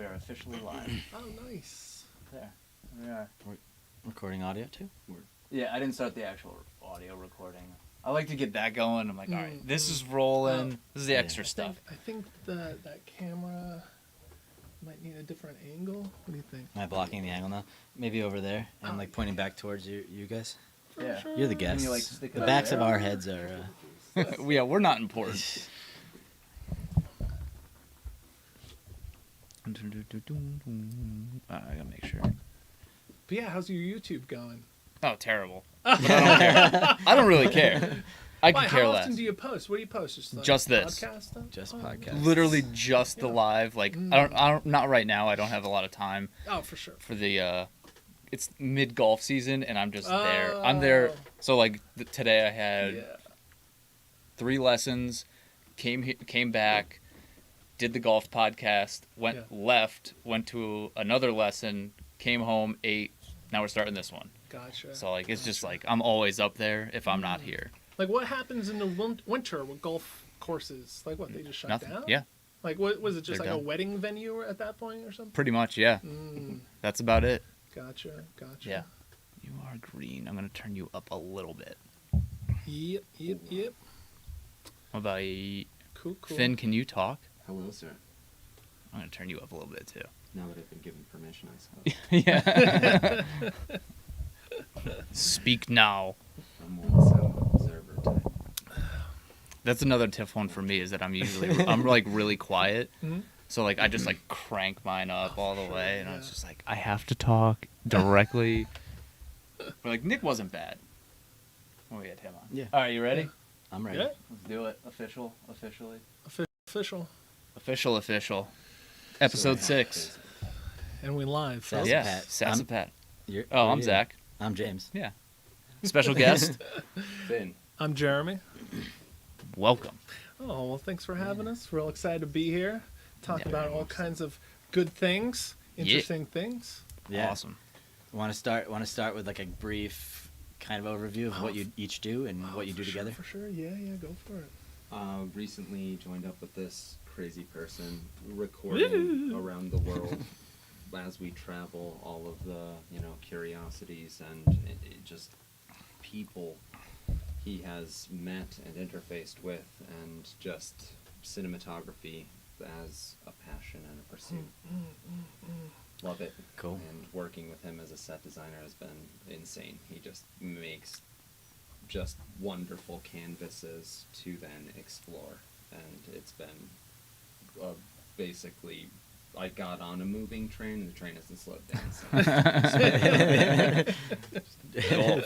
We are officially live. Oh, nice. There. We are. We're recording audio too? Yeah, I didn't start the actual audio recording. I like to get that going. I'm like, all right, this is Mm-hmm. rolling. This is the extra I stuff. think that camera might need a different angle. What do you think? Am I blocking the angle now? Maybe over there and like pointing back towards you guys. Yeah. You're the Can guests. you, like, stick it The up backs there? of our heads are. Yeah, we're not important. I gotta make sure. But yeah, how's your YouTube going? Oh, terrible. But I don't care. I don't really care. I Why, could care how less. often do you post? What do you post? Just, like Just this. podcast stuff? Just Oh, podcast. Literally just the Yeah. live. Like I don't. Not right now. I don't have a lot of time Oh, for sure. for the. It's mid golf season, and I'm just there. I'm there. So like today, I had Yeah. 3 lessons. Came back. Did the golf podcast. Left. Went to another lesson. Came home. Ate. Now we're starting this one. Gotcha. So like it's just like I'm always up there if I'm not here. Like, what happens in the winter with golf courses? Like, what, they just shut Nothing. down? Yeah. Like, what was it, just They're like a done. wedding venue at that point or something? Pretty much. Yeah. That's about it. Gotcha. Yeah. You are green. I'm gonna turn you up a little bit. Yep. What about you? Cool. Finn? Can you talk? Hello, sir. I'm gonna turn you up a little bit too. Now that I've been given permission, I suppose. Yeah. Speak now. I'm more so observer type. That's another tough one for me is that I'm like really quiet. Mhm. So like I just like crank mine up all the way, and I was yeah. just like I have to talk directly. But like Nick wasn't bad. When we had him on. Yeah. All right, you ready? Yeah. I'm ready. Yeah. Let's do it. Officially. Official. Official. Episode 6. And we live. Sass- folks. Yeah. Pat. Sassapat. You're- Oh, who are I'm you? Zach. I'm James. Yeah. Special guest. Finn. I'm Jeremy. Welcome. Oh, well, thanks for having us. Real excited to be here. Talk Yeah. about all kinds of good things, interesting things. Yeah. Awesome. Want to start with like a brief kind of overview of what you each do and what you do For together? Sure, for sure. Yeah, go for it. Recently joined up with this crazy person recording around the world as we travel, all of the, curiosities and it just people he has met and interfaced with, and just cinematography as a passion and a pursuit. Love it. Cool. And working with him as a set designer has been insane. He just makes just wonderful canvases to then explore, and it's been basically I got on a moving train and the train hasn't slowed down. So.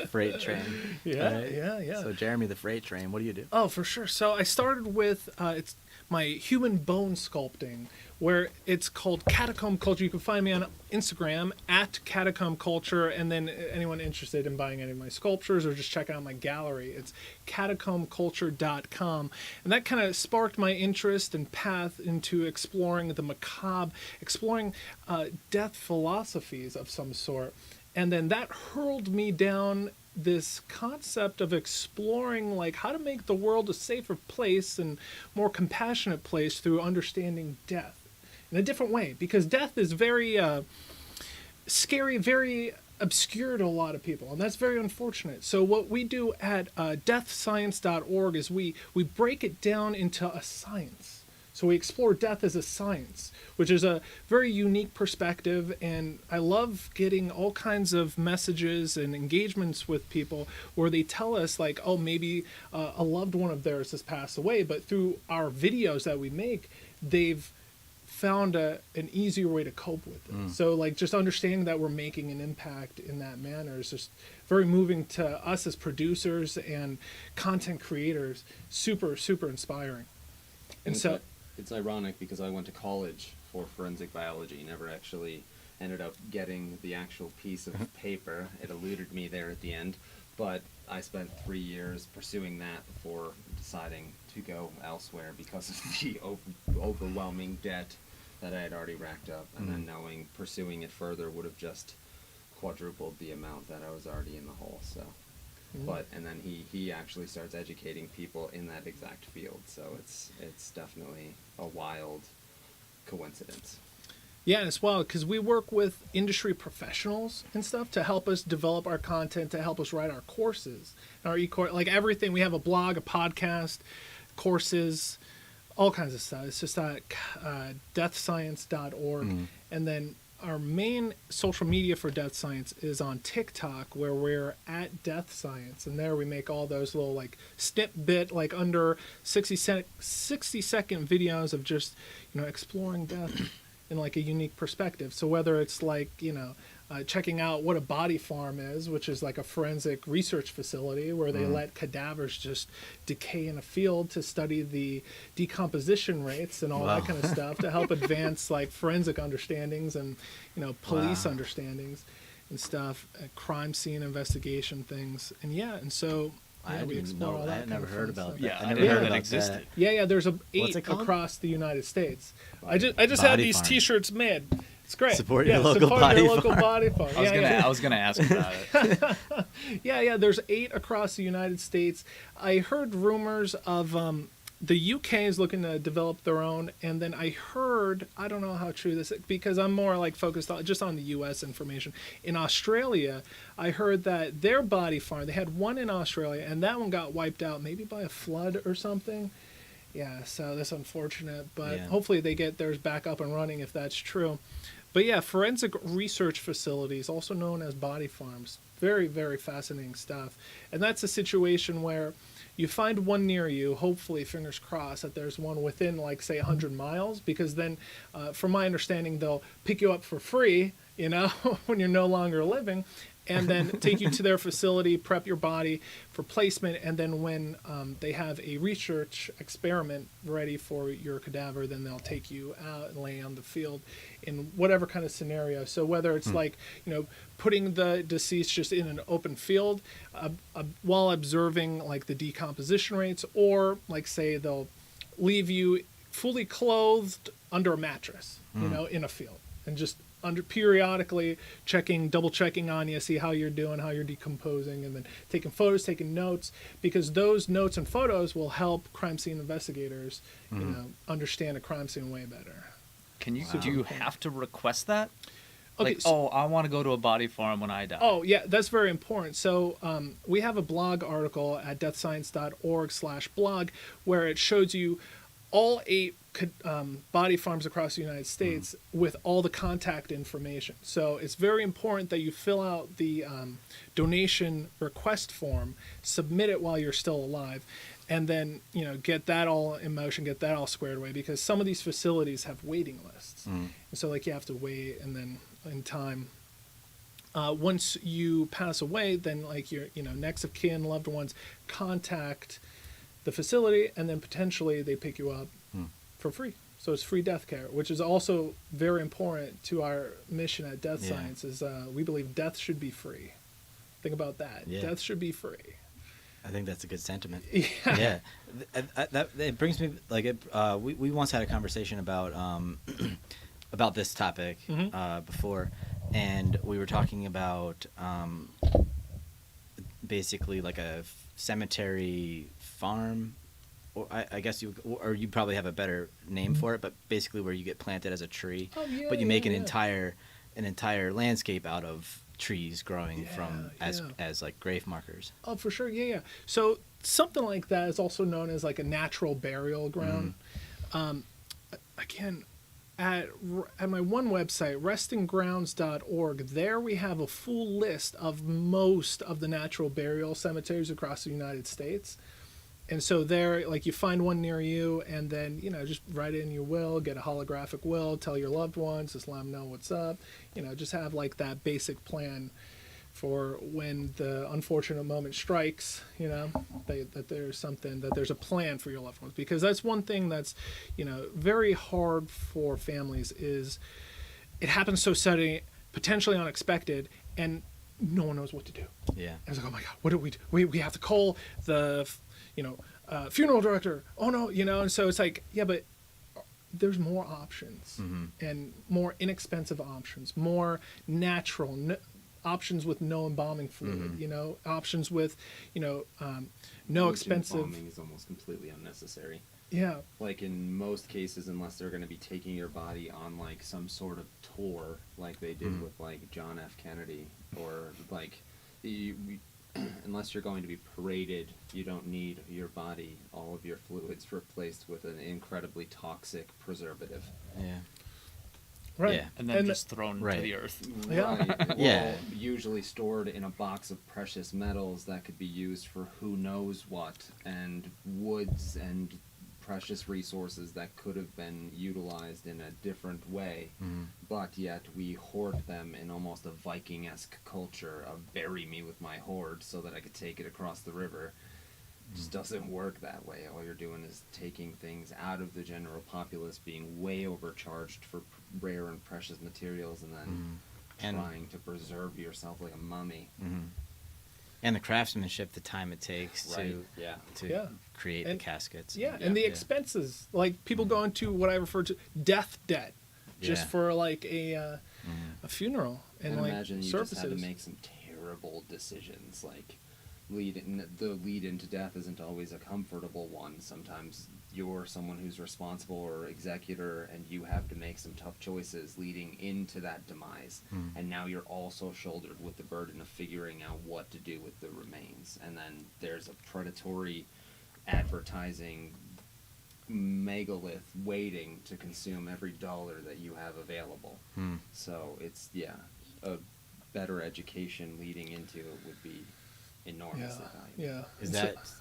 Freight train. Yeah, Right. yeah. So Jeremy, the freight train. What do you do? Oh, for sure. So I started with it's my human bone sculpting, where it's called Catacomb Culture. You can find me on Instagram at Catacomb Culture, and then anyone interested in buying any of my sculptures or just check out my gallery, it's catacombculture.com. And that kind of sparked my interest and path into exploring the macabre, exploring death philosophies of some sort. And then that hurled me down this concept of exploring like how to make the world a safer place and more compassionate place through understanding death in a different way, because death is very scary, very obscure to a lot of people, and that's very unfortunate. So what we do at deathscience.org is we break it down into a science. So we explore death as a science, which is a very unique perspective, and I love getting all kinds of messages and engagements with people where they tell us like, oh, maybe a loved one of theirs has passed away, but through our videos that we make, they've found an easier way to cope with it. So like just understanding that we're making an impact in that manner is just very moving to us as producers and content creators. Super, super inspiring. And so it's ironic because I went to college for forensic biology, never actually ended up getting the actual piece of paper. It eluded me there at the end, but I spent 3 years pursuing that before deciding to go elsewhere because of the overwhelming debt that I had already racked up, and then knowing pursuing it further would have just quadrupled the amount that I was already in the hole. So. And then he actually starts educating people in that exact field, so it's definitely a wild coincidence. Yeah, as well, because we work with industry professionals and stuff to help us develop our content, to help us write our courses, our e-course, like everything. We have a blog, a podcast, courses, all kinds of stuff. It's just at deathscience.org. And then our main social media for Death Science is on TikTok, where we're at Death Science, and there we make all those little like snippet, like under 60-second videos of just exploring death in like a unique perspective. So whether it's like checking out what a body farm is, which is like a forensic research facility where they let cadavers just decay in a field to study the decomposition rates and all that kind of stuff to help advance like forensic understandings and police understandings and stuff, crime scene investigation things, and so I we didn't explore know. all I that had kind never of heard fun about stuff. that. Yeah, I I never didn't heard know that about existed. Yeah, there's What's 8 it called? across the United States. I just had Body these farm. T-shirts made. It's great. Support your Yeah, local support body your local farm. body farm. I was gonna ask about it. Yeah. There's 8 across the United States. I heard rumors of the UK is looking to develop their own, and then I heard, I don't know how true this is because I'm more like focused just on the US information. In Australia, I heard that their body farm, they had one in Australia, and that one got wiped out maybe by a flood or something. Yeah, so that's unfortunate, but hopefully they get theirs back up and running if that's true. But yeah, forensic research facilities, also known as body farms, very, very fascinating stuff. And that's a situation where you find one near you, hopefully, fingers crossed, that there's one within, like, say, 100 miles, because then, from my understanding, they'll pick you up for free, when you're no longer living, and then take you to their facility, prep your body for placement, and then when they have a research experiment ready for your cadaver, then they'll take you out and lay on the field in whatever kind of scenario. So whether it's like, putting the deceased just in an open field while observing like the decomposition rates, or like say they'll leave you fully clothed under a mattress, in a field, and just periodically double checking on you, see how you're doing, how you're decomposing, and then taking photos, taking notes, because those notes and photos will help crime scene investigators, understand a crime scene way better. Do you have to request that? Okay, Like, I want to go to a body farm when I die. Oh, yeah, that's very important. So we have a blog article at deathscience.org/blog where it shows you all 8 body farms across the United States with all the contact information. So it's very important that you fill out the donation request form, submit it while you're still alive, and then get that all in motion, get that all squared away, because some of these facilities have waiting lists. And so like you have to wait, and then in time, once you pass away, then like your next of kin, loved ones contact the facility, and then potentially they pick you up for free. So it's free death care, which is also very important to our mission at Death Science. Is we believe death should be free. Think about that. Yeah. Death should be free. I think that's a good sentiment. Yeah. That it brings me like we once had a conversation about about this topic before, and we were talking about basically like a cemetery farm, or I guess you probably have a better name for it, but basically where you get planted as a tree, but you make an entire landscape out of trees growing from as like grave markers. Oh, for sure. Yeah. So something like that is also known as like a natural burial ground. Again, at my one website, restinggrounds.org, there we have a full list of most of the natural burial cemeteries across the United States. And so there, like, you find one near you, and then, just write in your will, get a holographic will, tell your loved ones, just let them know what's up, just have, like, that basic plan for when the unfortunate moment strikes, that there's a plan for your loved ones. Because that's one thing that's, very hard for families is it happens so suddenly, potentially unexpected, and no one knows what to do. Yeah. And it's like, oh my God, what do we do? We have to call the funeral director. Oh no, and so it's like, yeah, but there's more options and more inexpensive options, more natural options with no embalming fluid, options with, no expensive. Embalming is almost completely unnecessary. Yeah. Like in most cases, unless they're going to be taking your body on like some sort of tour, like they did with like John F. Kennedy, or like unless you're going to be paraded, you don't need your body, all of your fluids replaced with an incredibly toxic preservative. Yeah. Right. Yeah. And then And just thrown Right. to the earth. Yeah. Right. Well, Yeah. usually stored in a box of precious metals that could be used for who knows what, and woods and precious resources that could have been utilized in a different way, but yet we hoard them in almost a Viking-esque culture of bury me with my hoard so that I could take it across the river. It just doesn't work that way. All you're doing is taking things out of the general populace, being way overcharged for rare and precious materials, and then And- trying to preserve yourself like a mummy. And the craftsmanship, the time it takes Right. to Yeah. Yeah. create And- the caskets. Yeah, and the Yeah. expenses, like people go into what I refer to death debt, just Yeah. for like a funeral and And like imagine you services. just had to make some terrible decisions. Like, the lead into death isn't always a comfortable one. Sometimes you're someone who's responsible or executor, and you have to make some tough choices leading into that demise. And now you're also shouldered with the burden of figuring out what to do with the remains. And then there's a predatory advertising megalith waiting to consume every dollar that you have available. So it's, a better education leading into it would be enormously valuable. Yeah.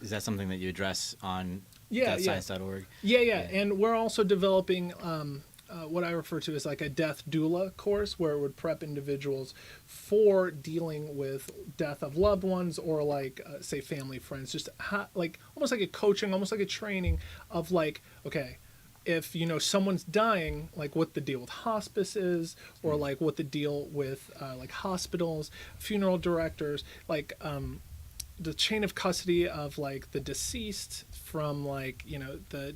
Is that something that you address on Yeah, deathscience.org? Yeah, and we're also developing what I refer to as like a death doula course, where it would prep individuals for dealing with death of loved ones, or like say family, friends, just like almost like a coaching, almost like a training of like, okay, if someone's dying, like what the deal with hospice is, or like what the deal with like hospitals, funeral directors, like the chain of custody of like the deceased from like the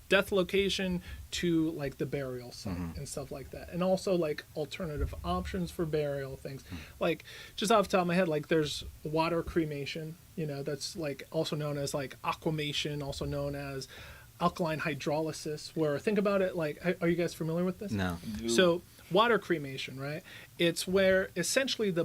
death location to like the burial site and stuff like that, and also like alternative options for burial things. Like just off the top of my head, like there's water cremation, that's like also known as like aquamation, also known as alkaline hydrolysis, where think about it like, are you guys familiar with this? No. So water cremation, right? It's where essentially the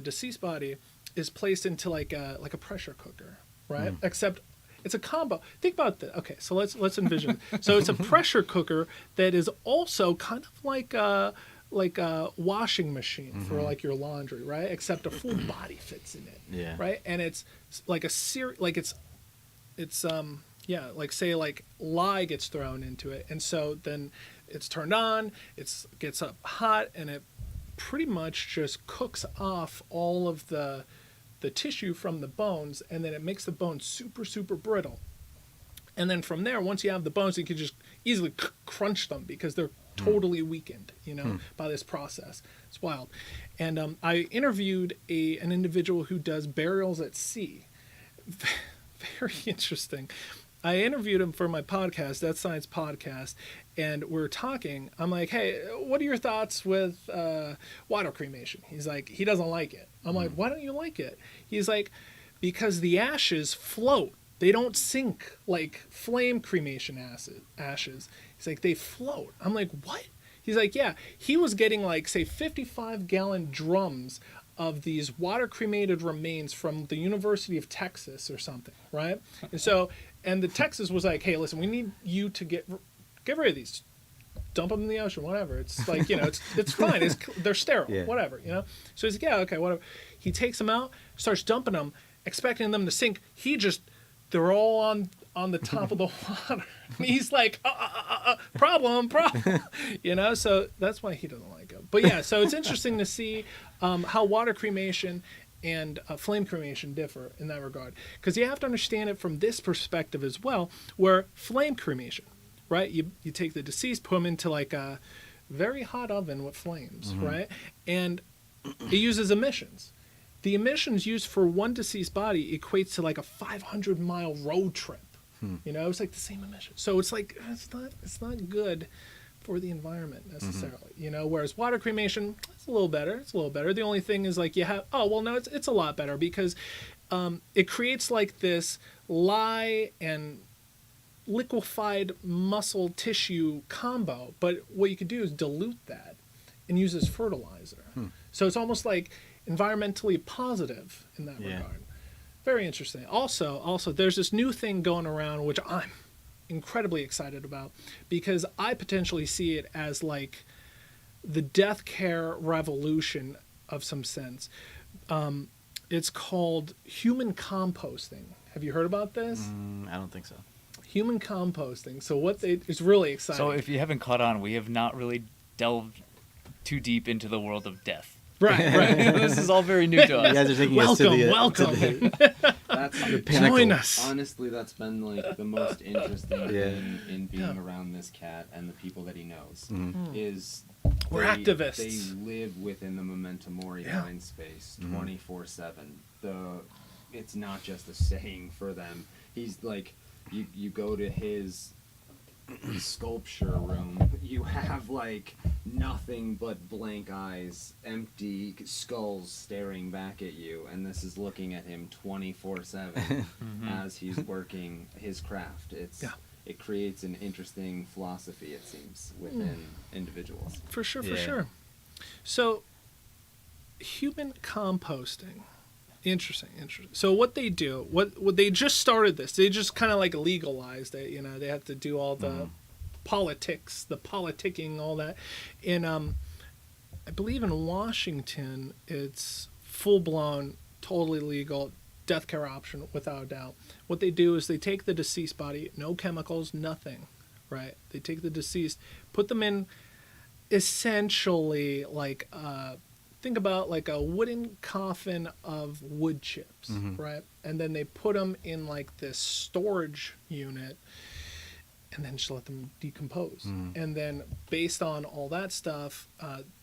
deceased body is placed into like a pressure cooker, right? Except it's a combo. Think about that. Okay, so let's envision. So it's a pressure cooker that is also kind of like a washing machine for like your laundry, right? Except a full body fits in it. Yeah. Right? And it's like like say like lye gets thrown into it, and so then it's turned on, it gets up hot, and it pretty much just cooks off all of the tissue from the bones, and then it makes the bones super, super brittle. And then from there, once you have the bones, you can just easily crunch them because they're totally weakened, by this process. It's wild. And I interviewed an individual who does burials at sea. Very interesting. I interviewed him for my podcast, That's Science Podcast, and we're talking. I'm like, hey, what are your thoughts with water cremation? He's like, he doesn't like it. I'm like, why don't you like it? He's like, because the ashes float. They don't sink like flame cremation ashes. He's like, they float. I'm like, what? He's like, yeah. He was getting like, say, 55-gallon drums of these water cremated remains from the University of Texas or something, right? And so, and the Texas was like, hey, listen, we need you to get rid of these. Dump them in the ocean, whatever. It's like, it's fine. They're sterile, whatever, So he's like, yeah, okay, whatever. He takes them out, starts dumping them, expecting them to sink. They're all on the top of the water. And he's like, problem. So that's why he doesn't like it. But yeah, so it's interesting to see how water cremation and flame cremation differ in that regard. Because you have to understand it from this perspective as well, where flame cremation, right? You take the deceased, put them into like a very hot oven with flames, right? And it uses emissions. The emissions used for one deceased body equates to like a 500-mile road trip. It's like the same emissions. So it's like it's not good for the environment necessarily. Whereas water cremation, it's a little better. The only thing is like it's a lot better because it creates like this lye and liquefied muscle tissue combo, but what you could do is dilute that and use as fertilizer. So it's almost like environmentally positive in that Yeah. regard. Very interesting. Also, there's this new thing going around which I'm incredibly excited about because I potentially see it as like the death care revolution of some sense. It's called human composting. Have you heard about this? I don't think so. Human composting. So it's really exciting. So if you haven't caught on, we have not really delved too deep into the world of death. right. This is all very new to You us. guys are taking us to the Welcome. That's pinnacle. Join us. Honestly, that's been like the most interesting Yeah. thing in being Yeah. around this cat and the people that he knows Mm-hmm. is We're they- activists. They live within the Memento Mori Yeah. mind space Mm-hmm. 24/7. It's not just a saying for them. He's like, you go to his sculpture room, you have like nothing but blank eyes, empty skulls staring back at you, and this is looking at him 24/7 as he's working his craft. It creates an interesting philosophy, it seems, within individuals. For sure. Yeah. So, human composting. Interesting. So what they do, what they just started this. They just kind of like legalized it. You know, they have to do all the politics, the politicking, all that. And I believe in Washington, it's full blown, totally legal, death care option without a doubt. What they do is they take the deceased body, no chemicals, nothing, right? They take the deceased, put them in essentially like think about like a wooden coffin of wood chips, right? And then they put them in like this storage unit and then just let them decompose. And then based on all that stuff,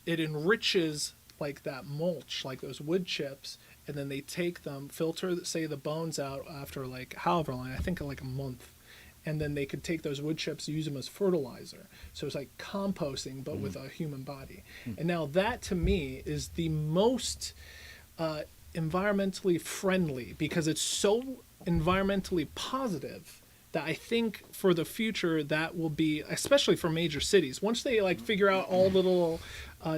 it enriches like that mulch, like those wood chips, and then they take them, filter, say, the bones out after like however long, I think like a month. And then they could take those wood chips, use them as fertilizer. So it's like composting, but with a human body. And now that to me is the most environmentally friendly because it's so environmentally positive that I think for the future that will be, especially for major cities, once they like figure out all the little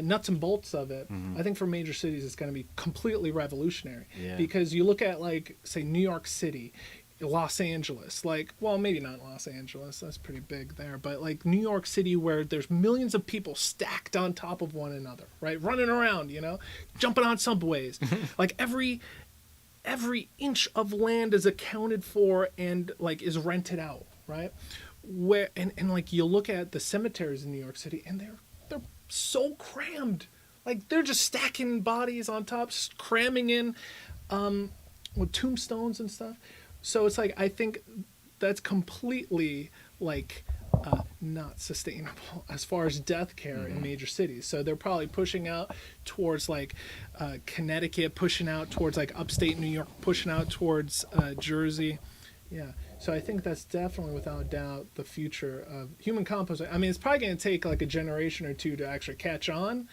nuts and bolts of it, I think for major cities it's going to be completely revolutionary. Yeah. Because you look at like, say, New York City, Los Angeles, like, well, maybe not Los Angeles, that's pretty big there, but like New York City where there's millions of people stacked on top of one another, right? Running around, you know, jumping on subways. Like every inch of land is accounted for and like is rented out, right? Where and like you look at the cemeteries in New York City and they're so crammed. Like they're just stacking bodies on top, cramming in with tombstones and stuff. So it's like I think that's completely like not sustainable as far as death care in major cities. So they're probably pushing out towards like Connecticut, pushing out towards like upstate New York, pushing out towards Jersey. Yeah. So I think that's definitely without a doubt the future of human composting. I mean, it's probably going to take like a generation or two to actually catch on.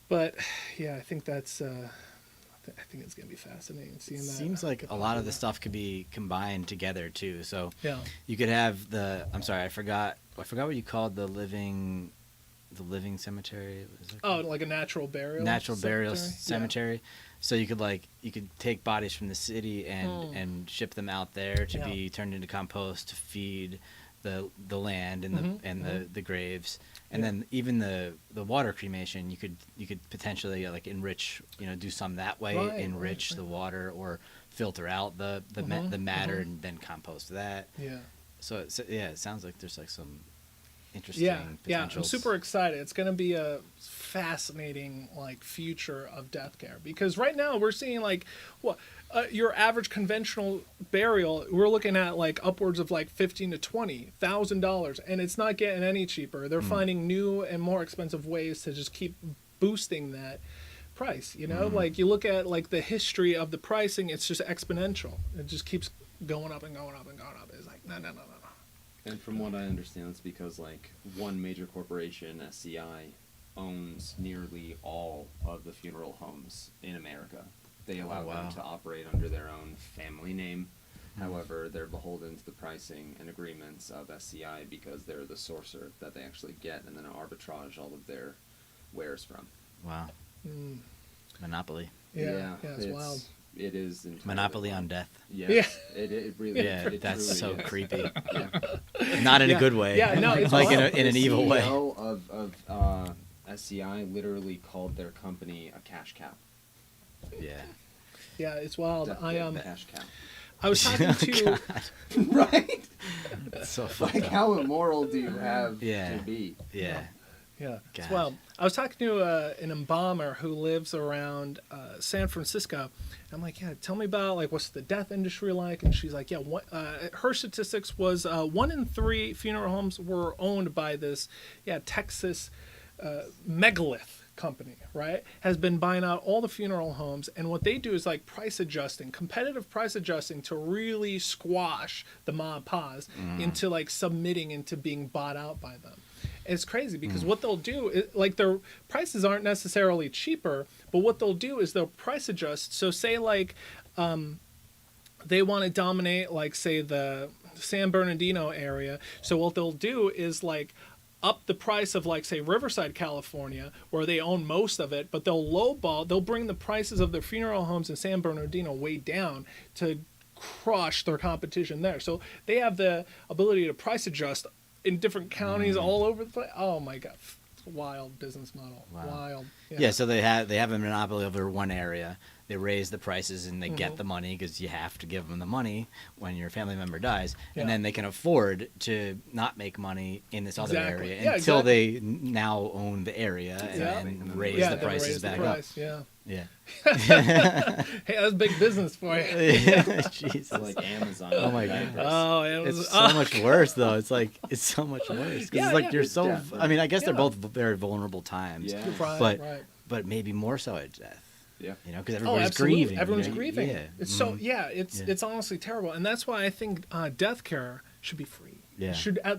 But yeah, I think that's I think it's going to be fascinating seeing that. Seems like a lot of the stuff could be combined together too. So Yeah. you could have I forgot what you called the living cemetery. What is it Oh, called? like a natural burial. Natural burial cemetery? cemetery. So you could take bodies from the city and ship them out there to Yeah. be turned into compost to feed the land and the graves. And Yeah. then even the water cremation, you could potentially like enrich, do some that way, Right, enrich right. the water or filter out the matter and then compost that. Yeah. So it sounds like there's like some interesting Yeah. I'm potentials. super excited. It's going to be a fascinating like future of death care because right now we're seeing like your average conventional burial, we're looking at like upwards of like $15,000 to $20,000, and it's not getting any cheaper. They're finding new and more expensive ways to just keep boosting that price. Like you look at like the history of the pricing, it's just exponential. It just keeps going up and going up and going up. It's like no. And from what I understand, it's because like one major corporation, SCI, owns nearly all of the funeral homes in America. They allow wow. them to operate under their own family name, However, they're beholden to the pricing and agreements of SCI because they're the sourcer that they actually get and then arbitrage all of their wares from. Wow. Monopoly. Yeah, it's wild. It is entirely Monopoly wild. on death. Yes, it really Yeah, it that's truly so is. creepy. Yeah. Not in Yeah. a good way. Yeah, no, it's like in, wild. in an The evil way. CEO of SCI literally called their company a cash cow. Yeah. Yeah, it's wild. Definitely a cash cow. I was talking to Right? That's so fucked Like, up. how immoral do you have Yeah. to be? Yeah. yeah, it's God. wild. I was talking to an embalmer who lives around San Francisco. I'm like, yeah, tell me about like what's the death industry like? And she's like, yeah, her statistics was 1 in 3 funeral homes were owned by this Texas megalith company, right? Has been buying out all the funeral homes, and what they do is like price adjusting, competitive price adjusting to really squash the ma and pa's into like submitting into being bought out by them. And it's crazy because what they'll do is like their prices aren't necessarily cheaper, but what they'll do is they'll price adjust. So say like they want to dominate like say the San Bernardino area. So what they'll do is like up the price of like say Riverside, California, where they own most of it, but they'll bring the prices of their funeral homes in San Bernardino way down to crush their competition there. So they have the ability to price adjust in different counties all over the place. Oh my god. It's a wild business model. Wow. Wild. Yeah, so they have a monopoly over one area. They raise the prices and they get the money because you have to give them the money when your family member dies, Yeah. and then they can afford to not make money in this other Exactly. area Yeah, until exactly. they now own the area Exactly. and And then raise Yeah, the then prices raise the back price, Yeah. up. Yeah. Hey, that's big business for you. Jesus. It's like Amazon. Oh my Diapers. God. Oh, it was, It's so much worse though. It's so much worse. 'Cause Yeah, it's like yeah. you're It's so. death, I mean, I guess they're Yeah. both very vulnerable times. Yeah. Right, But right. but maybe more so at death. Yeah. You know, because Oh, everybody's absolutely. grieving. Everyone's you know? grieving. Yeah. It's so Mhm. it's Yeah. it's honestly terrible, and that's why I think death care should be free. Yeah.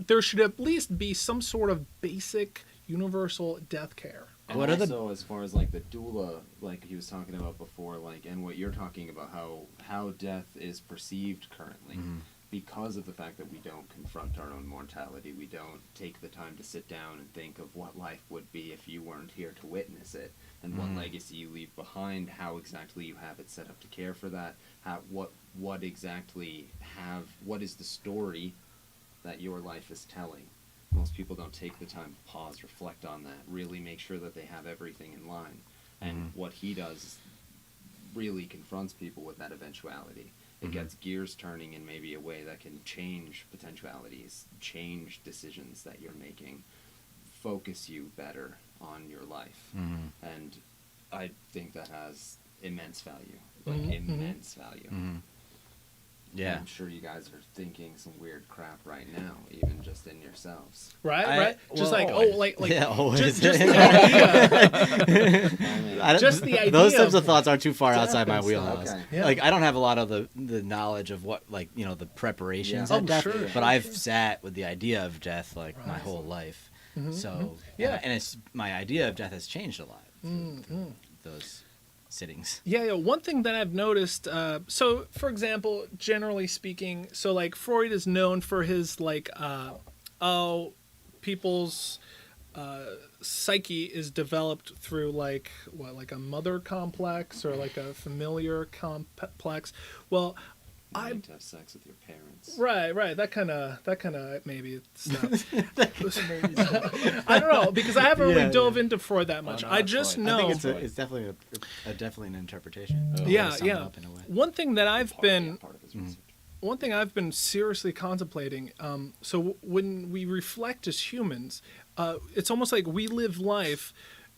There should at least be some sort of basic universal death care. And What are the- also, as far as like the doula, like he was talking about before, like, and what you're talking about, how death is perceived currently, Mhm. because of the fact that we don't confront our own mortality, we don't take the time to sit down and think of what life would be if you weren't here to witness it, and what legacy you leave behind, how exactly you have it set up to care for that, what exactly what is the story that your life is telling. Most people don't take the time to pause, reflect on that, really make sure that they have everything in line. And what he does really confronts people with that eventuality. It gets gears turning in maybe a way that can change potentialities, change decisions that you're making, focus you better on your life. Mhm. And I think that has immense value, like Mhm, immense value. Mhm. Yeah. I'm sure you guys are thinking some weird crap right now, even just in yourselves. Right, I- right. Just well, like always. like Yeah, always. just the idea. I don't- Just the idea Those types of of thoughts aren't too far death outside my and stuff. wheelhouse. Okay. Yeah. Like I don't have a lot of the knowledge of what like the preparations Yeah. of Oh, death, sure, but sure, I've sure. sat with the idea of death like my Right. whole life. Mhm, So mhm. Yeah. and it's my idea of death has changed a lot through Mhm. those sittings. Yeah. One thing that I've noticed, so for example, generally speaking, so like Freud is known for his like, people's psyche is developed through like like a mother complex or like a familiar complex. Well, You I need to have sex with your parents. right that kind of maybe stuff. I don't know because I haven't really Yeah, dove yeah. into Freud that much. no, I that's just Freud. know. I think it's definitely definitely an interpretation. Oh. Way to Yeah, sum it yeah. up in a way. One thing that I've been Part of his research. one thing I've been seriously contemplating. So when we reflect as humans, it's almost like we live life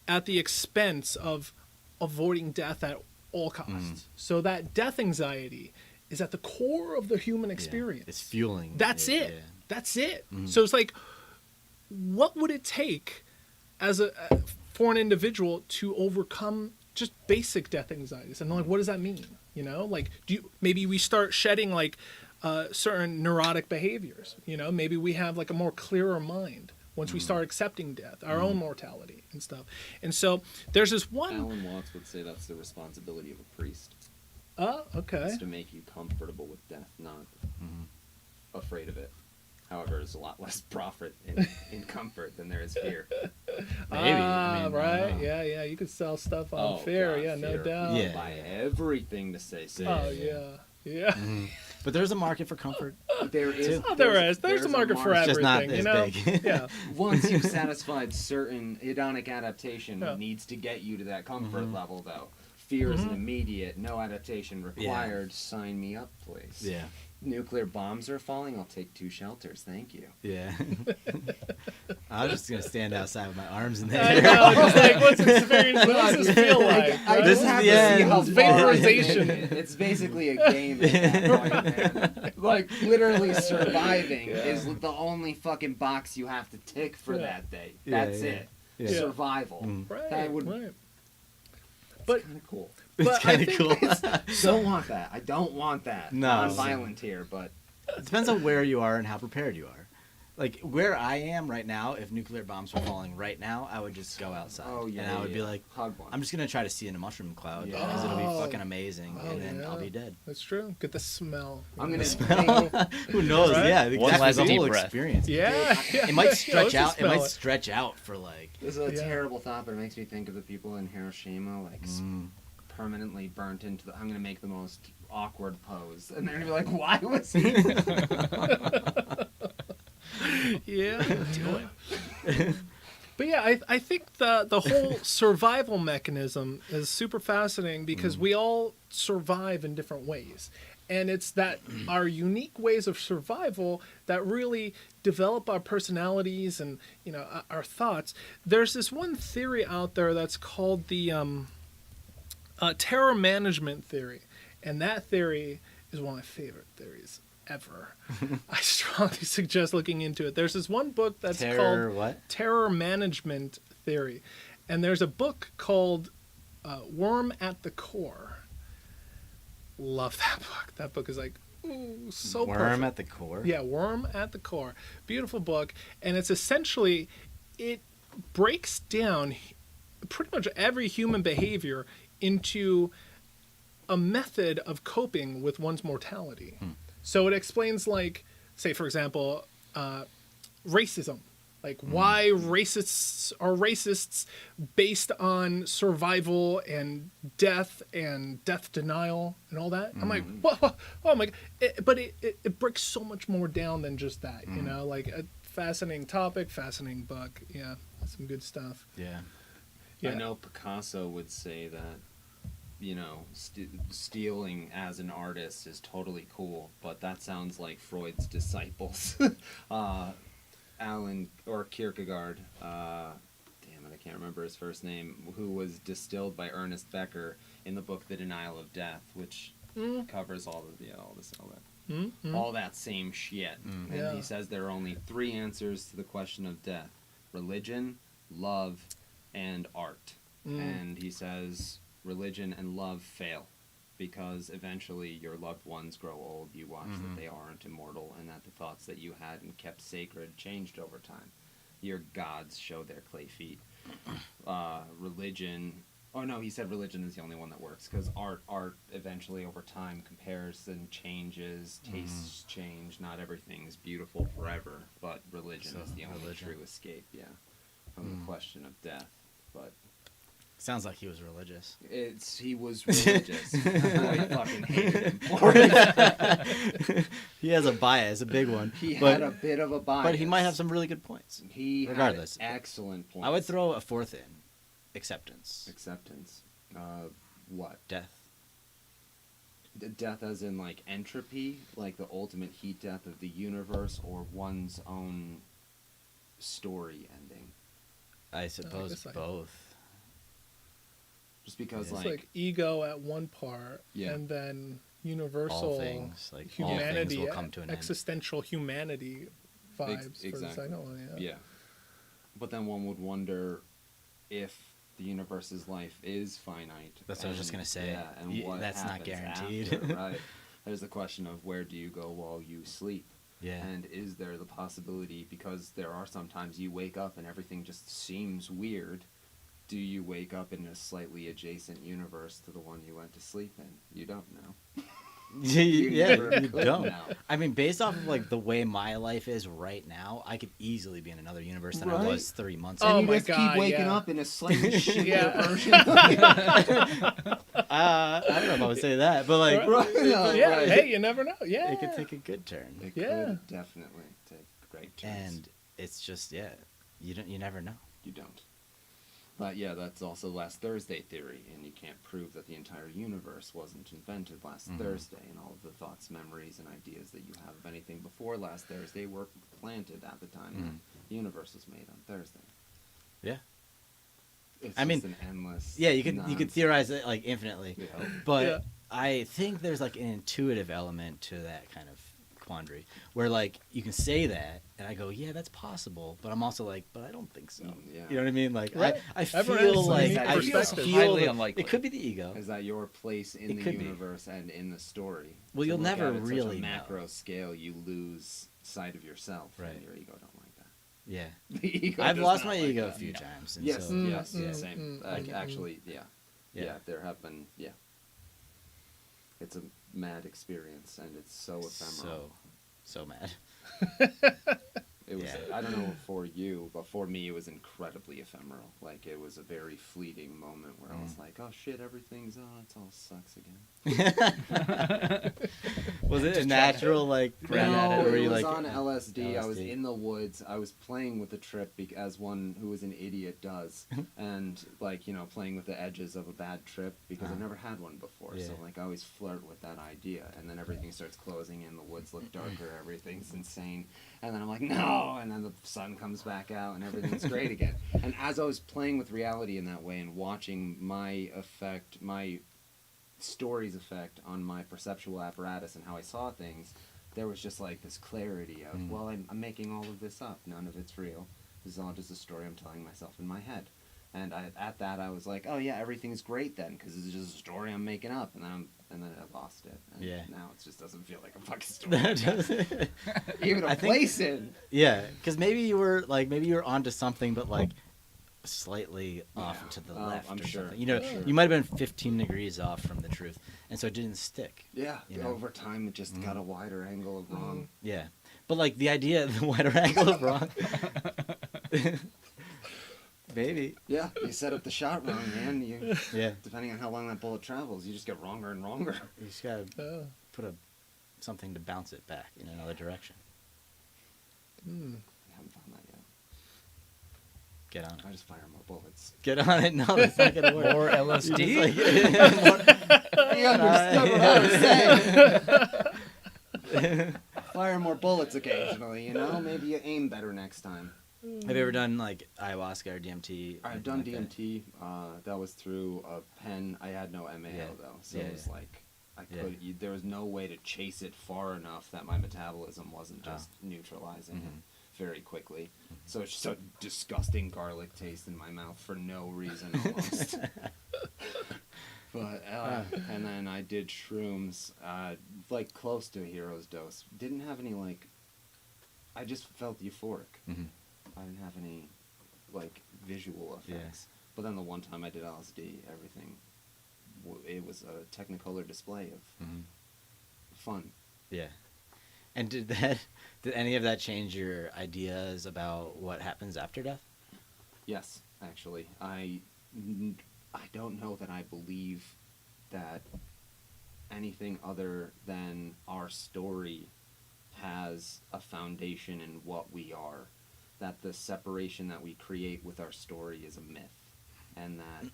at the expense of avoiding death at all costs. So that death anxiety is at the core of the human experience. Yeah, it's fueling. That's it. Yeah. That's it. Mhm. So it's like, what would it take as for an individual to overcome just basic death anxieties? And like, what does that mean? You know, like, maybe we start shedding like certain neurotic behaviors. You know, maybe we have like a more clearer mind once we start accepting death, our own mortality and stuff. And so there's this one. Alan Watts would say that's the responsibility of a priest. Oh, okay. It's to make you comfortable with death, not afraid of it. However, there's a lot less profit in comfort than there is fear. Maybe. Ah, I mean, I right. don't know. Yeah. You could sell stuff on fear. God, Yeah, no fear. doubt. Yeah. Buy everything to say so. Oh, yeah. But there's a market for comfort. There is. Oh, there is. There's a market for It's just not everything, as big. Yeah. Once you've satisfied certain hedonic adaptation Yeah. needs to get you to that comfort level, though. Fear is an immediate, no adaptation required. Sign me up, please. Yeah. Nuclear bombs are falling. I'll take 2 shelters. Thank you. Yeah. I was just gonna stand outside with my arms in the I air. know, just like, what does this feel like? I right? This just is have the to end. see how Vaporization. It's basically a game at that point, man. Like, literally surviving is the only fucking box you have to tick for Yeah. that day. Yeah, That's yeah. it. Yeah. Survival. Right, That would right. But But kind of cool. It's But I kind of think cool. Don't want that. I don't want that. No. Non-violent here, but It depends on where you are and how prepared you are. Like where I am right now, if nuclear bombs were falling right now, I would just go outside. And I would be like, hug one. I'm just gonna try to see in a mushroom cloud Yeah. because it'll be Oh. fucking amazing, Oh, and then I'll yeah. be dead. That's true. Get the smell. I'm gonna Who knows? Right? Yeah, One exactly. last The deep whole breath. experience. Yeah. It might stretch Yeah, out. It let's might smell stretch out for like. This is a Yeah. terrible thought, but it makes me think of the people in Hiroshima, like permanently burnt into the. I'm gonna make the most awkward pose, and they're gonna be like, "Why was he?" Yeah. Do it. But yeah, I think the whole survival mechanism is super fascinating because we all survive in different ways. And it's that our unique ways of survival that really develop our personalities and, you know, our thoughts. There's this one theory out there that's called the terror management theory. And that theory is one of my favorite theories ever. I strongly suggest looking into it. There's this one book that's Terror called what? Terror Management Theory. And there's a book called Worm at the Core. Love that book. That book is like, ooh, so Worm perfect. at the core. Yeah, Worm at the Core. Beautiful book. And it's essentially, it breaks down pretty much every human behavior into a method of coping with one's mortality. So it explains, like, say, for example, racism. Like, why racists are racists based on survival and death denial and all that. I'm like, whoa, oh my God. But it breaks so much more down than just that, you know? Like, a fascinating topic, fascinating book. Yeah, some good stuff. Yeah. Yeah. I know Picasso would say that, you know, stealing as an artist is totally cool, but that sounds like Freud's disciples. Alan or Kierkegaard, damn it, I can't remember his first name, who was distilled by Ernest Becker in the book The Denial of Death, which covers all that. All that same shit. And Yeah. he says there are only 3 answers to the question of death: religion, love, and art. And he says religion and love fail because eventually your loved ones grow old, you watch that they aren't immortal, and that the thoughts that you had and kept sacred changed over time. Your gods show their clay feet. Religion, oh no, he said religion is the only one that works, because art eventually over time comparison changes, tastes change, not everything's beautiful forever, but religion So, is the only religion. true escape, from the question of death. But Sounds like he was religious. he was religious. I fucking hated him for it. He has a bias, a big one. He but, had a bit of a bias. but he might have some really good points. He regardless. had excellent points. I would throw a 4th in. Acceptance. Acceptance. What? Death. Death as in, like, entropy? Like the ultimate heat death of the universe, or one's own story ending? I suppose guess both. Just because, It's like ego at one part, Yeah. and then universal All things, like, all things humanity, will come to an end. existential humanity vibes for the exactly. second one. Yeah. But then one would wonder if the universe's life is finite. That's what I was just gonna say. Yeah, and You- that's not happens guaranteed. after, right? There's the question of where do you go while you sleep? Yeah. And is there the possibility, because there are sometimes you wake up and everything just seems weird, do you wake up in a slightly adjacent universe to the one you went to sleep in? You don't know. Yeah, never you could don't. know. I mean, based off of like the way my life is right now, I could easily be in another universe than I Right? was 3 months Oh ago. And you my just God, keep waking yeah. up in a slightly shittier Yeah. version. I don't know if I would say that, but like, Right. No, Yeah, right. hey, you never know. Yeah. it could take a good turn. It Yeah. could definitely take great turns. And it's just, yeah, you never know. You don't. But yeah, that's also last Thursday theory, and you can't prove that the entire universe wasn't invented last Thursday, and all of the thoughts, memories, and ideas that you have of anything before last Thursday were planted at the time that the universe was made on Thursday. Yeah. It's I just mean, an endless. Yeah, you could nonsense. theorize it like infinitely, Yeah. but Yeah. I think there's like an intuitive element to that kind of quandary where like you can say that and I go, yeah, that's possible, but I'm also like, but I don't think so. Yeah. You know what I mean? Like Right. I Everyone has feel a like unique I perspective. feel Highly that- unlikely. It could be the ego. Is that your place in It the could be. universe and in the story? Well, To you'll look never at it such really a know. macro scale, you lose sight of yourself, Right. and your ego don't like that. Yeah, The ego I've does lost not my like ego a that. few times. And Yes, so, yes, Mm, same. Actually, yeah. Yeah. yeah, there have been, yeah. It's a mad experience, and it's so ephemeral. so mad. It was, Yeah. I don't know for you, but for me, it was incredibly ephemeral. Like, it was a very fleeting moment where I was like, oh shit, everything's, it all sucks again. Was it a natural like grab No, at it, or were it you was like on LSD. I was LSD? in the woods. I was playing with the trip as one who is an idiot does, and like playing with the edges of a bad trip because I've never had one before. So Yeah. like I always flirt with that idea, and then everything starts closing in. The woods look darker. Everything's insane, and then I'm like no, and then the sun comes back out, and everything's great again. And as I was playing with reality in that way and watching my story's effect on my perceptual apparatus and how I saw things, there was just like this clarity of, well, I'm making all of this up. None of it's real. This is all just a story I'm telling myself in my head. And at that, I was like, oh yeah, everything's great then, because it's just a story I'm making up. And then I lost it. And Yeah. now it just doesn't feel like a fucking story. Even a I think- place in. Yeah, because maybe you were onto something, but like slightly off Yeah. to the Oh, left. I'm or sure. something. You know, I'm sure. you might have been 15 degrees off from the truth, and so it didn't stick. Yeah, You know? over time it just got a wider angle of wrong. Yeah, but like the idea, the wider angle of wrong. Maybe. Yeah, you set up the shot wrong, man. You, Yeah. depending on how long that bullet travels, you just get wronger and wronger. You just gotta Oh. put something to bounce it back in another direction. Hmm. I haven't found that yet. Get on I it. just fire more bullets. Get on it. No, that's not gonna work. More You LSD. just, like, You understood what I was saying. Fire more bullets occasionally, Maybe you aim better next time. have you ever done like ayahuasca or DMT? I've anything done like that? DMT. That was through a pen. I had no MAO Yeah. though, so Yeah, it was yeah. like I Yeah. could. There was no way to chase it far enough that my metabolism wasn't Oh. just neutralizing it Mhm. very quickly. So it's just a disgusting garlic taste in my mouth for no reason almost. But and then I did shrooms, like close to a hero's dose. Didn't have any like. I just felt euphoric. Mhm. I didn't have any like visual effects. But then the one time I did LSD, everything, it was a Technicolor display of Mhm. fun. Yeah. And did any of that change your ideas about what happens after death? Yes, actually, I don't know that I believe that anything other than our story has a foundation in what we are. That the separation that we create with our story is a myth, and that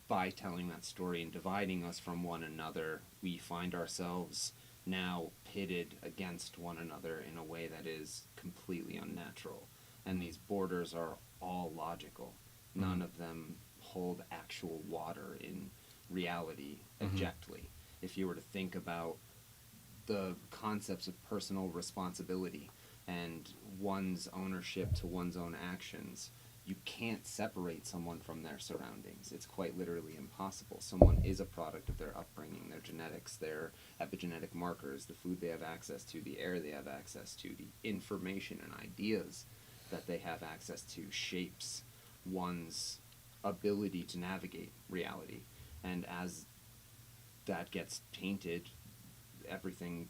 by telling that story and dividing us from one another, we find ourselves now pitted against one another in a way that is completely unnatural. And these borders are all logical. None of them hold actual water in reality objectively. If you were to think about the concepts of personal responsibility and one's ownership to one's own actions, you can't separate someone from their surroundings. It's quite literally impossible. Someone is a product of their upbringing, their genetics, their epigenetic markers, the food they have access to, the air they have access to, the information and ideas that they have access to shapes one's ability to navigate reality. And as that gets tainted,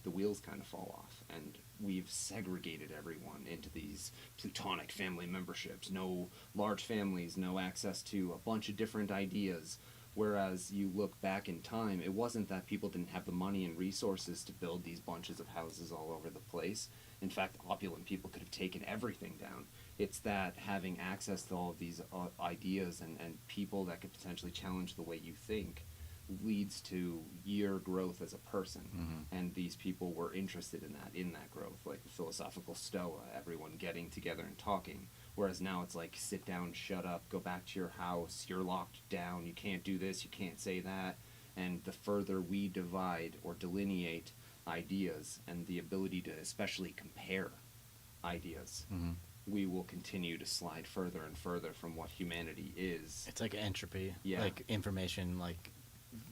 the wheels kind of fall off, and we've segregated everyone into these plutonic family memberships, no large families, no access to a bunch of different ideas. Whereas you look back in time, it wasn't that people didn't have the money and resources to build these bunches of houses all over the place. In fact, opulent people could have taken everything down. It's that having access to all of these ideas and people that could potentially challenge the way you think leads to your growth as a person. And these people were interested in that growth, like the philosophical Stoa, everyone getting together and talking. Whereas now it's like, sit down, shut up, go back to your house, you're locked down, you can't do this, you can't say that. And the further we divide or delineate ideas and the ability to especially compare ideas, we will continue to slide further and further from what humanity is. It's like entropy. Yeah. Like information, like,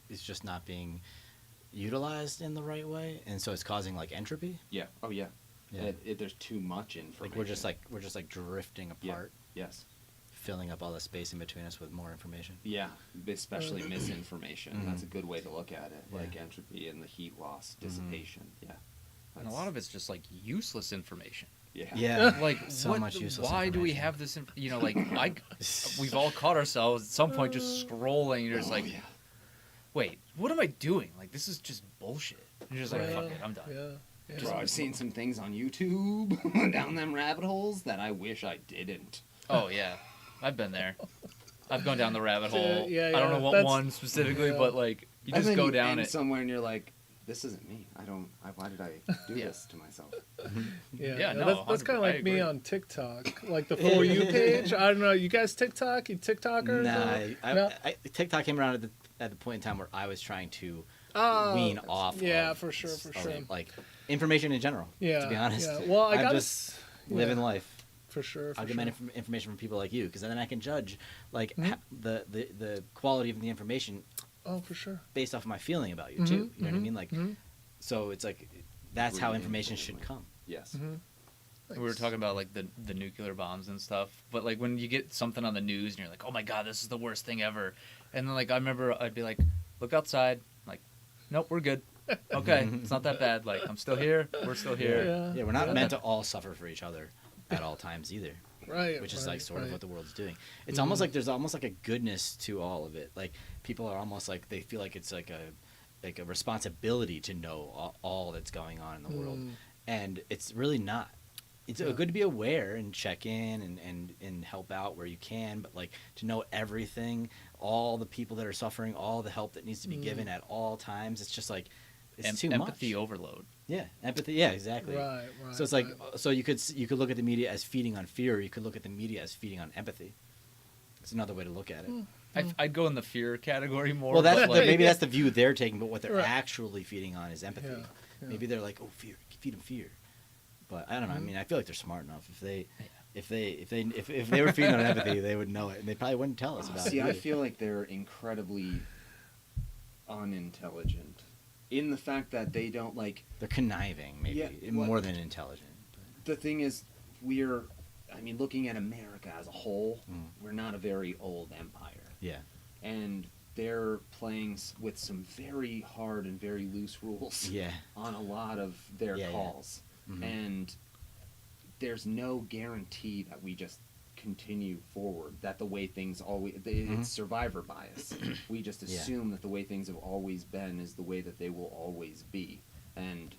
is just not being utilized in the right way, and so it's causing like entropy. Yeah. Oh yeah. Yeah. There's too much information. Like we're just like drifting apart, Yes. filling up all the space in between us with more information. Yeah, especially misinformation. That's a good way to look at it. Yeah. Like entropy and the heat loss, dissipation. Yeah. And a lot of it's just like useless information. Yeah. Yeah. Like So what, much useless why do we information. have this? Like we've all caught ourselves at some point just scrolling. You're just Oh, like, yeah. wait, what am I doing? Like this is just bullshit. And you're just like, fuck it, I'm done. Yeah. Yeah. Bro, I've seen some things on YouTube down them rabbit holes that I wish I didn't. Oh yeah, I've been there. I've gone down the rabbit hole. Yeah, I don't yeah, know what that's- one specifically, yeah. but like you And just then go you down end it. somewhere and you're like, this isn't me. Why did I do Yeah. this to myself? Yeah, no, that's kind of 100%, I like me agree. on TikTok, like the For You page. I don't know, you guys TikTok, you TikTokers? Nah, No? TikTok came around at the point in time where I was trying to Oh, wean off. yeah, of, for sure, of, for sure. Like information in general. Yeah, To be honest. yeah. Well, I I'm gotta just yeah. living life. For sure. I'll get my information from people like you, because then I can judge like Mhm. the quality of the information Oh, for sure. based off of my feeling about you too. You know what I mhm, mean? Like, mhm. so it's like that's how Really information should importantly. come. Yes. We were talking about like the nuclear bombs and stuff, but like when you get something on the news and you're like, oh my god, this is the worst thing ever, and then like I remember I'd be like, look outside, like, nope, we're good. Okay, it's not that bad. Like I'm still here, we're still here. Yeah. Yeah, we're not Yeah. meant to all suffer for each other at all times either. Right. Which is right, like sort of right. what the world's doing. It's almost like there's almost like a goodness to all of it. Like people are almost like they feel like it's like a responsibility to know all that's going on in the world, and it's really not. It's Yeah. good to be aware and check in and help out where you can, but like to know everything, all the people that are suffering, all the help that needs to be given at all times. It's just like it's too Empathy much. overload. Yeah, empathy. Yeah, exactly. Right, right. So it's like right. so you could look at the media as feeding on fear, or you could look at the media as feeding on empathy. It's another way to look at it. I'd go in the fear category more. Well, that's but, like, maybe that's the view they're taking, but what they're Right. actually feeding on is empathy. Yeah, yeah. Maybe they're like, oh, fear, feed them fear. But I don't know. I mean, I feel like they're smart enough. If they were feeding on empathy, they would know it, and they probably wouldn't tell us about See, it. I either. feel like they're incredibly unintelligent in the fact that they don't like. They're conniving, maybe Yeah, more what- than intelligent. The thing is, looking at America as a whole, we're not a very old empire. Yeah. And they're playing with some very hard and very loose rules Yeah. on a lot of their Yeah, yeah. calls. Mhm. And there's no guarantee that we just continue forward, that the way things always... It's survivor bias. We just Yeah. assume that the way things have always been is the way that they will always be. And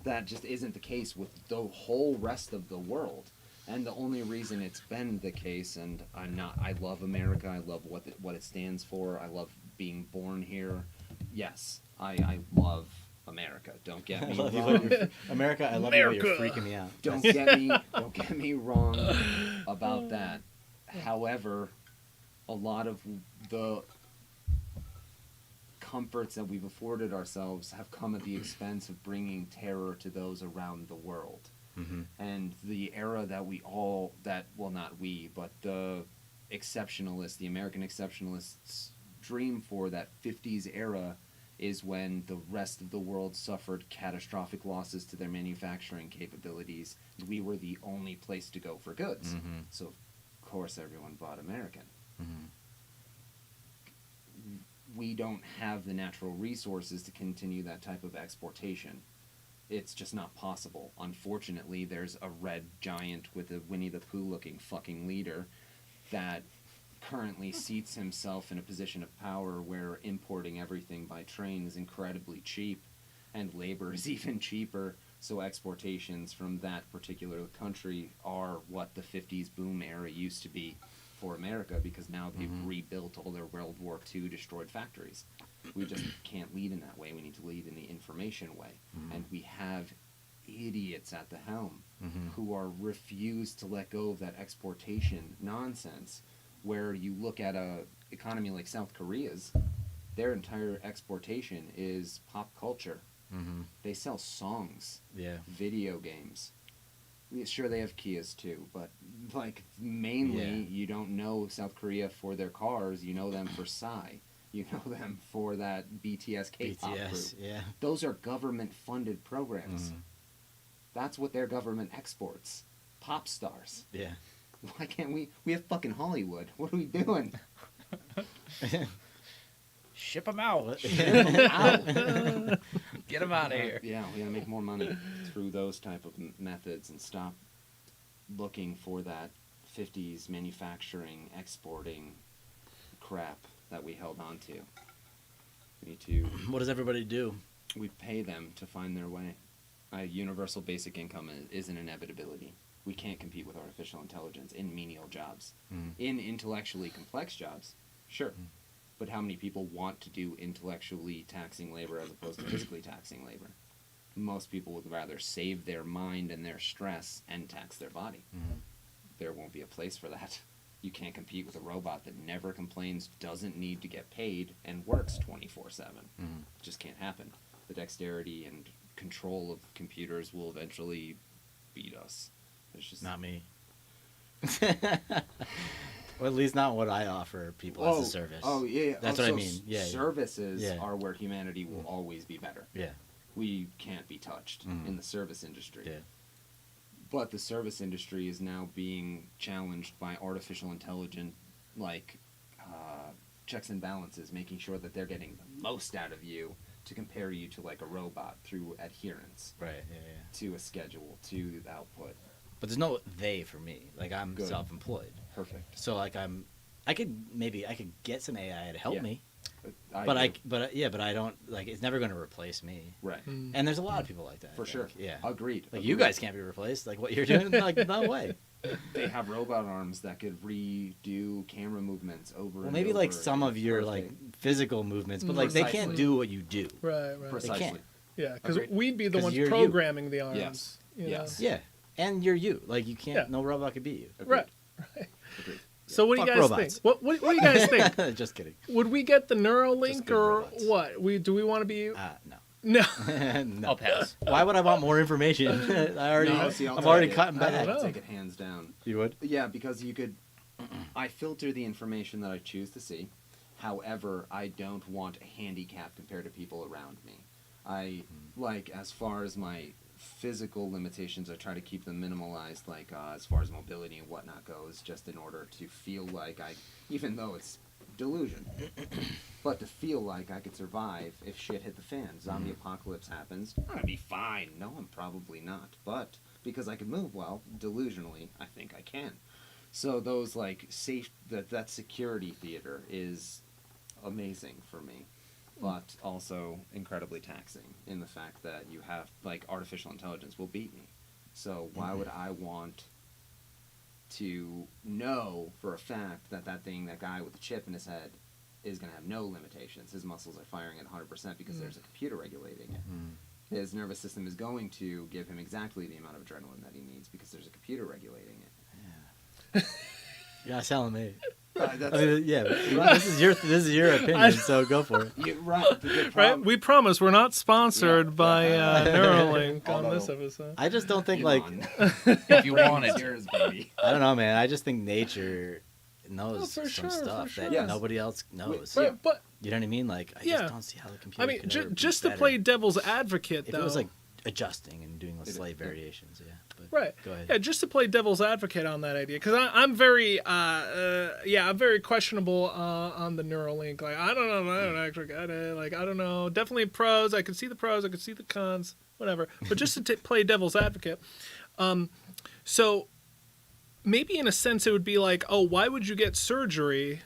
that just isn't the case with the whole rest of the world. And the only reason it's been the case, and I love America, I love what it stands for, I love being born here. Yes, I love America. Don't get me I love you, wrong. America, I love you, but you're America. freaking me out. Don't get me wrong about that. However, a lot of the comforts that we've afforded ourselves have come at the expense of bringing terror to those around the world. Mhm. And the era that not we, but the exceptionalists, the American exceptionalists dream for, that 50s era, is when the rest of the world suffered catastrophic losses to their manufacturing capabilities. We were the only place to go for goods. Mhm. So course everyone bought American. Mm-hmm. We don't have the natural resources to continue that type of exportation. It's just not possible. Unfortunately, there's a red giant with a Winnie the Pooh looking fucking leader that currently seats himself in a position of power where importing everything by train is incredibly cheap, and labor is even cheaper, so exportations from that particular country are what the 50s boom era used to be for America, because now they've rebuilt all their World War II destroyed factories. We just can't lead in that way. We need to lead in the information way. And we have idiots at the helm who are refused to let go of that exportation nonsense, where you look at a economy like South Korea's, their entire exportation is pop culture. They sell songs, video games. Sure, they have Kias too, but like mainly you don't know South Korea for their cars. You know them for Psy. You know them for that BTS K-pop group. Yeah. Those are government-funded programs. That's what their government exports. Pop stars. Yeah. Why can't we? We have fucking Hollywood. What are we doing? Ship them out. Ow. Get them out of here. Yeah, we gotta make more money through those type of methods and stop looking for that 50s manufacturing, exporting crap that we held on to. We need to... What does everybody do? We pay them to find their way. Universal basic income is an inevitability. We can't compete with artificial intelligence in menial jobs. In intellectually complex jobs, sure. But how many people want to do intellectually taxing labor as opposed to physically taxing labor? Most people would rather save their mind and their stress and tax their body. There won't be a place for that. You can't compete with a robot that never complains, doesn't need to get paid, and works 24/7. Just can't happen. The dexterity and control of computers will eventually beat us. It's just Not me. Or at least not what I offer people as a service. Oh, yeah. That's what I mean. Yeah. Services Yeah. are where humanity will always be better. Yeah. We can't be touched in the service industry. Yeah. But the service industry is now being challenged by artificial intelligence, checks and balances, making sure that they're getting the most out of you to compare you to like a robot through adherence Right. Yeah. to a schedule, to the output. But there's no they for me. Like I'm Good. self-employed, Perfect. so like I could get some AI to help Yeah. me, I but I don't like. It's never going to replace me. Right. And there's a lot of people like that. For I sure. think. Yeah. Agreed. Like you guys can't be replaced. Like what you're doing. Like no way. They have robot arms that could redo camera movements over. Well, and maybe like over some and of your perfect. like physical movements, but like they can't Precisely. do what you do. Right. Precisely. can't. Yeah, because Agreed. we'd be the 'Cause ones you're you. programming the arms. Yes. you know? Yes. Yeah. And you're you. Like you can't. Yeah. No robot could beat you. Agreed. Right. Agreed. So what do you Fuck guys robots. think? What do you guys think? Just kidding. Would we get the Neuralink good or robots. what? Do we want to be? No. No. No. I'll pass. Why would I want more information? I already, No, see, I'll I'm take already it. cutting I don't back. know. I'll take it hands down. You would? Yeah, because you could. I filter the information that I choose to see. However, I don't want a handicap compared to people around me. I like, as far as my physical limitations, I try to keep them minimalized. Like as far as mobility and whatnot goes, just in order to feel like even though it's delusion, but to feel like I could survive if shit hit the fan. Zombie apocalypse happens, I'm gonna be fine. No, I'm probably not. But because I can move well, delusionally, I think I can. So those like that security theater is amazing for me, but also incredibly taxing in the fact that you have like artificial intelligence will beat me. So why would I want to know for a fact that that guy with the chip in his head is going to have no limitations? His muscles are firing at 100% because there's a computer regulating it. His nervous system is going to give him exactly the amount of adrenaline that he needs because there's a computer regulating it. You're not telling me. That's, I mean, yeah, this is your opinion, so go for it. you're right. The good Right? problem- We promise we're not sponsored Yeah. by Neuralink on Although- this episode. I just don't think Elon. If you wanted to. Yours, baby. I don't know, man. I just think nature knows Oh, for some sure, stuff for that sure. Yes. nobody else knows. But, Yeah. but You know what I mean? Like I Yeah. just don't see how the computer. I mean, could ever be just to better. play devil's advocate, If though. it was like adjusting and doing It is, slight yeah. variations. Yeah, but Right. Go ahead. Yeah, just to play devil's advocate on that idea, because I'm very, I'm very questionable on the Neuralink. Like, I don't know, I don't actually get it. Like, I don't know. Definitely pros. I could see the pros. I could see the cons. Whatever. But just to play devil's advocate, so maybe in a sense it would be like, oh, why would you get surgery,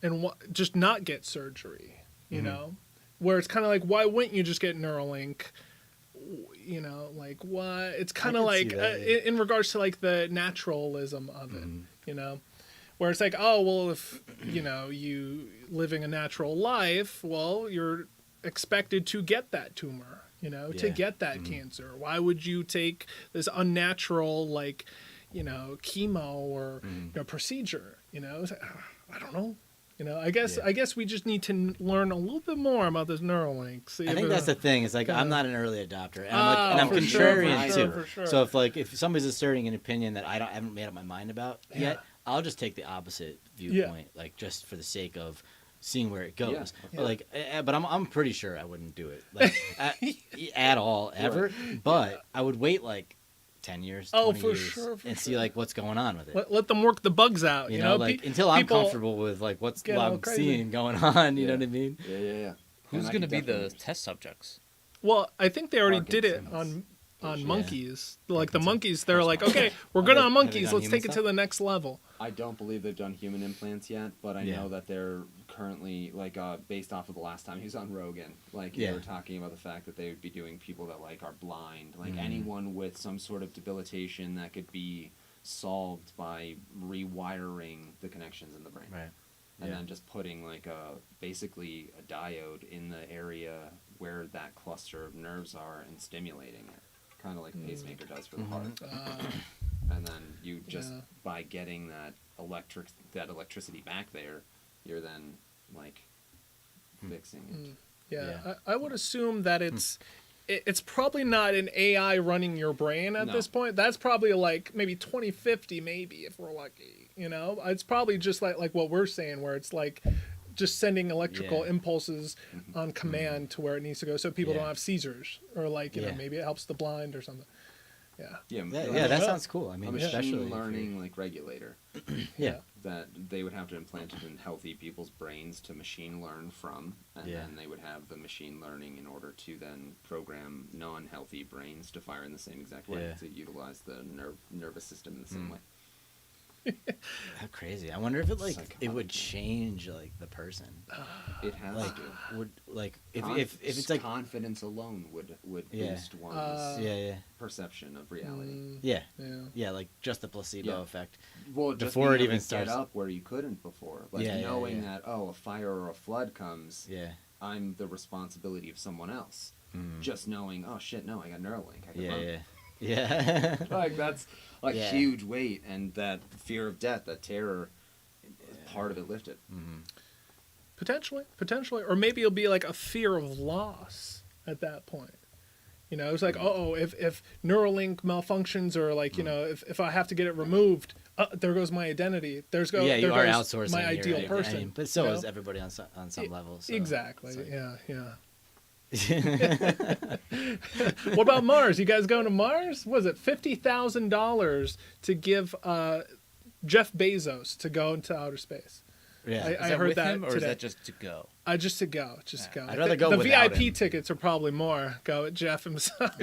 and just not get surgery? You know, where it's kind of like, why wouldn't you just get Neuralink? You know, like why? It's kind of could see like that, yeah. in regards to like the naturalism of it, you know, where it's like, oh well, if you know you living a natural life, well, you're expected to get that tumor, you know, to Yeah. get that cancer. Why would you take this unnatural like, you know, chemo or you know, procedure? You know, it's like, I don't know. You know, I guess we just need to learn a little bit more about this Neuralink. See I if think it- that's the thing. It's like I'm not an early adopter, and I'm for sure, contrarian for sure, too. for sure. So if somebody's asserting an opinion that I haven't made up my mind about yet, I'll just take the opposite viewpoint, like just for the sake of seeing where it goes. Yeah. But like, but I'm pretty sure I wouldn't do it like at all ever. But I would wait like 10 years, 20 for years, sure, for and see sure. like what's going on with it. let them work the bugs out. You know, like until I'm people comfortable with like what get all I'm crazy. seeing going on. You know Yeah. what I mean? Yeah. Who's And I going to could be the definitely- test subjects? Well, I think they already did it Parkinson's. on Yeah. monkeys. Like the Parkinson's. monkeys, they're like, Parkinson's. okay, we're good Have on they- have they monkeys. done Let's human take it to stuff? the next level. I don't believe they've done human implants yet, but I Yeah. know that they're currently like based off of the last time he was on Rogan. Like Yeah. they were talking about the fact that they would be doing people that like are blind, like Mhm. anyone with some sort of debilitation that could be solved by rewiring the connections in the brain. Right. And Yeah. then just putting like basically a diode in the area where that cluster of nerves are and stimulating it, kind of like a pacemaker does for the heart. And then you just Yeah. by getting that electricity back there, you're then like fixing it. Yeah, Yeah. I would assume that it's probably not an AI running your brain at No. this point. That's probably like maybe 2050, maybe if we're lucky. You know, it's probably just like what we're saying, where it's like just sending electrical Yeah. impulses on command to where it needs to go, so people Yeah. don't have seizures, or like you know Yeah. maybe it helps the blind or something. Yeah. Yeah, Yeah, that Yeah. sounds cool. I a mean, machine especially learning like regulator Yeah. that they would have to implant it in healthy people's brains to machine learn from, and Yeah. then they would have the machine learning in order to then program non-healthy brains to fire in the same exact way Yeah. to utilize the nervous system in the same way. How crazy! I wonder if it Psychotic. would change like the person. It has Like to. would like if it's like confidence alone would Yeah. boost one's yeah perception of reality. yeah Yeah. yeah like just the placebo Yeah. effect. Well, just Before being it able even to starts- get up where you couldn't before, like Yeah, yeah, knowing yeah. that a fire or a flood comes, Yeah. I'm the responsibility of someone else. Mm. Just knowing, oh shit, no, I got Neuralink. I can Yeah, run. yeah, yeah. Like that's a Yeah. huge weight, and that fear of death, that terror, part of it lifted. Potentially, or maybe it'll be like a fear of loss at that point. You know, it's like, oh, if Neuralink malfunctions, or like, you know, if I have to get it removed, there goes my identity. Yeah, there you are goes outsourcing my your ideal identity. person. I mean, but so you is know? everybody on some level. So Exactly. it's like- Yeah. What about Mars? You guys going to Mars? Was it $50,000 to give Jeff Bezos to go into outer space? yeah. Is I that heard with that him, or today. is that just to go? Just to go. Yeah. I'd rather go The without VIP him. tickets are probably more. Go with Jeff himself.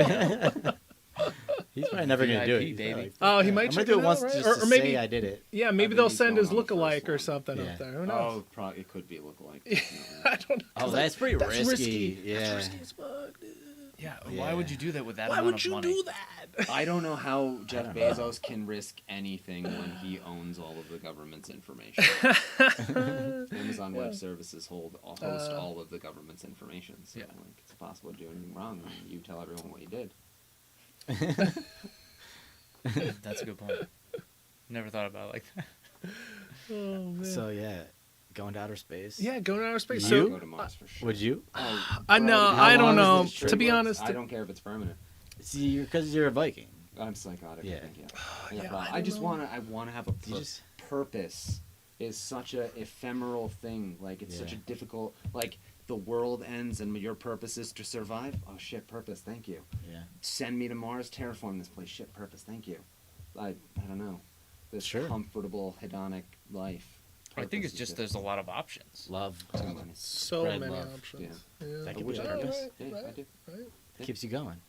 He's probably never gonna do it. VIP, He's baby. probably- Oh, he I'm might gonna check do it it once out, right? just Or to maybe, say I did it. yeah, maybe I they'll think he's send his going on the lookalike first or one. something Yeah. up there. Who knows? Oh, it could be a lookalike. I don't know. Oh, that's pretty That's risky. Yeah. That's risky as fuck, dude. Yeah. Yeah. Why would you do that with that Why amount would of you money? do that? I don't know how Jeff don't know. Bezos can risk anything when he owns all of the government's information. Amazon Web Services host all of the government's information. So Yeah. like, it's impossible to do anything wrong when you tell everyone what you did. That's a good point. Never thought about it like that. Oh man. So yeah, going to outer space. yeah, going to outer space. You? So Go to Mars for sure. Would you? Oh, I know. how I don't long know. is this To be trip? honest, I don't care if it's permanent. See, because you're a Viking. I'm psychotic. Yeah. I think, Yeah, but I I just don't know. want to. I want to have a You just- purpose. Is such a ephemeral thing. Like it's such a Yeah. difficult. Like the world ends and your purpose is to survive, oh shit, purpose, thank you. Yeah. Send me to Mars, terraform this place, shit, purpose, thank you. I don't know. This Sure. comfortable, hedonic life. I think it's Purpose is just there's a lot of options. Love. too many. So Spread many love. options. Yeah. Yeah. That I could wish be I purpose. could. Yeah, I right, do. right. Yeah. Keeps you going.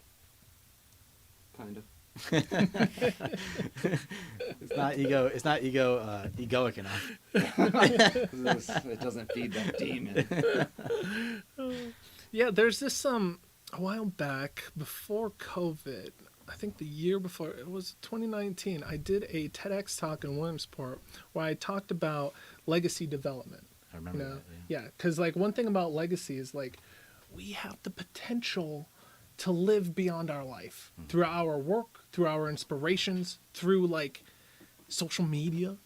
Kind of. It's not egoic enough. It doesn't feed that demon. Yeah, there's this a while back before COVID, I think the year before, it was 2019, I did a TEDx talk in Williamsport where I talked about legacy development. I remember You know? that. Yeah, because like one thing about legacy is like we have the potential to live beyond our life through our work, through our inspirations, through like social media,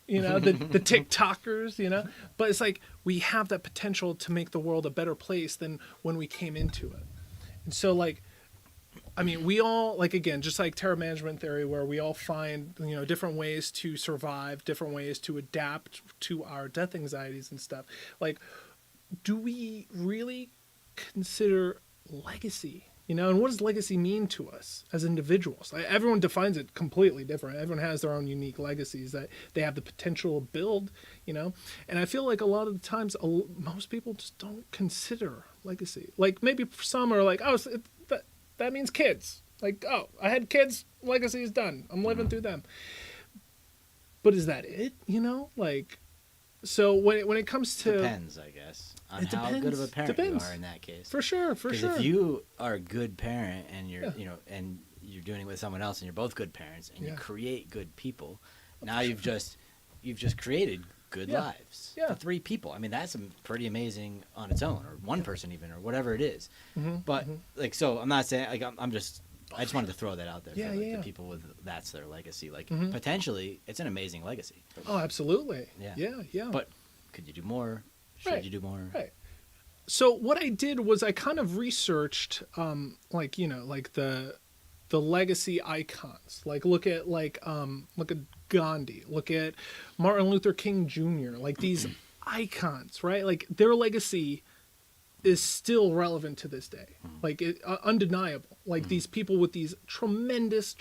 you know, the TikTokers, you know. But it's like we have that potential to make the world a better place than when we came into it. And so like, I mean, we all, like, again, just like terror management theory, where we all find, you know, different ways to survive, different ways to adapt to our death anxieties and stuff. Like, do we really consider legacy? You know, and what does legacy mean to us as individuals? Like, everyone defines it completely different. Everyone has their own unique legacies that they have the potential to build, you know? And I feel like a lot of the times, most people just don't consider legacy. Like, maybe some are like, oh, that means kids. Like, oh, I had kids, legacy is done. I'm living through them. But is that it? You know, like, so when it comes to Depends, I guess, on It how good of a depends. parent Depends. you are in that case. for sure, Because if you are a good parent and you're, Yeah. you know, and you're doing it with someone else and you're both good parents and Yeah. you create good people, now you've just created good Yeah. lives Yeah. for 3 people. I mean, that's pretty amazing on its own, or one person even, or whatever it is. Mhm, But mhm. like, so I'm not saying like I just wanted to throw that out there Yeah, for like, yeah. the people with that's their legacy. Like Mhm. potentially, it's an amazing legacy. Oh, absolutely. Yeah. Yeah. But could you do more? Should Right, you do more? right. So what I did was I kind of researched, like, you know, like the legacy icons. Like look at Gandhi, look at Martin Luther King Jr. Like these icons, right? Like their legacy is still relevant to this day, like undeniable. Like these people with these tremendous,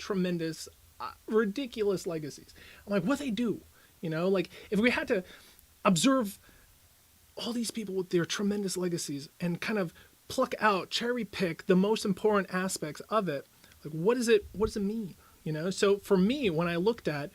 ridiculous legacies. I'm like, what they do, you know? Like if we had to observe all these people with their tremendous legacies and kind of pluck out, cherry pick the most important aspects of it, like what does it mean? You know, so for me, when I looked at,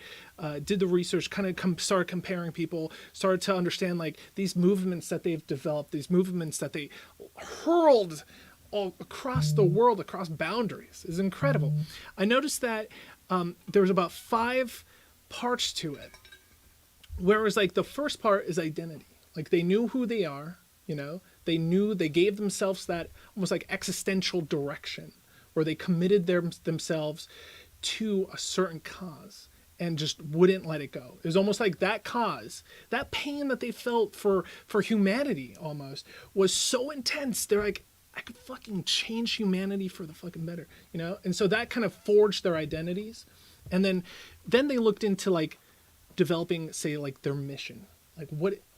did the research, kind of started comparing people, started to understand like these movements that they've developed, these movements that they hurled all across the world, across boundaries, is incredible. I noticed that there was about 5 parts to it. Whereas like the first part is identity. Like they knew who they are, you know, they gave themselves that almost like existential direction where they committed themselves to a certain cause and just wouldn't let it go. It was almost like that cause, that pain that they felt for humanity almost was so intense. They're like, I could fucking change humanity for the fucking better, you know? And so that kind of forged their identities. And then they looked into like developing, say, like their mission. Like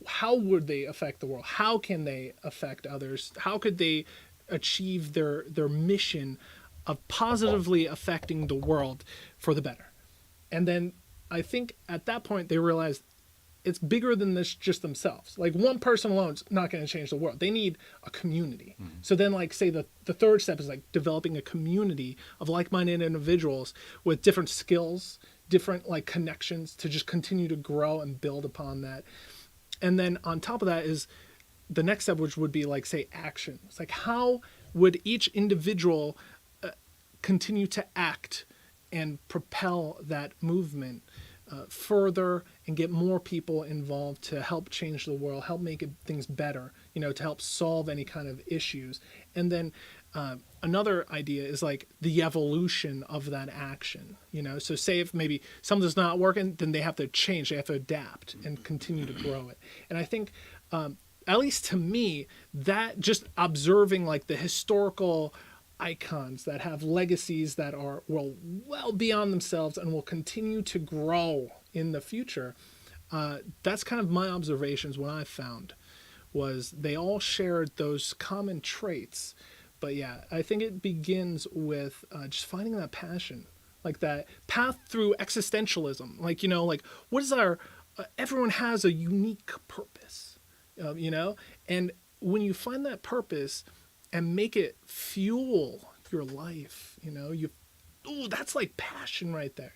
how would they affect the world? How can they affect others? How could they achieve their mission of positively affecting the world for the better? And then I think at that point they realized it's bigger than this just themselves. Like one person alone is not going to change the world. They need a community. So then like say the third step is like developing a community of like-minded individuals with different skills, different like connections to just continue to grow and build upon that. And then on top of that is the next step, which would be like, say, action. It's like, how would each individual continue to act and propel that movement further and get more people involved to help change the world, help make things better, you know, to help solve any kind of issues. And then another idea is like the evolution of that action, you know. So say if maybe something's not working, then they have to change, they have to adapt and continue to grow it. And I think, at least to me, that just observing like the historical icons that have legacies that are well beyond themselves and will continue to grow in the future, that's kind of my observations, what I've found was they all shared those common traits. But yeah, I think it begins with just finding that passion, like that path through existentialism. Like, like what is our, everyone has a unique purpose, and when you find that purpose and make it fuel your life, ooh, that's like passion right there,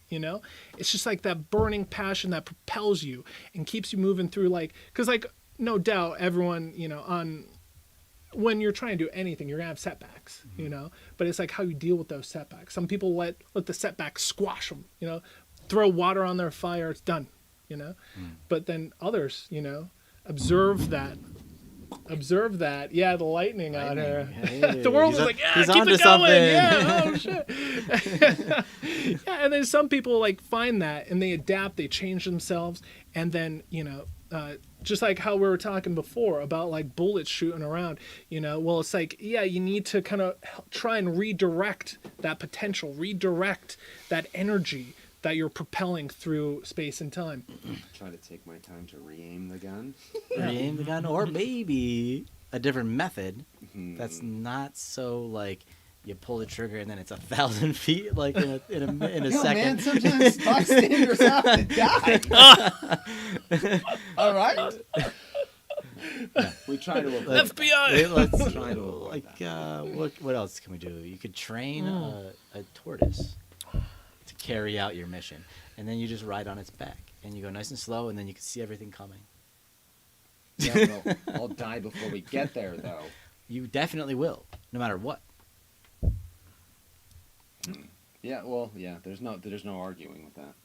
It's just like that burning passion that propels you and keeps you moving through, because no doubt everyone, on when you're trying to do anything, you're gonna have setbacks, but it's like how you deal with those setbacks. Some people let the setbacks squash them, throw water on their fire, it's done, but then others, observe that. Yeah, the lightning out here. Hey, the world is like, he's keep onto it going. something. Yeah, oh shit. Yeah, and then some people find that and they adapt, they change themselves, and then just like how we were talking before about bullets shooting around, well, it's you need to kind of try and redirect that potential, redirect that energy that you're propelling through space and time. Try to take my time to re-aim the gun. Re-aim the gun, or maybe a different method that's not so you pull the trigger and then it's 1,000 feet in a second. Man, sometimes bystanders have to die. All right. We try to avoid FBI. Let's try to avoid that. what else can we do? You could train a tortoise to carry out your mission, and then you just ride on its back, and you go nice and slow, and then you can see everything coming. Yeah, I'll die before we get there, though. You definitely will, no matter what. Yeah, well, yeah. There's no arguing with that.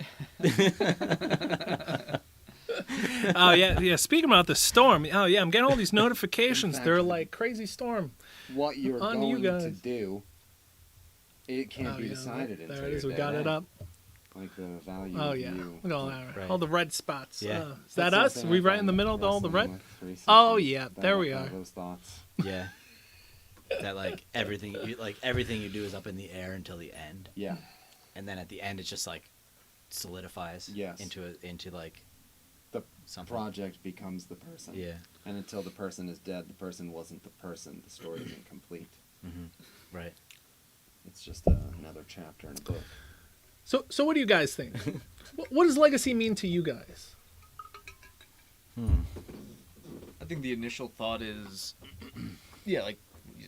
Oh yeah. Speaking about the storm, oh yeah, I'm getting all these notifications. fact, They're like crazy storm. What you're On you going guys. to do, it can't be decided until There it you're is. We dead got it end. up. Like the value Oh of yeah, you. look at all that. Right. All the red spots. Yeah. Is that That's us? something We I right in the find middle of all the red? wrestling with recently. Oh, yeah, there we are. Those thoughts. Yeah. That everything you do is up in the air until the end, Yeah. and then at the end it's just solidifies Yes. into The something. project becomes the person. Yeah. And until the person is dead, the person wasn't the person. The story isn't complete. Right. It's just another chapter in a book. So what do you guys think? What does legacy mean to you guys? I think the initial thought is, yeah, like you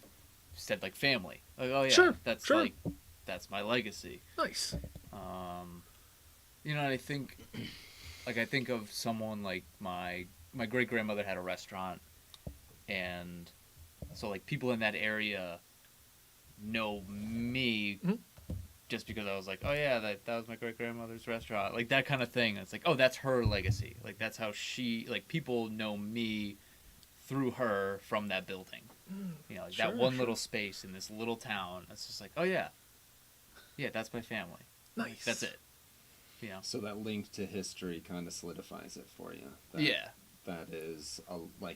said, family. Oh yeah, Sure, that's sure. that's my legacy. Nice. And I think, I think of someone like my great grandmother had a restaurant, and so people in that area know me just because I was oh yeah, that was my great grandmother's restaurant, that kind of thing. It's oh, that's her legacy. That's how she people know me through her from that building. That one little space in this little town. It's just oh yeah, that's my family. Nice. That's it. So that link to history kind of solidifies it for you. That is,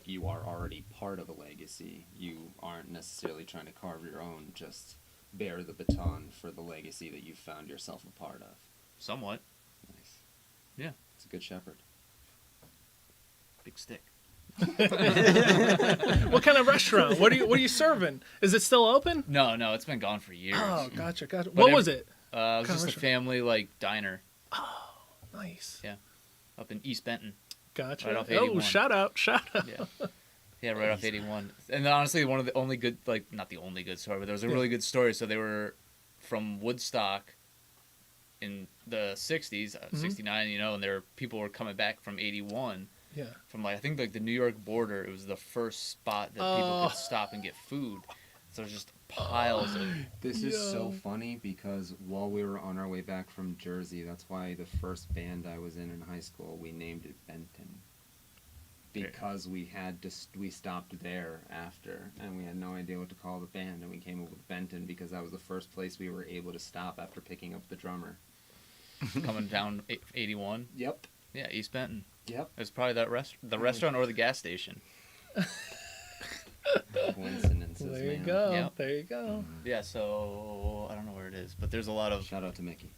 you are already part of a legacy. You aren't necessarily trying to carve your own, just bear the baton for the legacy that you found yourself a part of. Somewhat. Nice. Yeah. It's a good shepherd. Big stick. What kind of restaurant? What are you serving? Is it still open? No, it's been gone for years. Oh, gotcha. But What was it? It was Kind of just a family diner Nice. Yeah. Up in East Benton. Gotcha. Right off Oh, 81. shout out. Yeah. Yeah, right off 81. And honestly, one of the only good, not the only good story, but there was a really good story. So they were from Woodstock in the 60s, 69, and people were coming back from 81. Yeah. From I think the New York border. It was the first spot that people could stop and get food. So there's just piles of. This is so funny because while we were on our way back from Jersey, that's why the first band I was in high school, we named it Benton. Because we stopped there after, and we had no idea what to call the band, and we came up with Benton because that was the first place we were able to stop after picking up the drummer. Coming down 81. Yep. Yeah, East Benton. Yep. It was probably the restaurant or the gas station. Coincidences, There you man. go. Yep. There you go. Yeah, so I don't know where it is, but there's a lot of. Shout out to Mickey.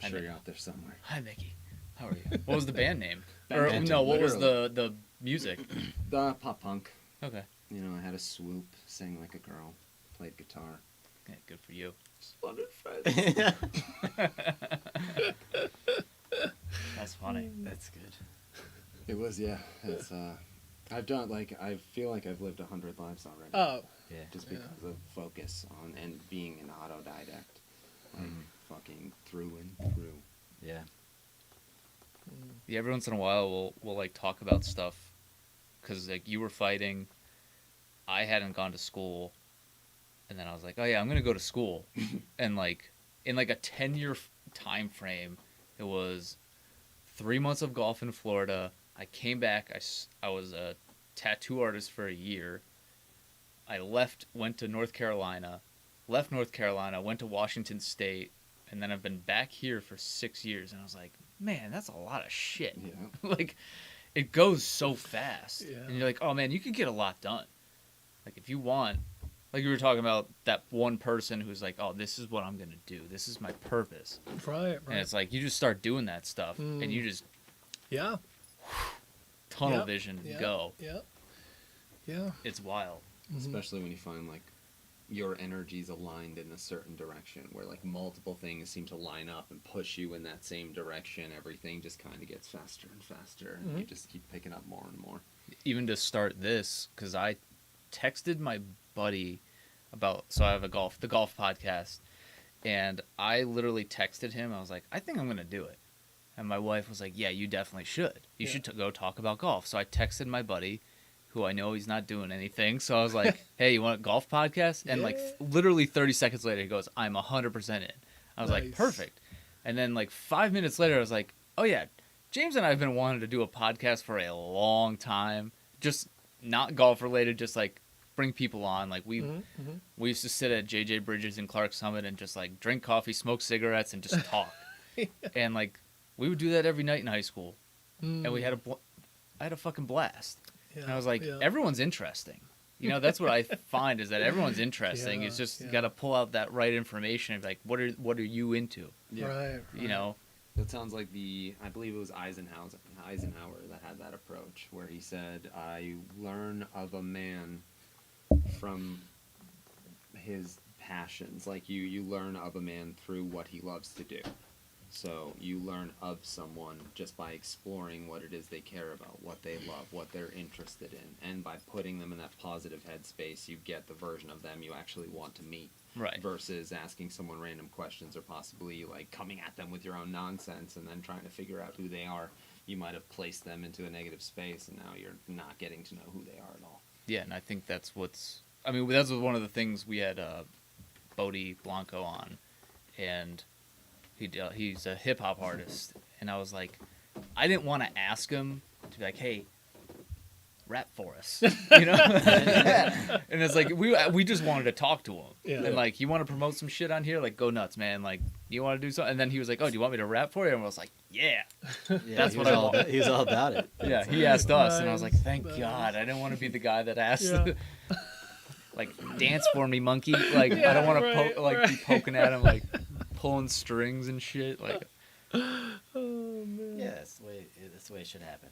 I'm sure you're out there somewhere. Hi, Mickey. How are you? What was the band name? Benton, What was literally. the music? The pop punk. Okay. You know, I had a swoop, sang like a girl, played guitar. Yeah, good for you. Just wanted friends. That's funny. That's good. It was, yeah. It's I've done I feel like I've lived 100 lives already. Oh, Yeah. Just because of focus on and being an autodidact, like fucking through and through. Yeah. Yeah, every once in a while we'll like talk about stuff, because like you were fighting, I hadn't gone to school, and then I was like, oh yeah, I'm gonna go to school, and like in like a 10-year time frame, it was 3 months of golf in Florida. I came back. I was a tattoo artist for a year. I went to North Carolina, left North Carolina, went to Washington State, and then I've been back here for 6 years. And I was like, man, that's a lot of shit. Yeah. Like, it goes so fast. Yeah. And you're like, oh man, you could get a lot done. Like, if you want, like you were talking about that one person who's like, oh, this is what I'm going to do. This is my purpose. right. And it's like, you just start doing that stuff and you just Yeah. tunnel Yep, vision yep, go. Yep. Yeah. It's wild. Especially when you find like your energy's aligned in a certain direction, where like multiple things seem to line up and push you in that same direction. Everything just kind of gets faster and faster, and you just keep picking up more and more. Even to start this, because I texted my buddy so I have the golf podcast, and I literally texted him. I was like, I think I'm gonna do it, and my wife was like, yeah, you definitely should. You should go talk about golf. So I texted my buddy, who I know he's not doing anything. So I was like, hey, you want a golf podcast? And like literally 30 seconds later, he goes, I'm 100% in. I was like, perfect. And then like 5 minutes later, I was like, oh yeah, James and I have been wanting to do a podcast for a long time. Just not golf related, just like bring people on. Like we used to sit at JJ Bridges and Clark Summit and just like drink coffee, smoke cigarettes, and just talk. And like we would do that every night in high school. And we had I had a fucking blast. Yeah. And I was like, everyone's interesting. You know, that's what I find is that everyone's interesting. It's just you got to pull out that right information and be like, what are you into? Yeah. Right. You know? That sounds like I believe it was Eisenhower that had that approach, where he said, I learn of a man from his passions. Like you learn of a man through what he loves to do. So you learn of someone just by exploring what it is they care about, what they love, what they're interested in. And by putting them in that positive headspace, you get the version of them you actually want to meet. Right. Versus asking someone random questions or possibly like coming at them with your own nonsense and then trying to figure out who they are. You might have placed them into a negative space and now you're not getting to know who they are at all. Yeah, and I think that's that's one of the things we had Bodie Blanco on, and he's a hip hop artist, and I was like, I didn't want to ask him to be like, hey, rap for us, you know? And it's like we just wanted to talk to him, and like, you want to promote some shit on here, like go nuts, man, like you want to do something, and then he was like, oh, do you want me to rap for you? And I was like, yeah, that's what I want. He was all about it. Yeah, he asked us, and I was like, thank God, I didn't want to be the guy that asked. Like, dance for me, monkey. Like, I don't want to be poking at him, like pulling strings and shit. Like, oh man. Yeah, that's the way it should happen.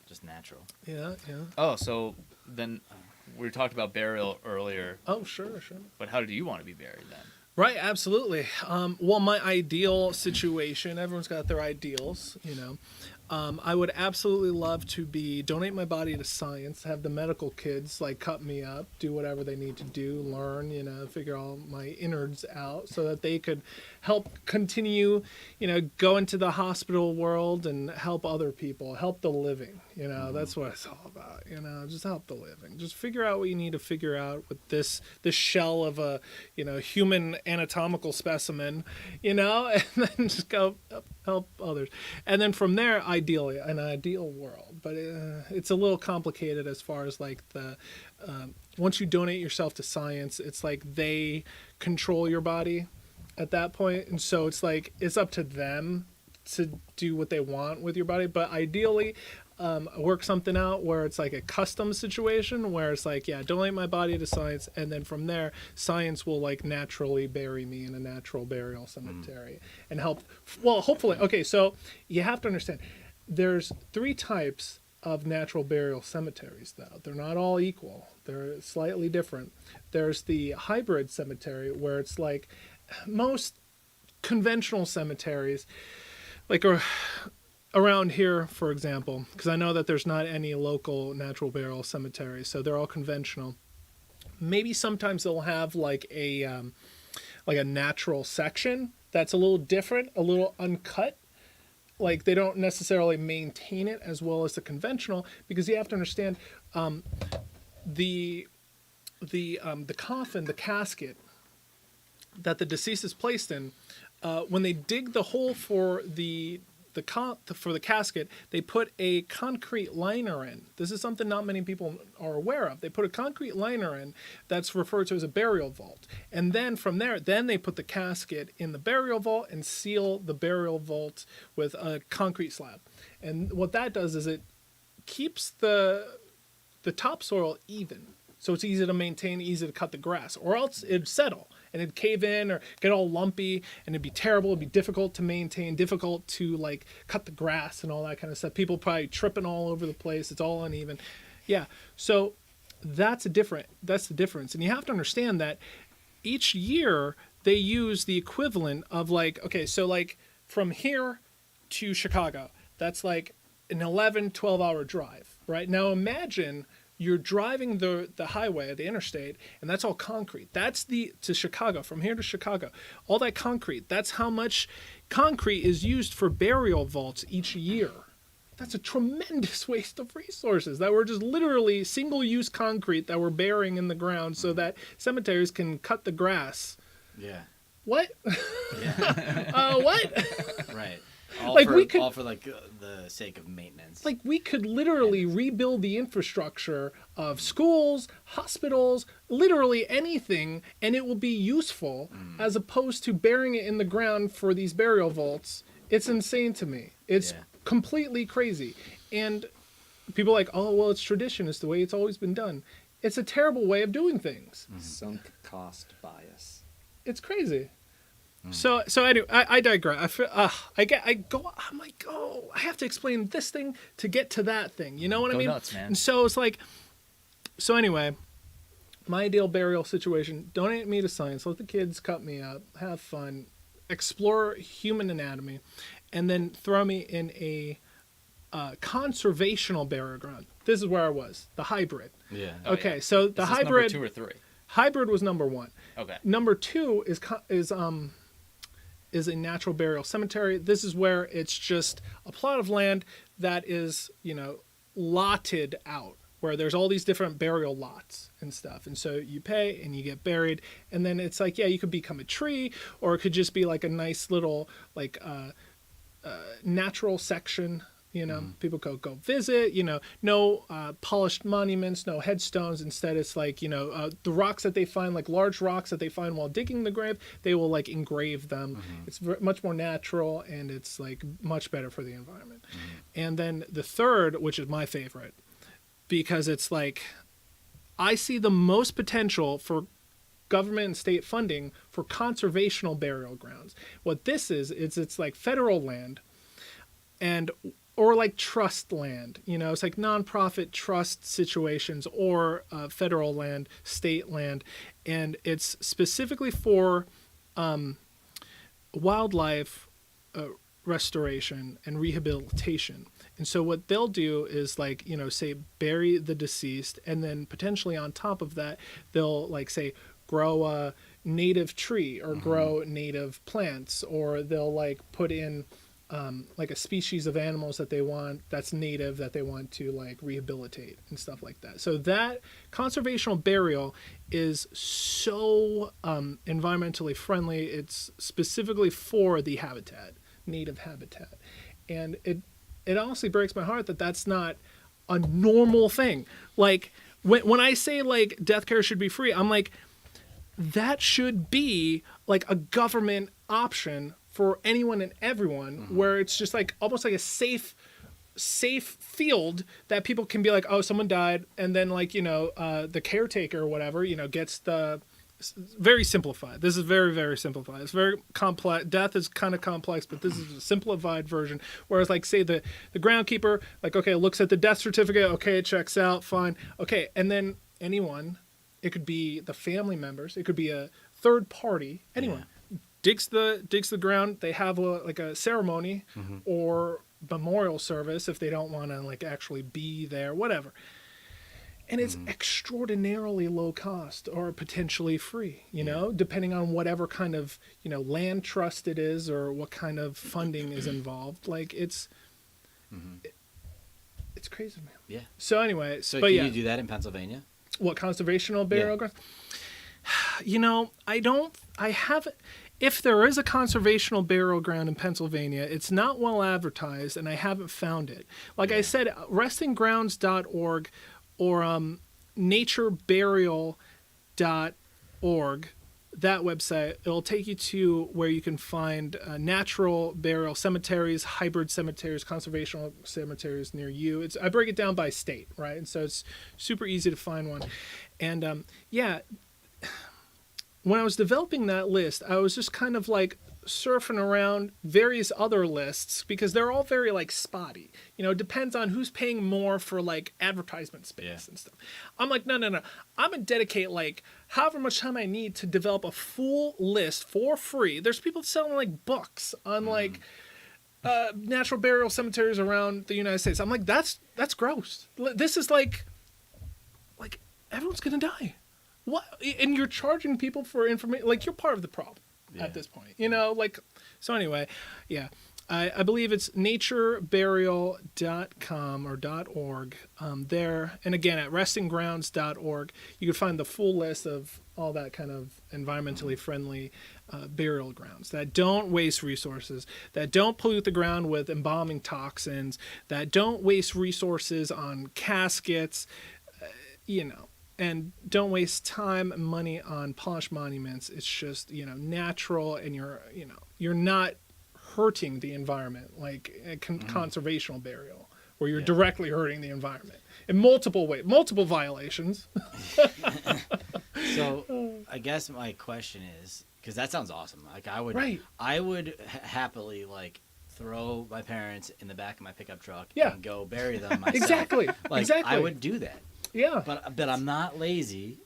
Just natural. Yeah. oh, so then we talked about burial earlier, Oh, sure. but how do you want to be buried then? Right, absolutely. Well, my ideal situation, everyone's got their ideals, you know. I would absolutely love to donate my body to science, have the medical kids like cut me up, do whatever they need to do, learn, you know, figure all my innards out so that they could help continue, you know, go into the hospital world and help other people, help the living, you know, that's what it's all about, you know, just help the living. Just figure out what you need to figure out with this shell of a, you know, human anatomical specimen, you know, and then just go help others. And then from there, ideally, an ideal world, but it's a little complicated as far as like once you donate yourself to science, it's like they control your body at that point, and so it's like it's up to them to do what they want with your body. But ideally, work something out where it's like a custom situation where it's like, yeah, donate my body to science, and then from there, science will like naturally bury me in a natural burial cemetery and help. Well, hopefully, okay. So you have to understand, there's 3 types of natural burial cemeteries, though. They're not all equal. They're slightly different. There's the hybrid cemetery, where it's like most conventional cemeteries, like around here, for example, because I know that there's not any local natural burial cemeteries, so they're all conventional. Maybe sometimes they'll have like a natural section that's a little different, a little uncut. Like they don't necessarily maintain it as well as the conventional, because you have to understand the coffin, the casket that the deceased is placed in. When they dig the hole for the casket, they put a concrete liner in. This is something not many people are aware of. They put a concrete liner in that's referred to as a burial vault. And then from there, they put the casket in the burial vault and seal the burial vault with a concrete slab. And what that does is it keeps the topsoil even. So it's easy to maintain, easy to cut the grass, or else it'd settle and it'd cave in or get all lumpy, and it'd be terrible. It'd be difficult to maintain, difficult to like cut the grass and all that kind of stuff. People probably tripping all over the place. It's all uneven. Yeah. So that's the difference. And you have to understand that each year they use the equivalent of like, okay, so like from here to Chicago, that's like an 11, 12-hour drive, right? Now imagine you're driving the highway, the interstate, and that's all concrete. That's to Chicago, from here to Chicago. All that concrete, that's how much concrete is used for burial vaults each year. That's a tremendous waste of resources that were just literally single-use concrete that we're burying in the ground so that cemeteries can cut the grass. Yeah. What? Yeah. What? Right. All like for, all for like the sake of maintenance. Like we could literally rebuild the infrastructure of schools, hospitals, literally anything, and it will be useful as opposed to burying it in the ground for these burial vaults. It's insane to me. It's completely crazy. And people are like, oh, well, it's tradition. It's the way it's always been done. It's a terrible way of doing things. Sunk cost bias. It's crazy. So anyway, I digress. I feel, I'm like, oh, I have to explain this thing to get to that thing. You know what I mean? Nuts, man. And so it's like, so anyway, my ideal burial situation: donate me to science, let the kids cut me up, have fun, explore human anatomy, and then throw me in a conservational burial ground. This is where I was, the hybrid. Yeah. Okay, so the Is this hybrid. number 2 or 3? Hybrid was number 1. Okay. Number 2 is a natural burial cemetery. This is where it's just a plot of land that is, lotted out, where there's all these different burial lots and stuff. And so you pay and you get buried. And then it's like, yeah, you could become a tree, or it could just be like a nice little, like, natural section. People go visit, no polished monuments, no headstones. Instead, it's like, the rocks that they find, like large rocks that they find while digging the grave, they will like engrave them. It's much more natural, and it's like much better for the environment. And then the third, which is my favorite, because it's like, I see the most potential for government and state funding for conservational burial grounds. What this is it's like federal land or like trust land, it's like nonprofit trust situations, or federal land, state land. And it's specifically for wildlife restoration and rehabilitation. And so what they'll do is like, say bury the deceased, and then potentially on top of that, they'll like say grow a native tree or grow native plants, or they'll like put in like a species of animals that they want, that's native, that they want to like rehabilitate and stuff like that. So that conservational burial is so environmentally friendly. It's specifically for the habitat, native habitat. And it honestly breaks my heart that that's not a normal thing. Like when I say like death care should be free, I'm like, that should be like a government option for anyone and everyone, where it's just like almost like a safe field that people can be like, oh, someone died, and then like the caretaker or whatever gets the very simplified. This is very, very simplified. It's very complex. Death is kind of complex, but this is a simplified version. Whereas, like, say the groundkeeper, like, okay, looks at the death certificate. Okay, it checks out. Fine. Okay, and then anyone, it could be the family members. It could be a third party. Anyone digs the ground. They have a ceremony or memorial service if they don't want to like actually be there. Whatever. And it's extraordinarily low cost or potentially free, you know, depending on whatever kind of, you know, land trust it is or what kind of funding is involved. Like it's crazy, man. Yeah. So anyway, So but can you do that in Pennsylvania? what conservational burial grounds? You know, I haven't. If there is a conservational burial ground in Pennsylvania, it's not well advertised and I haven't found it. Like I said, restinggrounds.org or natureburial.org, that website, it'll take you to where you can find natural burial cemeteries, hybrid cemeteries, conservational cemeteries near you. I break it down by state, right? And so it's super easy to find one. And when I was developing that list, I was just kind of like surfing around various other lists because they're all very like spotty. You know, it depends on who's paying more for like advertisement space and stuff. I'm like, no. I'm gonna dedicate like however much time I need to develop a full list for free. There's people selling like books on like natural burial cemeteries around the United States. I'm like, that's gross. This is like everyone's gonna die. What? And you're charging people for information? Like, you're part of the problem at this point, you know? Like, so anyway, I believe it's natureburial.com or .org there. And again, at restinggrounds.org, you can find the full list of all that kind of environmentally friendly burial grounds that don't waste resources, that don't pollute the ground with embalming toxins, that don't waste resources on caskets, you know. And don't waste time and money on polished monuments. It's just, you know, natural, and you're not hurting the environment like a conservational burial, where you're directly hurting the environment in multiple ways, multiple violations. So I guess my question is, because that sounds awesome. Like I would happily like throw my parents in the back of my pickup truck and go bury them myself. Exactly. I would do that. Yeah. But I'm not lazy,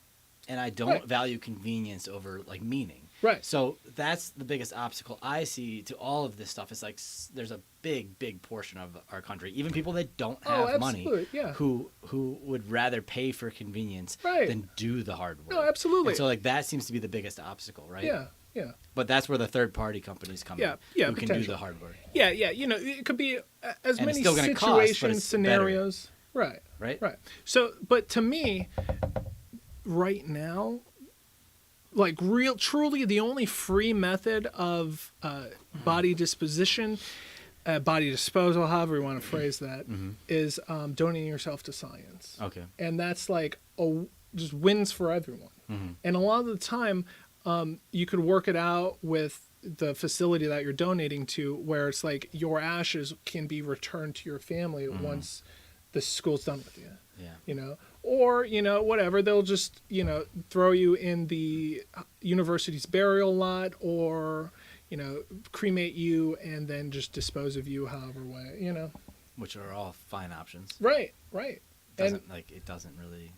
and I don't value convenience over like meaning. Right. So that's the biggest obstacle I see to all of this stuff. It's like there's a big portion of our country, even people that don't have money, who would rather pay for convenience than do the hard work. No, absolutely. And so like that seems to be the biggest obstacle, right? Yeah. But that's where the third party companies come in. Who can do the hard work. Yeah. You know, it could be as and many it's still situations, scenarios. Better. Right. So, but to me, right now, like truly the only free method of body disposition, body disposal, however you want to phrase that, is donating yourself to science. Okay. And that's like just wins for everyone. And a lot of the time, you could work it out with the facility that you're donating to, where it's like your ashes can be returned to your family once the school's done with you. Yeah. You know, or, you know, whatever, they'll just, you know, throw you in the university's burial lot, or, you know, cremate you and then just dispose of you however way, you know. Which are all fine options. Right. It doesn't really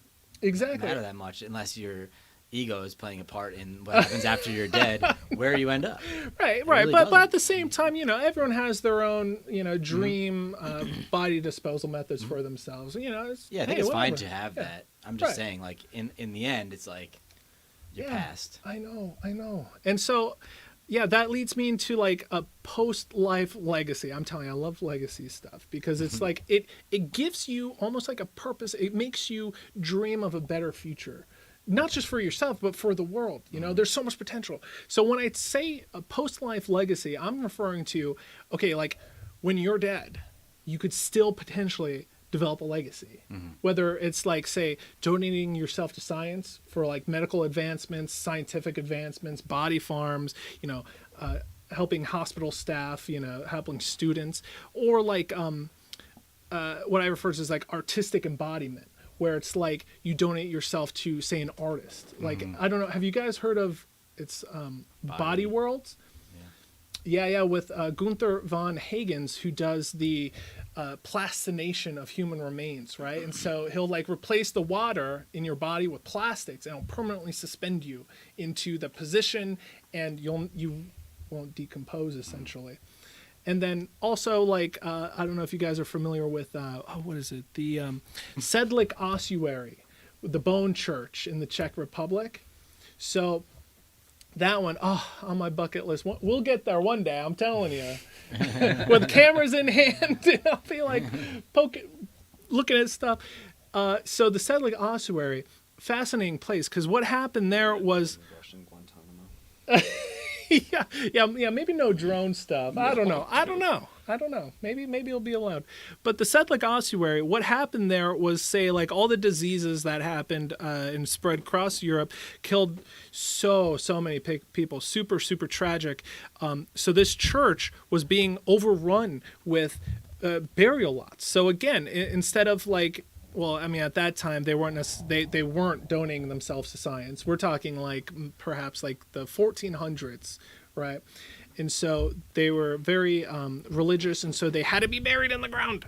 matter that much unless your ego is playing a part in what happens after you're dead, where you end up. Right. Really but at the same time, you know, everyone has their own, you know, dream body disposal methods for themselves. You know, I think it's fine to have that. I'm just saying, like, in the end, it's like you're past. I know. And so, that leads me into like a post-life legacy. I'm telling you, I love legacy stuff because it's like it gives you almost like a purpose. It makes you dream of a better future. Not just for yourself, but for the world. You know, there's so much potential. So when I say a post-life legacy, I'm referring to, okay, like when you're dead, you could still potentially develop a legacy. Whether it's like, say, donating yourself to science for like medical advancements, scientific advancements, body farms, you know, helping hospital staff, you know, helping students, or like what I refer to as like artistic embodiment, where it's like you donate yourself to, say, an artist. Like, I don't know, have you guys heard of, it's Body Worlds? Yeah, with Gunther von Hagens, who does the plastination of human remains, right? And so he'll like replace the water in your body with plastics, and it'll permanently suspend you into the position, and you won't decompose essentially. And then also like I don't know if you guys are familiar with what is it? The Sedlik Ossuary, the Bone Church in the Czech Republic. So that one, on my bucket list. We'll get there one day, I'm telling you. With cameras in hand, I'll be like looking at stuff. So the Sedlik Ossuary, fascinating place, because what happened there was... Russian Guantanamo. yeah, maybe no drone stuff. I don't know. Maybe it'll be allowed. But the Sedlik Ossuary, what happened there was, say, like all the diseases that happened and spread across Europe killed so many people. Super tragic. So this church was being overrun with burial lots. So again, instead of like, well, I mean, at that time they weren't donating themselves to science. We're talking like perhaps like the 1400s, right? And so they were very religious, and so they had to be buried in the ground.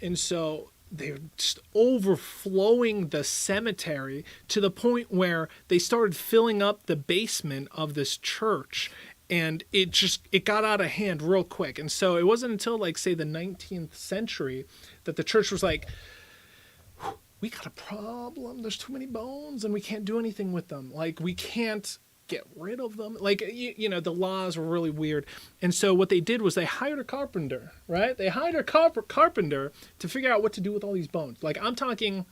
And so they were just overflowing the cemetery to the point where they started filling up the basement of this church. And it got out of hand real quick. And so it wasn't until like, say, the 19th century that the church was like, we got a problem. There's too many bones and we can't do anything with them. Like, we can't get rid of them. Like, you know, the laws were really weird. And so what they did was they hired a carpenter, right? They hired a carpenter to figure out what to do with all these bones. Like, I'm talking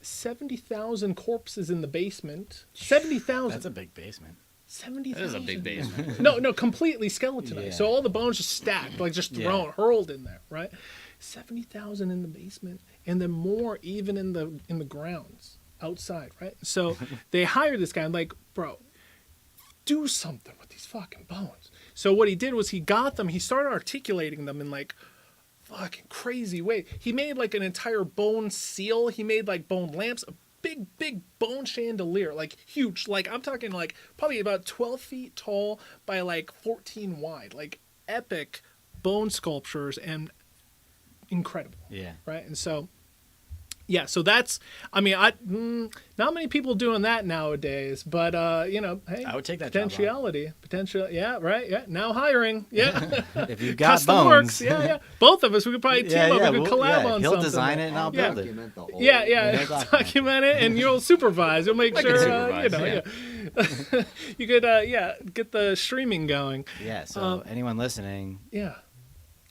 70,000 corpses in the basement. 70,000. That's a big basement. 70,000. That is a big basement. No, completely skeletonized. Yeah. So all the bones just stacked, like just hurled in there, right? 70,000 in the basement, and then more even in the grounds outside, right? So they hired this guy. I'm like, bro, do something with these fucking bones. So what he did was he got them. He started articulating them in like fucking crazy way. He made like an entire bone seal. He made like bone lamps. A big bone chandelier, like huge. Like I'm talking like probably about 12 feet tall by like 14 wide. Like epic bone sculptures and incredible. Yeah. Right. And so, yeah. So that's. I mean, not many people doing that nowadays. But you know, hey, I would take that potential. Yeah. Right. Yeah. Now hiring. Yeah. If you've got Custom bones. Works. Yeah. Both of us. We could probably team up. We could collab on He'll something. design it and I'll build it. Document the whole- Yeah. Document it, and you'll supervise. You'll make sure. supervise, You could. Get the streaming going. Yeah. So anyone listening, Yeah.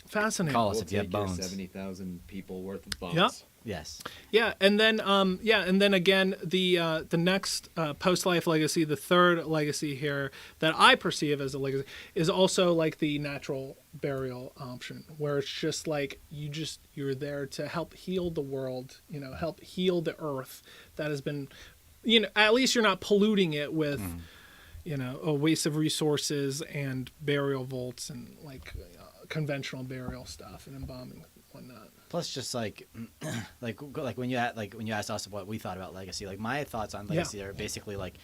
Fascinating. call us We'll if you have take your bones. 70,000 people worth of bones. Yep. Yes. Yeah, and then again the next post-life legacy, the third legacy here that I perceive as a legacy is also like the natural burial option, where it's just like you're there to help heal the world, help heal the earth that has been, at least you're not polluting it with, a waste of resources and burial vaults and like conventional burial stuff and embalming and whatnot. Plus, just like when you asked us what we thought about legacy, like my thoughts on legacy are basically like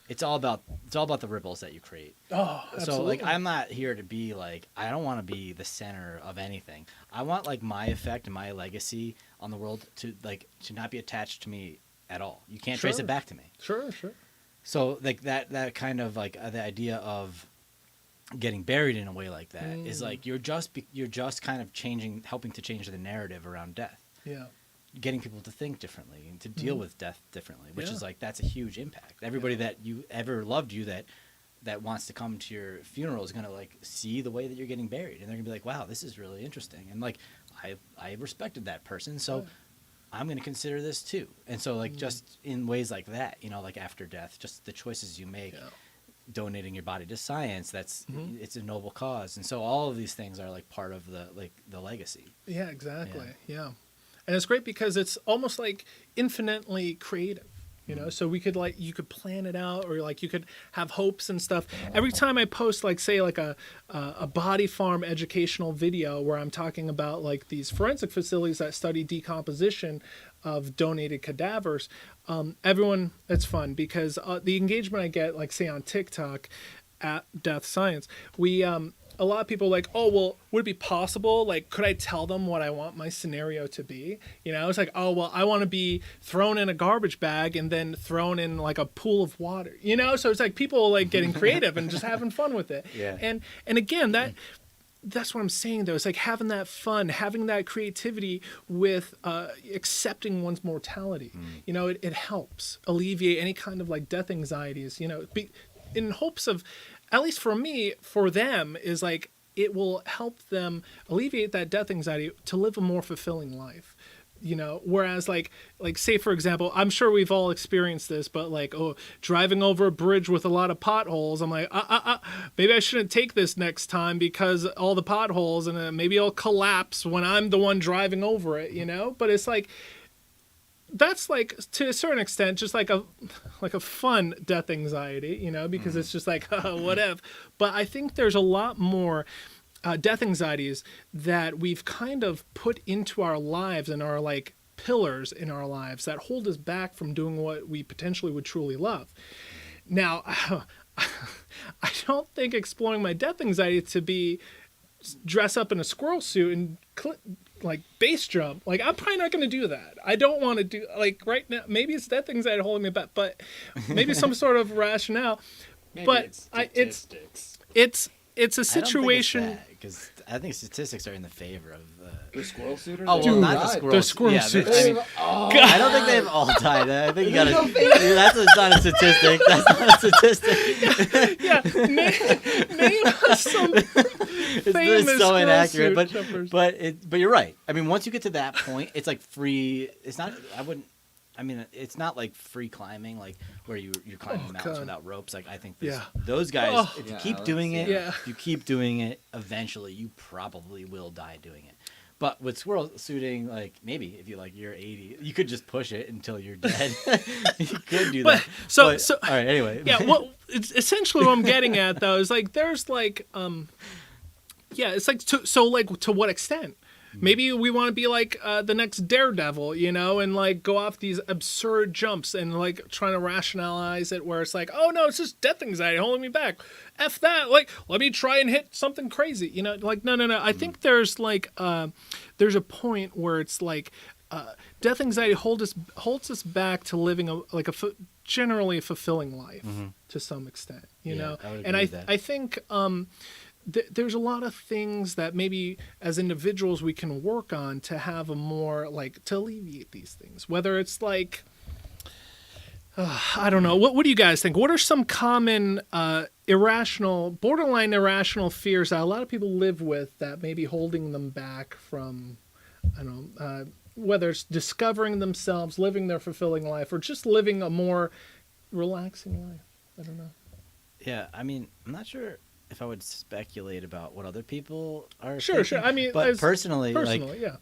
it's all about the ripples that you create. Oh, absolutely. So like I'm not here to be like, I don't want to be the center of anything. I want like my effect and my legacy on the world to not be attached to me at all. You can't trace it back to me. Sure. So like that kind of like the idea of getting buried in a way like that is like you're just kind of helping to change the narrative around death. Yeah. Getting people to think differently and to deal with death differently, which is like that's a huge impact. Everybody that you ever loved you that wants to come to your funeral is gonna like see the way that you're getting buried, and they're gonna be like, wow, this is really interesting, and like I respected that person, so I'm gonna consider this too. And so like just in ways like that, like after death, just the choices you make. Yeah. Donating your body to science, it's a noble cause, and so all of these things are like part of the legacy. Yeah, exactly. Yeah. And it's great because it's almost like infinitely creative, so we could you could plan it out, or like you could have hopes and stuff. Every time I post say a body farm educational video where I'm talking about like these forensic facilities that study decomposition, of donated cadavers, everyone, it's fun because the engagement I get, like say on TikTok at Death Science, we a lot of people are like, oh, well, would it be possible? Like, could I tell them what I want my scenario to be? You know, it's like, oh, well, I want to be thrown in a garbage bag and then thrown in like a pool of water, you know? So it's like people like getting creative and just having fun with it. Yeah. And again, that's what I'm saying, though. It's like having that fun, having that creativity with accepting one's mortality. You know, it helps alleviate any kind of like death anxieties, you know, in hopes of, at least for me, for them, is like it will help them alleviate that death anxiety to live a more fulfilling life. You know, whereas like say, for example, I'm sure we've all experienced this, but like, oh, driving over a bridge with a lot of potholes, I'm like, maybe I shouldn't take this next time because all the potholes, and maybe it'll collapse when I'm the one driving over it, you know? But it's like, that's like to a certain extent just like a fun death anxiety, you know, because it's just like whatever. But I think there's a lot more death anxieties that we've kind of put into our lives and are like pillars in our lives that hold us back from doing what we potentially would truly love. Now, I don't think exploring my death anxiety to be dress up in a squirrel suit and like base jump, like I'm probably not going to do that. I don't want to do, like, right now, maybe it's that thing's that holding me back, but maybe some sort of rationale. Maybe but it's it's a situation. Because I think statistics are in the favor of the squirrel suitor. Oh, well, Dude, not the squirrel. the squirrel yeah, suits. I mean, I don't think they've all died. I think you gotta. That's not a statistic. That's not a statistic. Yeah, name some famous It's so inaccurate, squirrel suit jumpers. but you're right. I mean, once you get to that point, it's like free. It's not. I mean, it's not like free climbing, like where you're climbing mountains God. without ropes. Like I think Yeah. those guys, Oh. if you Yeah, keep Alex, doing it, yeah. if you keep doing it, eventually you probably will die doing it. But with squirrel suiting, like maybe if you're 80, you could just push it until you're dead. You could do that. So All right. Anyway. yeah, what it's essentially what I'm getting at though is like there's like yeah, it's like to what extent? Maybe we want to be like the next Daredevil, you know, and like go off these absurd jumps and like trying to rationalize it where it's like, oh no, it's just death anxiety holding me back. F that. Like, let me try and hit something crazy, you know, like, no. I think there's like, there's a point where it's like, death anxiety holds us back to living generally a fulfilling life to some extent, you know? I would agree And with that. I think, there's a lot of things that maybe as individuals we can work on to have a more like to alleviate these things, whether it's like I don't know, what do you guys think? What are some common borderline irrational fears that a lot of people live with that may be holding them back from, I don't know, whether it's discovering themselves, living their fulfilling life, or just living a more relaxing life? I don't know. Yeah, I mean, I'm not sure if I would speculate about what other people are. Sure. thinking, I mean, but personally, yeah.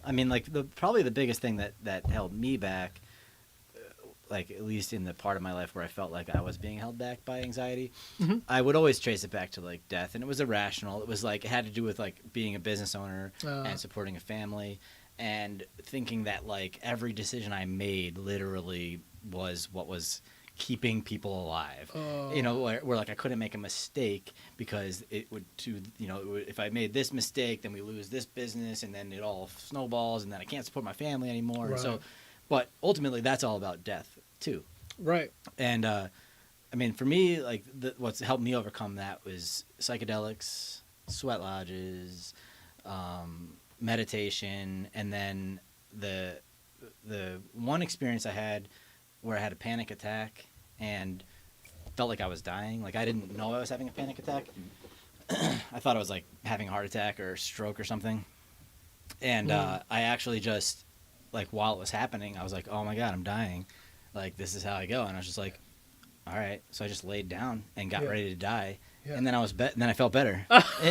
I mean, like probably the biggest thing that held me back, like at least in the part of my life where I felt like I was being held back by anxiety, I would always trace it back to like death, and it was irrational. It was like it had to do with like being a business owner and supporting a family, and thinking that like every decision I made literally was what was keeping people alive. You know, where like I couldn't make a mistake because it would if I made this mistake, then we lose this business, and then it all snowballs, and then I can't support my family anymore. Right. So, but ultimately, that's all about death too. Right. And I mean, for me, like what's helped me overcome that was psychedelics, sweat lodges, meditation, and then the one experience I had where I had a panic attack and felt like I was dying. Like I didn't know I was having a panic attack. I thought I was like having a heart attack or a stroke or something. And I actually just like while it was happening, I was like, oh my God, I'm dying. Like this is how I go. And I was just like, all right. So I just laid down and got ready to die. Yeah. And then then I felt better.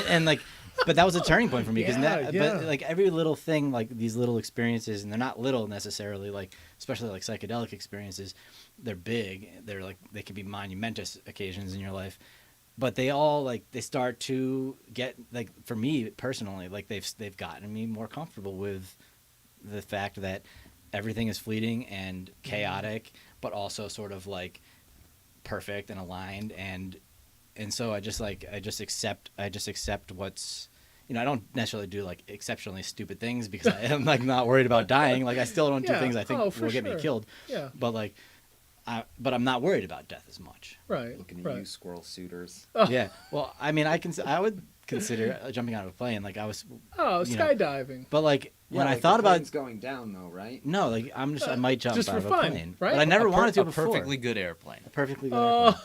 and like, but that was a turning point for me because but like every little thing, like these little experiences, and they're not little necessarily, like especially like psychedelic experiences, they're big. They're like they can be monumentous occasions in your life, but they all like they start to get like for me personally, like they've gotten me more comfortable with the fact that everything is fleeting and chaotic, but also sort of like perfect and aligned, and so I just accept what's, you know, I don't necessarily do like exceptionally stupid things because I am like not worried about dying. Like I still don't do Yeah. things I think Oh, for will get me sure. killed. Yeah. But like, but I'm not worried about death as much. Right. Looking at right. you, squirrel suitors. Yeah. Well, I mean, I would consider jumping out of a plane. Like I was, Oh, you know, skydiving. but like when I like, thought the about plane's going down though, right? no, like I might jump just out for of a fun, plane, right? but I never wanted to a before. perfectly good airplane. A perfectly good Oh. airplane.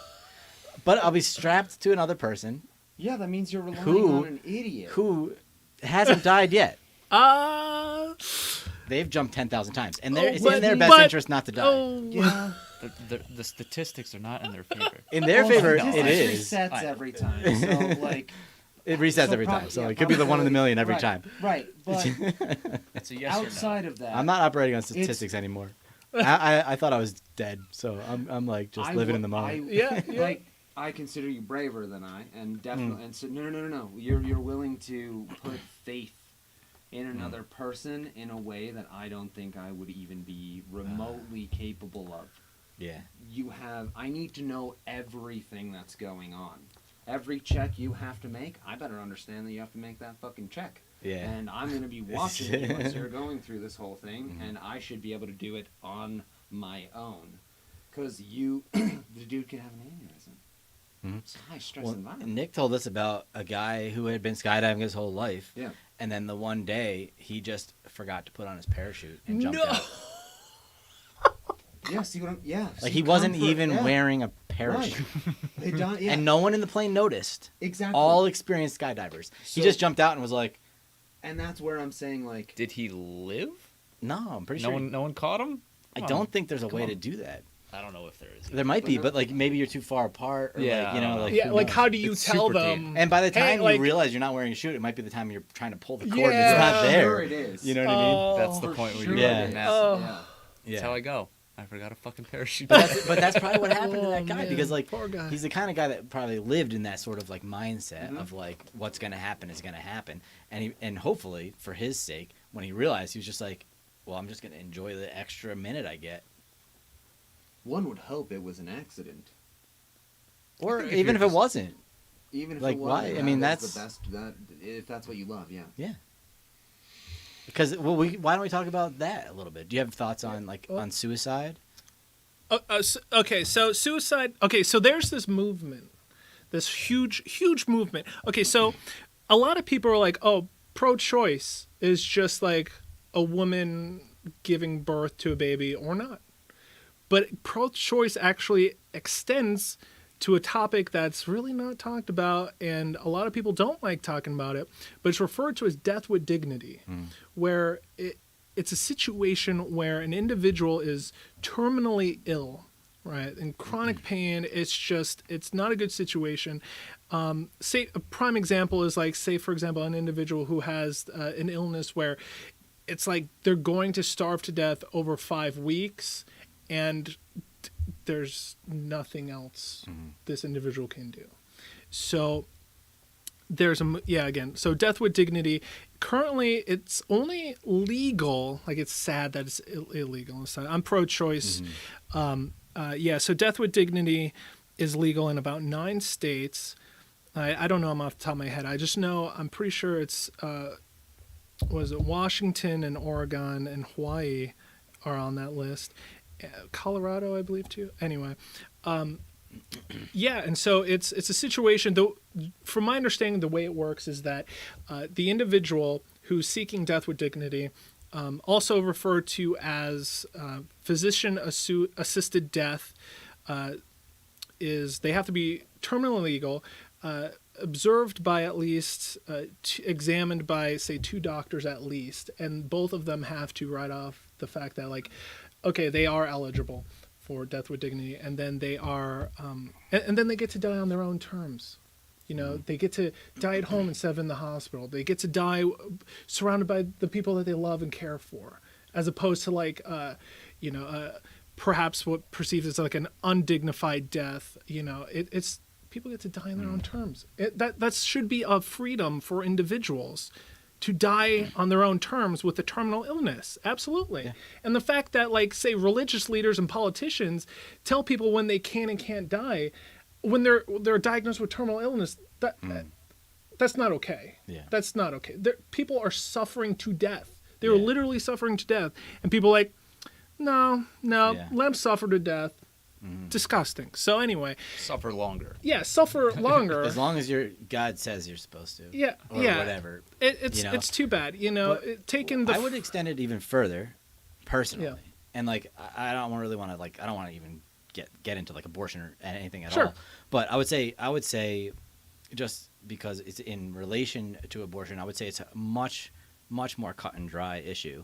But I'll be strapped to another person Yeah, that means you're relying Who- on an idiot. who hasn't died yet. They've jumped 10,000 times, and it's in their best interest not to die. Oh, Yeah. The statistics are not in their favor. In their Well, favor, this it is. resets every time. So like It resets so every time, prob- so yeah, it could be the one in a million every right, time. Right, but It's a yes or no. outside of that, I'm not operating on statistics anymore. I thought I was dead, so I'm like just living in the moment. Yeah, yeah. Like I consider you braver than I, and definitely, and so no. You're willing to put faith in another person in a way that I don't think I would even be remotely capable of. Yeah. I need to know everything that's going on. Every check you have to make, I better understand that you have to make that fucking check. Yeah. And I'm going to be watching you as you're going through this whole thing, and I should be able to do it on my own. Because the dude could have an aneurysm. Mhm. It's a high stress Well, environment. Nick told us about a guy who had been skydiving his whole life, Yeah. and then the one day he just forgot to put on his parachute and jumped No. out. Yeah, see what I'm... Yeah. Like see he wasn't comfort, even yeah. wearing a parachute, They don't, yeah. and no one in the plane noticed. Exactly. All experienced skydivers. He So- just jumped out and was like, And that's where I'm saying, like... Did he live? "No, I'm pretty No sure." one caught him. I Come don't on. think there's a Come way on. to do that. I don't know if there is. There might be, no- but like maybe you're too far apart, or Yeah, like, you I know, don't know. like yeah, who like knows? how do you It's tell super them? deep. And by the Hey, time like- you realize you're not wearing a chute, it might be the time you're trying to pull the cord. Yeah. And it's not there. Sure it is. You know what I mean? Oh, That's the For point where sure you Yeah. learn it that. is. Oh. Yeah. That's how I go. I forgot a fucking parachute. But that's probably what happened to Oh, that guy, man, because like poor guy. he's the kind of guy that probably lived in that sort of like mindset Mhm. of like what's gonna happen is gonna happen, and hopefully for his sake, when he realized, he was just like, well, I'm just gonna enjoy the extra minute I get, One would hope it was an accident. or think if even you're if it just- wasn't. Even if Like, it was, why? I mean, that's that's- the best. If that's what you love, yeah. Yeah. Because why don't we talk about that a little bit? Do you have thoughts on like Well- on suicide? Okay, so suicide. Okay, so there's this movement, this huge movement. Okay, so a lot of people are like, oh, pro-choice is just like a woman giving birth to a baby or not. But pro-choice actually extends to a topic that's really not talked about, and a lot of people don't like talking about it, but it's referred to as death with dignity, where it's a situation where an individual is terminally ill, right, in chronic pain. It's not a good situation. Say a prime example is like, say for example, an individual who has an illness where it's like they're going to starve to death over 5 weeks, and there's nothing else this individual can do. So there's so death with dignity. Currently, it's only legal. Like, it's sad that it's illegal. So I'm pro-choice. So death with dignity is legal in about 9 states. I don't know them off the top of my head. I just know, I'm pretty sure it's was it Washington and Oregon and Hawaii are on that list. Colorado, I believe, too. Anyway, and so it's a situation, though, from my understanding, the way it works is that the individual who's seeking death with dignity, also referred to as physician-assisted death, is they have to be terminally legal, observed by at least, examined by, say, 2 doctors at least, and both of them have to write off the fact that, like, okay, they are eligible for death with dignity, and then they are, and then they get to die on their own terms. You know, they get to die at home instead of in the hospital. They get to die surrounded by the people that they love and care for, as opposed to like, perhaps what perceived as like an undignified death. You know, it's people get to die on their own terms. That should be a freedom for individuals. to die on their own terms with a terminal illness. Absolutely. And the fact that, like, say, religious leaders and politicians tell people when they can and can't die, when they're diagnosed with terminal illness, that's not okay. Yeah. That's not okay. People are suffering to death. They were literally suffering to death. And people are like, no, let them suffer to death. Disgusting. So anyway. Suffer longer. Yeah, suffer longer. As long as your God says you're supposed to. Yeah, or whatever. It's too bad, I would extend it even further, personally. Yeah. And like, I don't really want to I don't want to even get into like abortion or anything at Sure. all. But I would say, just because it's in relation to abortion, I would say it's a much more cut and dry issue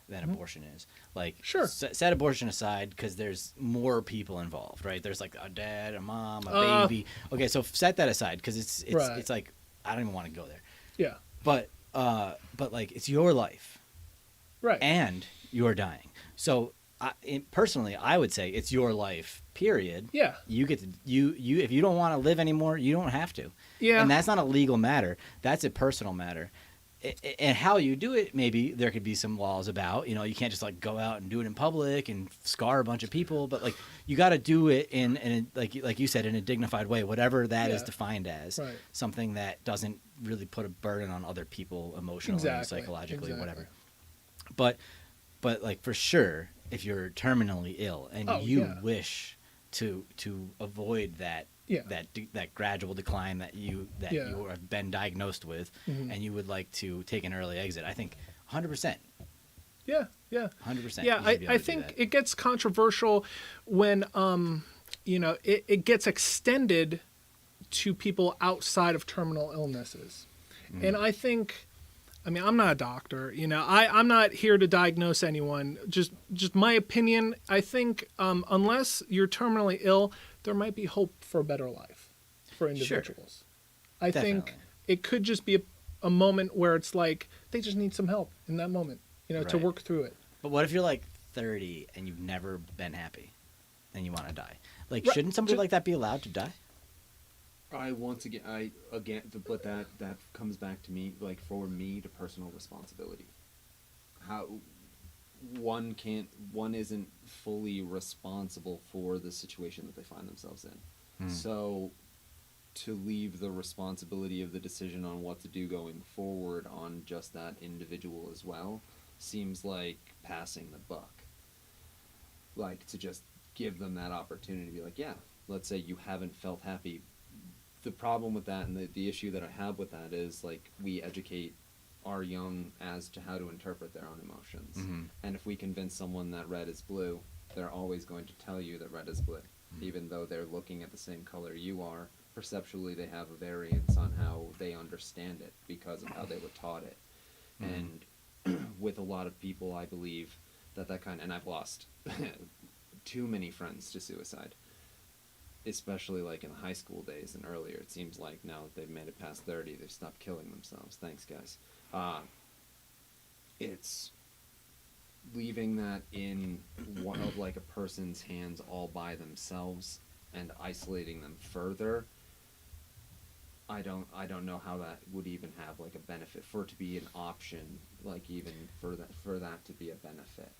than abortion is. Like, Sure. Set abortion aside because there's more people involved, right? There's like a dad, a mom, a baby. Okay, so set that aside because it's Right. it's like I don't even want to go there. Yeah. But like it's your life, Right. and you're dying. So personally, I would say it's your life. Period. Yeah. You get to you if you don't want to live anymore, you don't have to. Yeah. And that's not a legal matter. That's a personal matter. And how you do it, maybe there could be some laws about, you can't just like go out and do it in public and scar a bunch of people, but like you got to do it in like you said, in a dignified way, whatever that is defined as, Right. something that doesn't really put a burden on other people emotionally, psychologically, whatever. But like for sure, if you're terminally ill and you wish to avoid that. Yeah. That gradual decline that you have been diagnosed with, and you would like to take an early exit, I think 100%. Yeah. 100%. Yeah, I think it gets controversial when it gets extended to people outside of terminal illnesses. And I think, I'm not a doctor, I'm not here to diagnose anyone. Just my opinion, I think unless you're terminally ill, there might be hope for a better life for individuals. Sure. I think it could just be a moment where it's like they just need some help in that moment, to work through it. But what if you're like 30 and you've never been happy and you want to die? Like, Right. shouldn't somebody like that be allowed to die? But that comes back to me, like, for me, to personal responsibility. How one isn't fully responsible for the situation that they find themselves in. So to leave the responsibility of the decision on what to do going forward on just that individual as well seems like passing the buck. Like, to just give them that opportunity to be like, yeah, let's say you haven't felt happy. The problem with that, and the issue that I have with that, is like, we educate our young as to how to interpret their own emotions. And if we convince someone that red is blue, they're always going to tell you that red is blue. Even though they're looking at the same color you are, perceptually they have a variance on how they understand it because of how they were taught it. And with a lot of people, I believe that and I've lost too many friends to suicide, especially like in the high school days and earlier. It seems like now that they've made it past 30, they've stopped killing themselves. Thanks, guys. It's leaving that in one of like a person's hands all by themselves and isolating them further. I don't know how that would even have like a benefit for it to be an option, like even for that to be a benefit.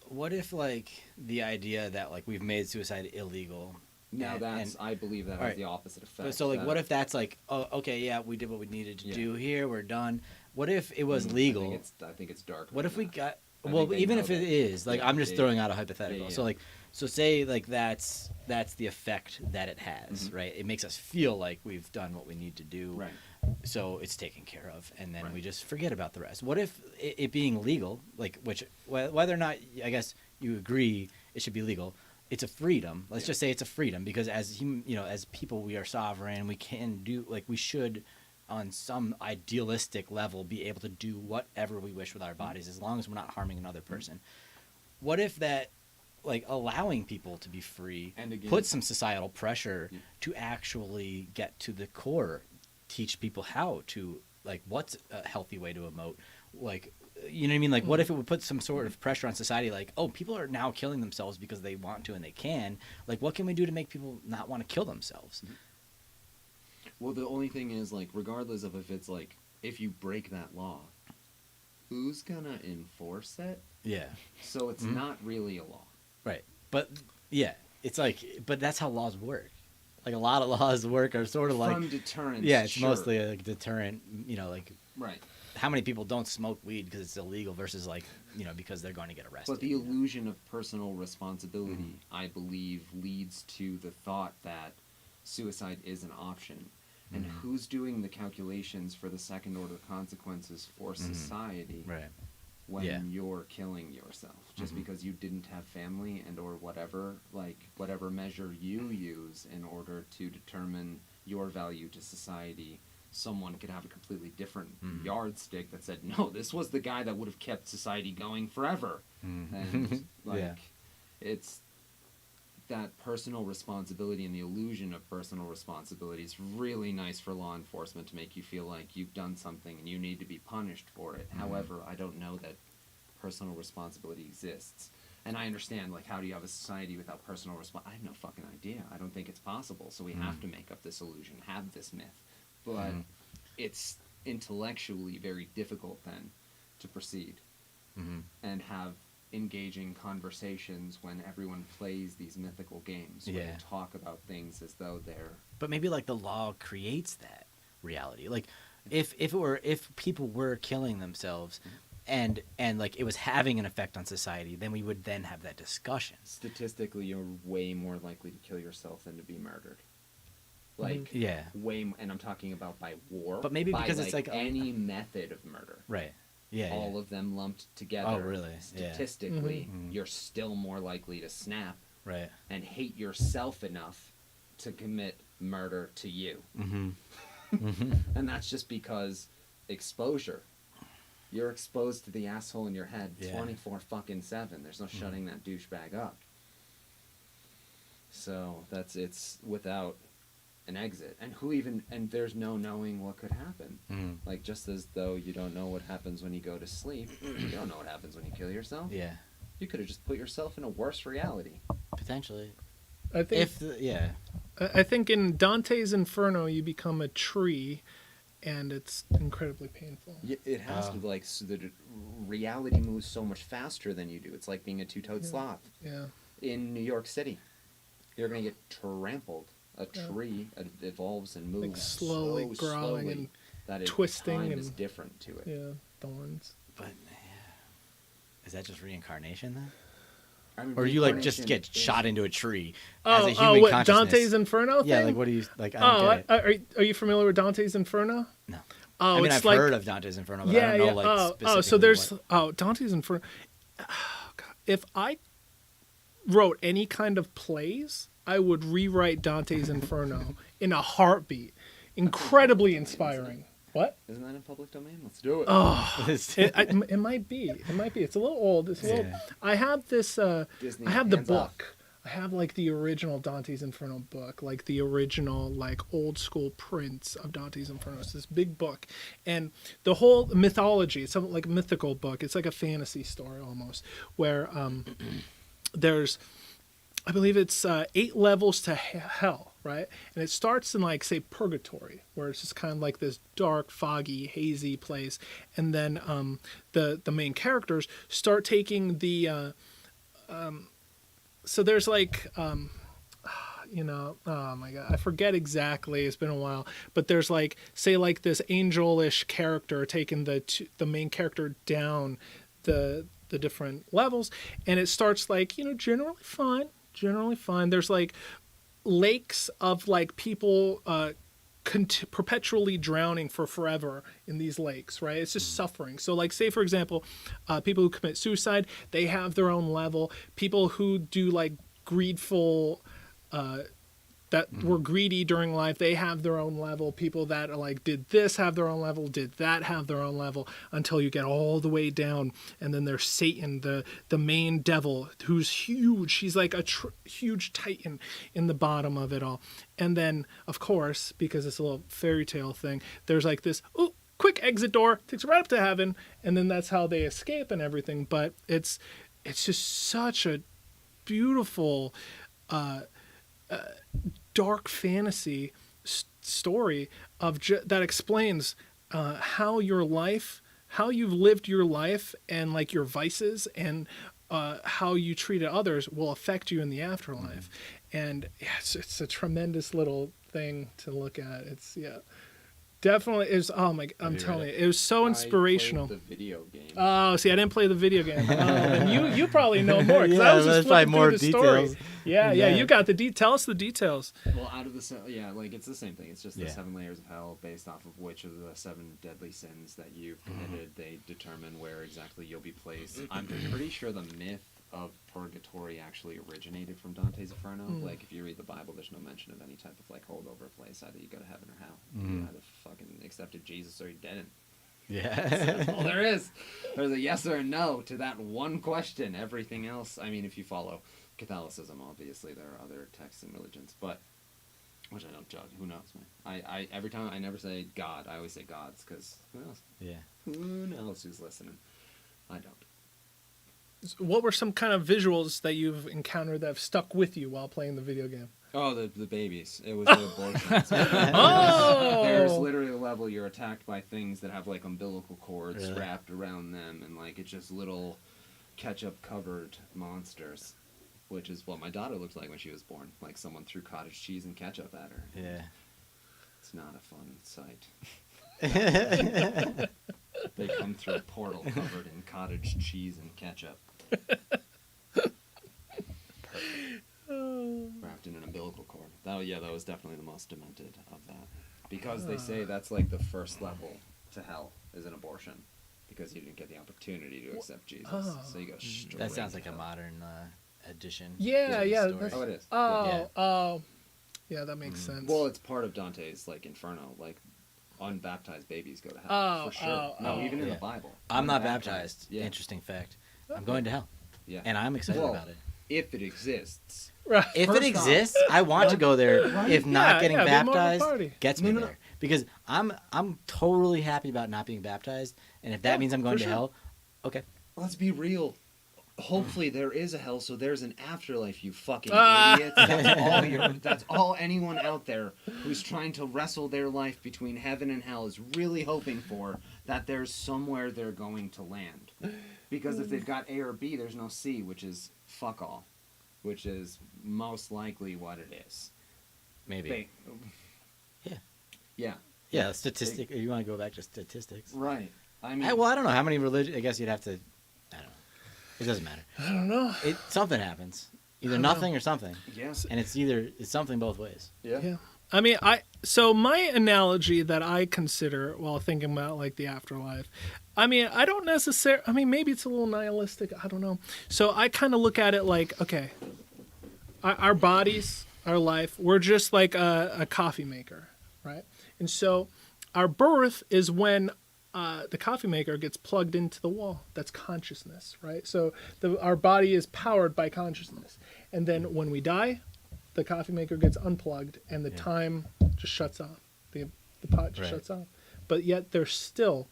What if like the idea that like we've made suicide illegal? Now I believe that has the opposite effect. So like, what if that's like, oh, okay, yeah, we did what we needed to do here, we're done. What if it was legal? I think it's dark. What if we got? Well, even if it is, like, I'm just throwing out a hypothetical. So like, so say like that's the effect that it has, right? It makes us feel like we've done what we need to do, right? So it's taken care of, and then we just forget about the rest. What if it being legal, like, whether or not I guess you agree it should be legal, it's a freedom. Let's just say it's a freedom, because as as people, we are sovereign. We can do, like, we should, on some idealistic level, be able to do whatever we wish with our bodies as long as we're not harming another person. What if that, like, allowing people to be free puts some societal pressure to actually get to the core, teach people how to, like, what's a healthy way to emote, like, you know what I mean? Like, what if it would put some sort of pressure on society? Like, oh, people are now killing themselves because they want to and they can. Like, what can we do to make people not want to kill themselves? Well, the only thing is, like, regardless of if it's like, if you break that law, who's gonna enforce it? Yeah. So it's not really a law. Right. But yeah, it's like, but that's how laws work. Like a lot of laws work are sort of like From deterrence. yeah, it's sure. mostly a deterrent. Like Right. how many people don't smoke weed because it's illegal versus like because they're going to get arrested. But the illusion of personal responsibility, I believe, leads to the thought that suicide is an option. And who's doing the calculations for the second order consequences for society Right. when you're killing yourself? Just because you didn't have family and or whatever measure you use in order to determine your value to society, someone could have a completely different yardstick that said, no, this was the guy that would have kept society going forever. And it's that personal responsibility and the illusion of personal responsibility is really nice for law enforcement to make you feel like you've done something and you need to be punished for it. However, I don't know that personal responsibility exists. And I understand, like, how do you have a society without personal I have no fucking idea. I don't think it's possible. So we have to make up this illusion, have this myth. But it's intellectually very difficult then to proceed and have engaging conversations when everyone plays these mythical games where they talk about things as though they're But maybe like the law creates that reality. Like if people were killing themselves and like it was having an effect on society, then we would then have that discussion. statistically you're way more likely to kill yourself than to be murdered. Like Yeah. and I'm talking about by war. But maybe by, because it's like any method of murder. Right. Yeah. All of them lumped together. Oh, really? Yeah. Statistically, you're still more likely to snap Right. and hate yourself enough to commit murder to you. And that's just because exposure. You're exposed to the asshole in your head 24/7. There's no shutting that douchebag up. So it's without an exit, and there's no knowing what could happen. Like, just as though you don't know what happens when you go to sleep, you don't know what happens when you kill yourself. Yeah. You could have just put yourself in a worse reality. Potentially. I think I think in Dante's Inferno you become a tree, and it's incredibly painful. It has to, like, so that reality moves so much faster than you do. It's like being a two-toed sloth. Yeah. In New York City, you're gonna get trampled. A tree evolves and moves Like slowly growing slowly and that twisting time and is different to it. Yeah, thorns. But is that just reincarnation then? I mean, Or you like just reincarnation get is- shot into a tree as a human what, consciousness? Dante's Inferno thing? Yeah, like what do you like? I don't get it. Are you familiar with Dante's Inferno? No. Oh, I mean, it's I've like, heard of Dante's Inferno, but I don't know like so specifically there's what. Dante's Inferno. Oh, God. If I wrote any kind of plays, I would rewrite Dante's Inferno in a heartbeat. Incredibly inspiring. What? Isn't that in public domain? Let's do it. Oh, it might be. It might be. It's a little old. It's a little. Yeah. I have this. Disney, I have the hands off. book. I have like the original Dante's Inferno book, like the original like old school prints of Dante's Inferno. It's this big book, and the whole mythology. It's something like a mythical book. It's like a fantasy story almost, where there's, I believe it's 8 levels to hell, right? And it starts in like say purgatory, where it's just kind of like this dark, foggy, hazy place, and then the main characters start taking the so there's like oh my god, I forget exactly, it's been a while, but there's like say like this angelish character taking the main character down the different levels, and it starts like generally fine. There's like lakes of like people perpetually drowning for forever in these lakes, right? It's just suffering. So like say for example, people who commit suicide, they have their own level. People who do like greedful that were greedy during life, they have their own level. People that are like did this have their own level, did that have their own level, until you get all the way down, and then there's Satan, the main devil, who's huge. He's like a huge titan in the bottom of it all. And then of course, because it's a little fairy tale thing, there's like this quick exit door, takes right up to heaven, and then that's how they escape and everything. But it's just such a beautiful dark fantasy story of that explains how your life, how you've lived your life and like your vices and how you treated others will affect you in the afterlife. And yeah, it's a tremendous little thing to look at. It's definitely is. Oh my! I'm you telling read you, it? it was so inspirational. I played the video game. Oh, see, I didn't play the video game. Oh, and you probably know more because Yeah, I was just that's probably flipping more through the story. details. Yeah, Yeah. you got the details. Tell us the details. Well, out of the like it's the same thing. It's just the Yeah. 7 layers of hell, based off of which of the 7 deadly sins that you've committed. They determine where exactly you'll be placed. I'm pretty sure the myth of purgatory actually originated from Dante's Inferno. Like, if you read the Bible, there's no mention of any type of like holdover place. Either you go to heaven or hell. You either fucking accepted Jesus or you didn't. That's all Yeah. there is. There's a yes or a no to that one question. Everything else, I mean, if you follow Catholicism, obviously there are other texts and religions, but which I don't judge. Who knows, man? I every time I never say God. I always say gods because who knows? Yeah. Who knows who's listening? I don't. What were some kind of visuals that you've encountered that have stuck with you while playing the video game? Oh, the babies. It was the abortions. Oh! There's literally a level you're attacked by things that have like umbilical cords Really? wrapped around them, and like it's just little ketchup covered monsters, which is what my daughter looked like when she was born. Like someone threw cottage cheese and ketchup at her. Yeah. It's not a fun sight. They come through a portal covered in cottage cheese and ketchup. Wrapped in an umbilical cord. That was definitely the most demented of that. Because they say that's like the first level to hell is an abortion. Because you didn't get the opportunity to accept Jesus. Oh. So you go straight That sounds to like a hell. modern addition. Yeah, to the yeah, story. that's- Oh, it is. Oh, yeah, that makes sense. Well, it's part of Dante's like Inferno. Like unbaptized babies go to hell Oh, for sure. oh, No, oh. even in Yeah. the Bible. I'm not Unbaptized, baptized. Yeah. Interesting fact. I'm going to hell, Yeah. and I'm excited Well, about it. If it exists. right. If First it off- exists, I want to go there. Right? If not Yeah, getting yeah, be more of a baptized party. gets No, me no, no. there, because I'm totally happy about not being baptized, and if that Yeah, means I'm going for to sure. hell, okay. Let's be real. Hopefully there is a hell, so there's an afterlife, you fucking Ah. idiots. That's all anyone out there who's trying to wrestle their life between heaven and hell is really hoping for, that there's somewhere they're going to land. Because if they've got A or B, there's no C, which is fuck all. Which is most likely what it is. Maybe. Yeah. Yeah. Yeah, statistic. You want to go back to statistics? Right. I mean, I don't know how many religion. I guess you'd have to. I don't know. It doesn't matter. I don't know. Something happens. Either don't know. nothing or something, yes. and it's something both ways. Yeah. I mean, so my analogy that I consider while thinking about like the afterlife, I mean, I don't necessarily, I mean, maybe it's a little nihilistic. I don't know. So I kind of look at it like, okay, our bodies, our life, we're just like a coffee maker, right? And so our birth is when the coffee maker gets plugged into the wall. That's consciousness, right? So our body is powered by consciousness. And then when we die, the coffee maker gets unplugged and the time just shuts off. The pot just Right. shuts off. But yet there's still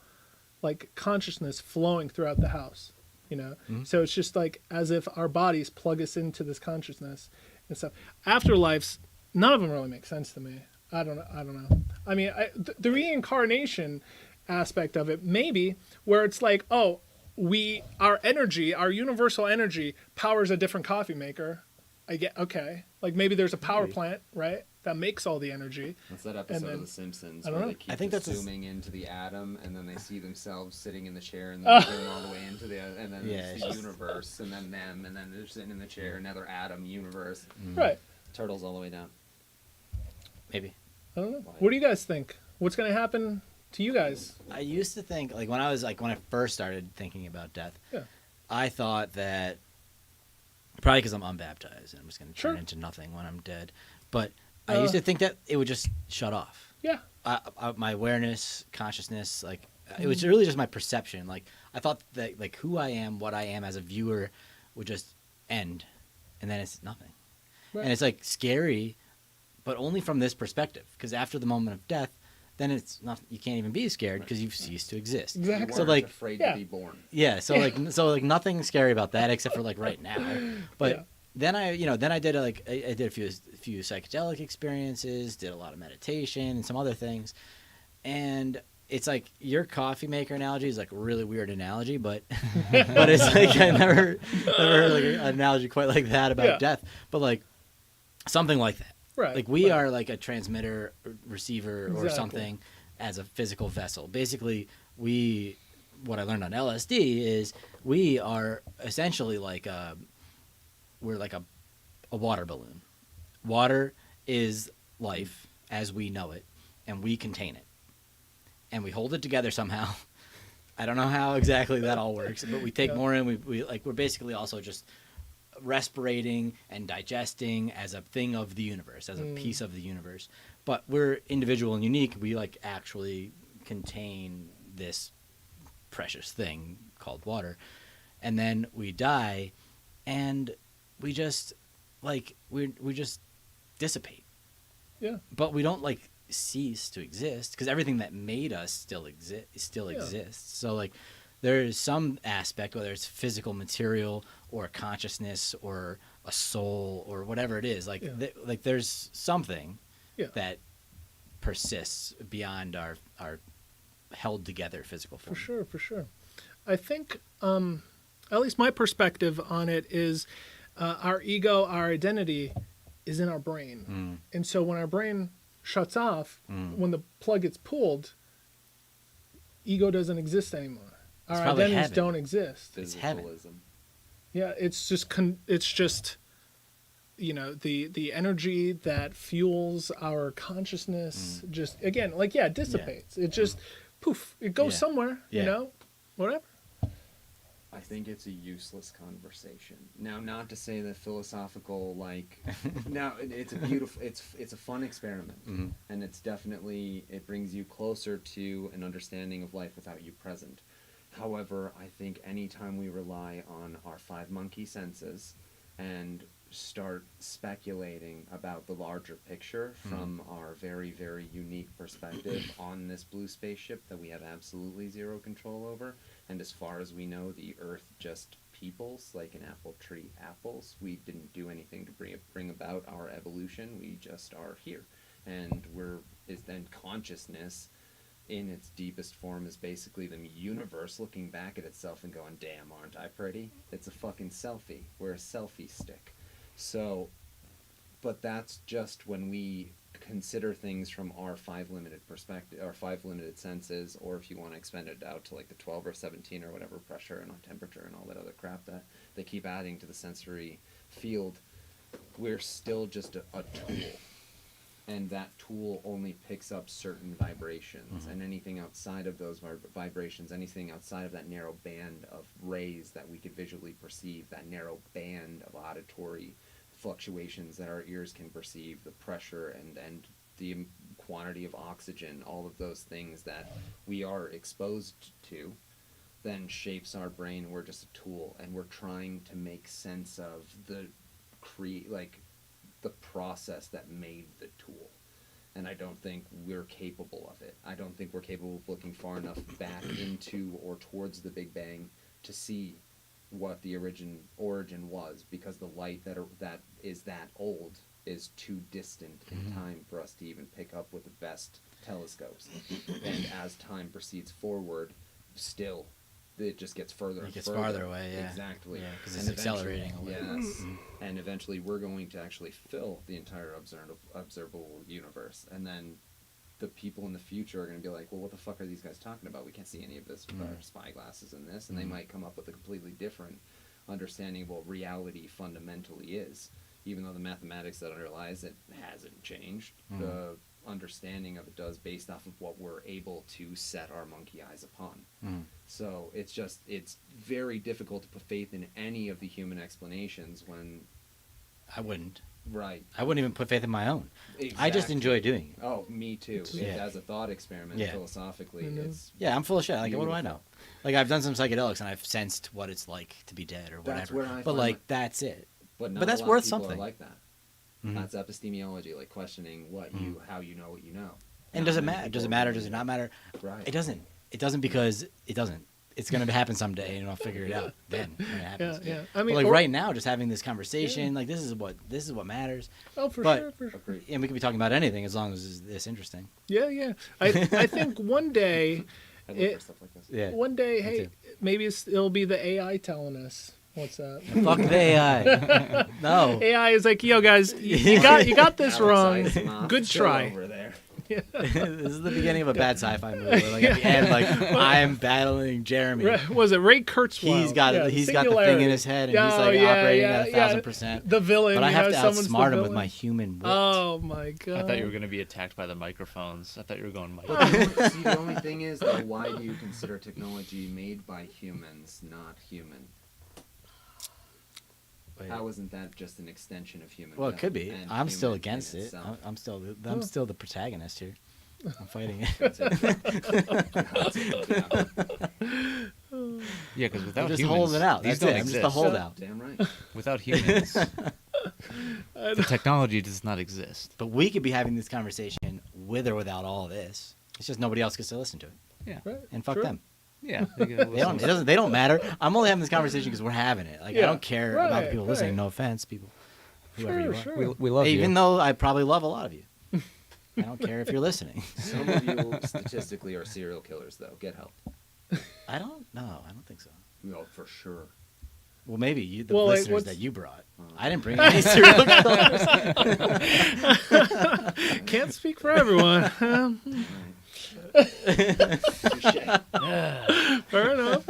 like consciousness flowing throughout the house, you know? So it's just like as if our bodies plug us into this consciousness and stuff. Afterlives, none of them really make sense to me. I don't know. I mean, the reincarnation aspect of it, maybe, where it's like, oh, our energy, our universal energy powers a different coffee maker. I get, okay. Like maybe there's a power plant, right? That makes all the energy. That's that episode then- of The Simpsons I don't where know. they keep I think that's zooming into the atom, and then they see themselves sitting in the chair, and then zoom all the way into and then Yeah, it's it's the just- universe, and then them, and then they're sitting in the chair, another atom universe, Right. turtles all the way down. Maybe. I don't know. What do you guys think? What's going to happen to you guys? I used to think like when I first started thinking about death, Yeah. I thought that probably because I'm unbaptized and I'm just going to turn Sure. into nothing when I'm dead. But I used to think that it would just shut off. Yeah. My awareness, consciousness, like it was really just my perception. Like I thought that like who I am, what I am as a viewer, would just end, and then it's nothing. Right. And it's like scary, but only from this perspective. Because after the moment of death, then it's not. You can't even be scared because you've ceased to exist. Exactly. You So, weren't like- afraid Yeah. to be born. Yeah. So like nothing scary about that except for like right now. But Yeah. then I did I did a few psychedelic experiences, did a lot of meditation and some other things, and it's like your coffee maker analogy is like a really weird analogy, but but it's like I never heard like an analogy quite like that about death. But like something like that. Right. Like we are like a transmitter, receiver, or Exactly. something as a physical vessel. Basically, what I learned on LSD is we are essentially like we're like a water balloon. Water is life as we know it, and we contain it. And we hold it together somehow. I don't know how exactly that all works, but we take more in. We're basically also just respirating and digesting as a thing of the universe, as a piece of the universe. But we're individual and unique. We like actually contain this precious thing called water. And then we die, and we just like we just dissipate. Yeah. But we don't like cease to exist because everything that made us still exists. So like there is some aspect, whether it's physical material or consciousness or a soul or whatever it is, like like there's something that persists beyond our held together physical form. For sure. I think at least my perspective on it is our ego, our identity is in our brain. And so when our brain shuts off, when the plug gets pulled, ego doesn't exist anymore. Our identities heaven. don't exist. It's heaven. Physicalism. Yeah, it's just you know the energy that fuels our consciousness just again like dissipates. It just poof, it goes somewhere, you know, whatever. I think it's a useless conversation. Now, not to say that philosophical, like, now it's a beautiful, it's a fun experiment, and it's definitely, it brings you closer to an understanding of life without you present. However, I think anytime we rely on our five monkey senses and start speculating about the larger picture from our very, very unique perspective on this blue spaceship that we have absolutely zero control over, and as far as we know, the Earth just peoples like an apple tree apples. We didn't do anything to bring about our evolution. We just are here, and then consciousness in its deepest form is basically the universe looking back at itself and going, damn, aren't I pretty? It's a fucking selfie. We're a selfie stick. So, but that's just when we consider things from our five limited perspective, our five limited senses, or if you want to expand it out to like the 12 or 17 or whatever pressure and temperature and all that other crap that they keep adding to the sensory field, we're still just a tool. And that tool only picks up certain vibrations, and anything outside of those vibrations, anything outside of that narrow band of rays that we could visually perceive, that narrow band of auditory fluctuations that our ears can perceive, the pressure and the quantity of oxygen, all of those things that we are exposed to, then shapes our brain. We're just a tool, and we're trying to make sense of the process that made the tool. And I don't think we're capable of it. I don't think we're capable of looking far enough back into or towards the Big Bang to see what the origin was, because the light that is that old is too distant in time for us to even pick up with the best telescopes. And as time proceeds forward, still it just gets further and further. Farther away, yeah. Exactly. Yeah, because it's accelerating away. Yes. And eventually we're going to actually fill the entire observable universe. And then the people in the future are going to be like, well, what the fuck are these guys talking about? We can't see any of this with our spyglasses and this. And they might come up with a completely different understanding of what reality fundamentally is. Even though the mathematics that underlies it hasn't changed, the understanding of it does, based off of what we're able to set our monkey eyes upon. So it's very difficult to put faith in any of the human explanations when... I wouldn't. Right. I wouldn't even put faith in my own. Exactly. I just enjoy doing it. Oh, me too. Yeah. As a thought experiment, philosophically, it's... Yeah, I'm full of shit. Like, beautiful. what do I know? Like, I've done some psychedelics, and I've sensed what it's like to be dead or whatever. That's where I but, find like, that's it. But that's a lot worth of people something. Are like that. That's epistemology, like questioning how you know what you know. And does it matter? Does it matter? Does it not matter? Right. It doesn't. It doesn't because it doesn't. it's gonna happen someday, and I'll figure it out then when it happens. Yeah. I But mean, like or- right now, just having this conversation, like this is what matters. Oh, for but- sure. For sure. Agreed. And we could be talking about anything as long as it's interesting. Yeah. I think one day, I look for stuff like this. Yeah. one day, Me hey, too. maybe it'll be the AI telling us what's that. Fuck the AI. No. AI is like, yo, guys, you got this Alex wrong. Asimov Good still try. over there. This is the beginning of a bad sci-fi movie. Where, like at the end, like I'm battling Jeremy. Was it Ray Kurzweil? He's got Yeah, he's got the Singularity. thing in his head, and he's Oh, like yeah, operating yeah, at yeah. 1,000%. The villain. But I you have know, to someone's the outsmart him with villain. my human wit. Oh my god! I thought you were gonna be attacked by the microphones. I thought you were going mic. See, the only thing is, though, why do you consider technology made by humans not human? Wait. How isn't that just an extension of human? Well, it will could be. and I'm still human in against it. itself? I'm still the protagonist here. I'm fighting it. Yeah, because without I'm just humans, holding it out. these That's don't it. I'm just exist. a holdout. Damn right. Without humans, the technology does not exist. But we could be having this conversation with or without all this. It's just nobody else gets to listen to it, Yeah, Right, and fuck true. them. yeah. They don't. It doesn't. They don't matter. I'm only having this conversation because we're having it. Like I Yeah, don't care about right, the people listening. right. No offense, people. Whoever you are. Sure. We love Even you. though I probably love a lot of you. I don't care if you're listening. Some of you statistically are serial killers, though. Get help. I don't know. I don't think so. Well, for sure. Well, maybe you, the Well, like, listeners what's- that you brought. I didn't bring any serial killers. Can't speak for everyone. Touche. Fair enough.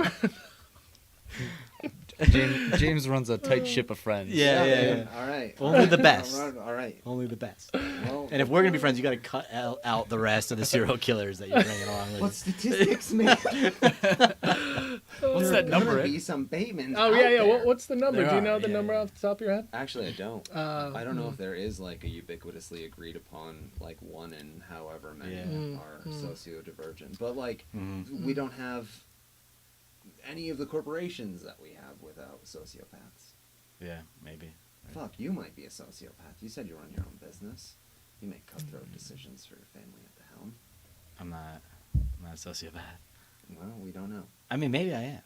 James runs a tight ship of friends. Yeah. All right. Only the best. All right. Only the best. Well, And if we're gonna be friends, you gotta cut out the rest of the serial killers that you're bringing along with what you. statistics, man? What's that number? Gonna be some Batemans. Oh out yeah. there. What's the number? There Do you are, know the yeah, number yeah. off the top of your head? Actually, I don't. I don't hmm. know if there is like a ubiquitously agreed upon like one in however many Yeah. are sociodivergent. But like Mhm. we don't have any of the corporations that we have without sociopaths. Yeah, maybe. Fuck, you might be a sociopath. You said you run your own business. You make cutthroat decisions for your family at the helm. I'm not a sociopath. Well, we don't know. I mean, maybe I am.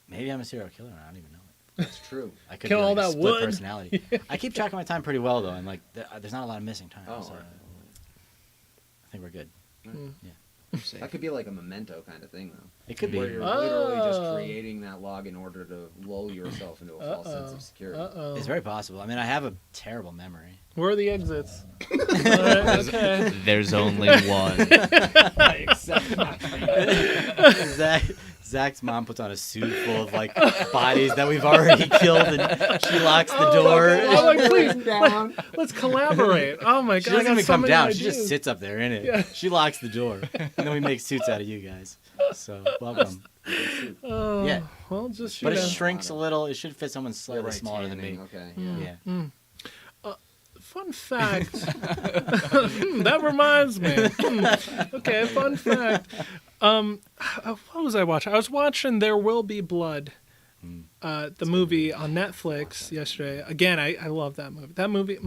Maybe I'm a serial killer and I don't even know it. That's true. I could Kill be all like a that split wood. personality. I keep track of my time pretty well though, and like there's not a lot of missing time. Oh, so all right. I think we're good. That could be like a memento kind of thing, though. It could be. Where you're literally just Oh. creating that log in order to lull yourself into a false sense of security. Uh-oh. It's very possible. I mean, I have a terrible memory. Where are the exits? Alright, okay. There's only one. I accept that. Zach's mom puts on a suit full of like bodies that we've already killed, and she locks the door. I'm like, please, Down. let's collaborate. Oh my god. She I doesn't got even so come many down. She ideas. just sits up there in it. Yeah. She locks the door, and then we make suits out of you guys. So welcome. Oh, Yeah. Well, just shoot But it out. shrinks a little. It should fit someone You're slightly right, smaller than me. tanning, Okay. Mm. Yeah. Yeah. Fun fact. That reminds me. Okay, fun fact. What was I watching? I was watching There Will Be Blood, the movie on Netflix yesterday. Again, I love that movie. That movie,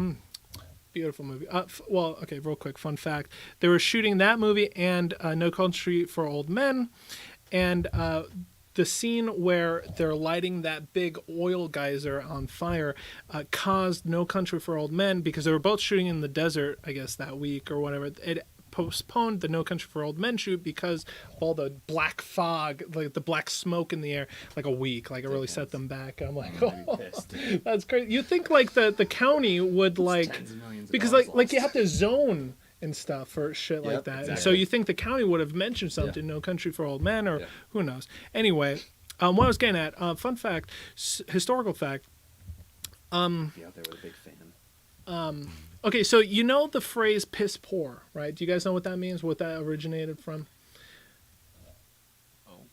beautiful movie. Well, okay, real quick, fun fact. They were shooting that movie and No Country for Old Men, and the scene where they're lighting that big oil geyser on fire caused No Country for Old Men, because they were both shooting in the desert, I guess, that week or whatever. It postponed the No Country for Old Men shoot because of all the black fog, like the black smoke in the air, like a week. Like it really set them back. I'm like, I'm oh, pissed. that's great. You think like the county would like, Tens of millions of because dollars like you lost. have to zone and stuff for shit like Yep, that. And so exactly. you think the county would have mentioned something, No Country for Old Men, or Yeah. who knows. Anyway, what I was getting at, fun fact, historical fact. Be out there with a big fan. Okay, so you know the phrase "piss poor," right? Do you guys know what that means? What that originated from?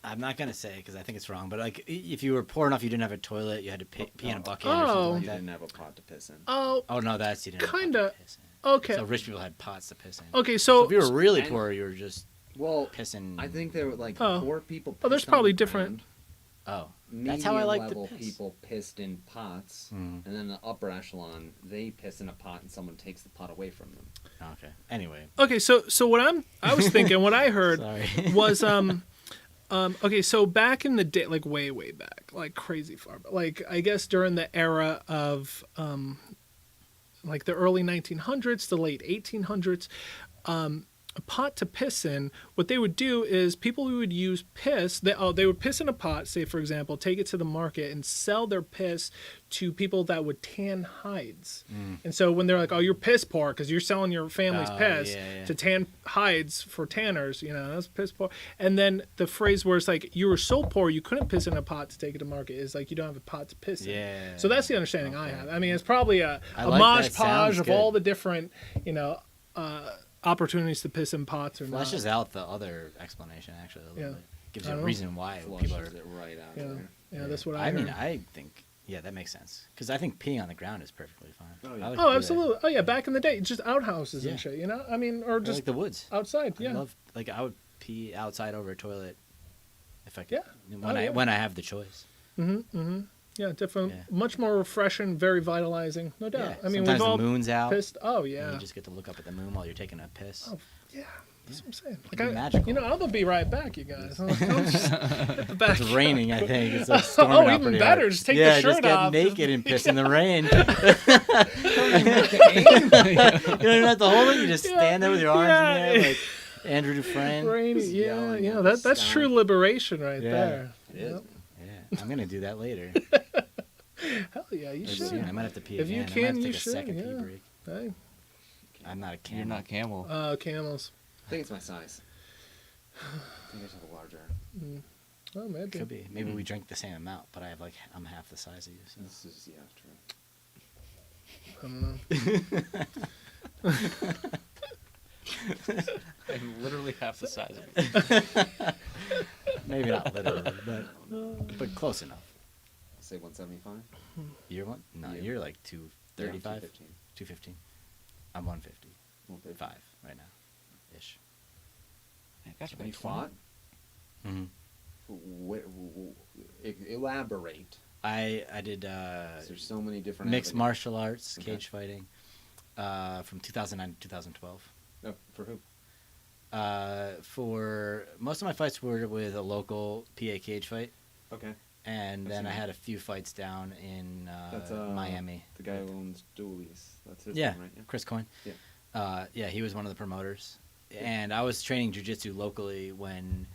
I'm not gonna say because I think it's wrong. But like, if you were poor enough, you didn't have a toilet, you had to pee in a bucket or Oh. something like You that. didn't have a pot to piss in. Oh, Oh no, that's you didn't. have a pot Kinda. to piss in. okay. So rich people had pots to piss in. Okay, So so if you were really And- poor, you were just Well, pissing. I think there were like Oh. poor people. Oh, there's pissed on probably the different- ground. Oh, that's how I like to Medium-level piss. people pissed in pots, Mm. and then the upper echelon, they piss in a pot, and someone takes the pot away from them. Okay. Anyway, okay, so what I was thinking, what I heard sorry. was Okay, so back in the day, like way, way back, like crazy far, but like I guess during the era of like the early 1900s, the late 1800s, a pot to piss in, what they would do is people who would use piss, they would piss in a pot, say for example, take it to the market and sell their piss to people that would tan hides. And so when they're like, oh, you're piss poor because you're selling your family's piss to tan hides for tanners, that's piss poor. And then the phrase where it's like, you were so poor you couldn't piss in a pot to take it to market is like, you don't have a pot to piss in. Yeah. So that's the understanding I have. I mean, it's probably a like mosh that. Sounds podge of good. all the different, opportunities to piss in pots or Fleshes not. out the other explanation actually a little Yeah. bit. Gives I you a don't know. reason why people Flushes are. it right out Yeah, there. yeah, that's what I I mean, heard. I think that makes sense because I think peeing on the ground is perfectly fine. Oh, yeah. I would Oh, do that. absolutely. Oh, yeah. Back in the day, just outhouses Yeah. and shit. I mean, or Or just like the woods. outside. I Yeah. love I would pee outside over a toilet if I could. Yeah. When Oh, yeah. when I have the choice. Yeah, definitely. Yeah. Much more refreshing, very vitalizing, no doubt. Yeah. I mean, sometimes we've all the moon's out. pissed. Oh And yeah. you just get to look up at the moon while you're taking a piss. Oh yeah. That's what I'm saying. can be Like magical. I'm gonna be right back, you guys. I'm just hit the back. It's raining, I think. It's like storming Oh, out even pretty better. hard. Just take the yeah, shirt just get off. naked and piss in the rain. You don't even have to hold it. You just stand there with your arms Yeah. in there, like Andrew Dufresne. Rainy. Just Yeah, yelling yeah. at the That's sky. true liberation right Yeah. there. It is. Yep. Yeah, I'm gonna do that later. Hell yeah, you Pretty should. soon. I might have to pee If you again. I might can, have to you take a should, second yeah. pee break. Hey. I'm not a camel. You're not camel. Camels. I think it's my size. I think I just have a larger. Oh, maybe. Could be. Maybe we drink the same amount, but I'm half the size of you. So. This is true. I don't know. I'm literally half the size of you. Maybe not literally, but close enough. Say 175. You're one? No, Yeah. you're like 235, 215. 215. I'm 150. 150. 5 right now, ish. When you fought, Mm-hmm. elaborate. I did 'Cause there's so many different mixed avenues. martial arts, Okay. cage fighting, from 2009 to 2012. Oh, for who? For most of my fights were with a local PA cage fight, Okay. and I've then seen I that. had a few fights down in That's Miami. The guy who owns Dooley's. That's his Yeah, name, right? Chris Coyne. Yeah. Yeah, he was one of the promoters, and I was training jujitsu locally when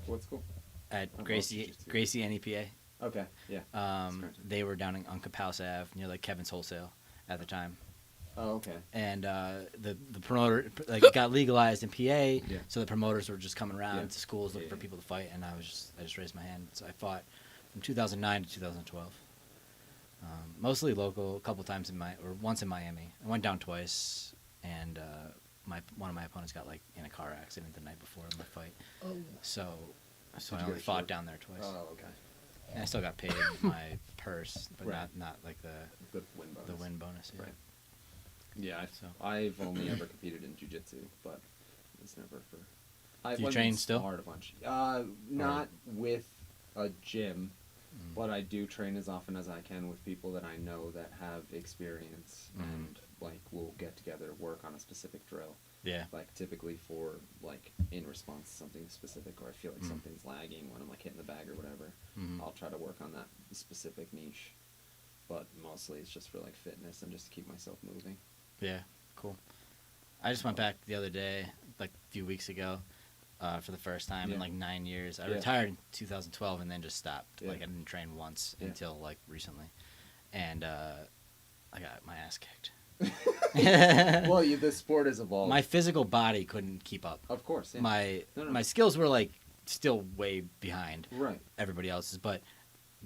What's cool? at love Gracie jiu-jitsu. Gracie NEPA. Okay. Yeah. Correct. They were down on Kapaus Ave near like Kevin's Wholesale at the time, Oh, okay. and the promoter like it got legalized in PA, Yeah. so the promoters were just coming around Yeah. to schools looking Yeah, for yeah. people to fight, and I just raised my hand, so I fought from 2009 to 2012. Mostly local, a couple times once in Miami. I went down twice, and one of my opponents got like in a car accident the night before my fight, Oh. so Did I you only get a fought shirt? down there twice. Oh, okay. And I still got paid my purse, but Right. not like the Win bonus. win bonus. Yeah. Right. Yeah, So. I've only ever competed in jiu-jitsu, but it's never for. I've Do you went train and still? sparred a bunch. Not with a gym, but I do train as often as I can with people that I know that have experience and like will get together, work on a specific drill. Yeah. Like typically for like in response to something specific, or I feel like something's lagging when I'm like hitting the bag or whatever. I'll try to work on that specific niche, but mostly it's just for like fitness and just to keep myself moving. Yeah. Cool. I just went back the other day, like a few weeks ago, for the first time in Yeah. like 9 years. I Yeah. retired in 2012 and then just stopped. Yeah. Like I didn't train once Yeah. until like recently, and I got my ass kicked. Well, the sport has evolved. My physical body couldn't keep up. Of course. Yeah. My No. my skills were like still way behind Right. everybody else's, but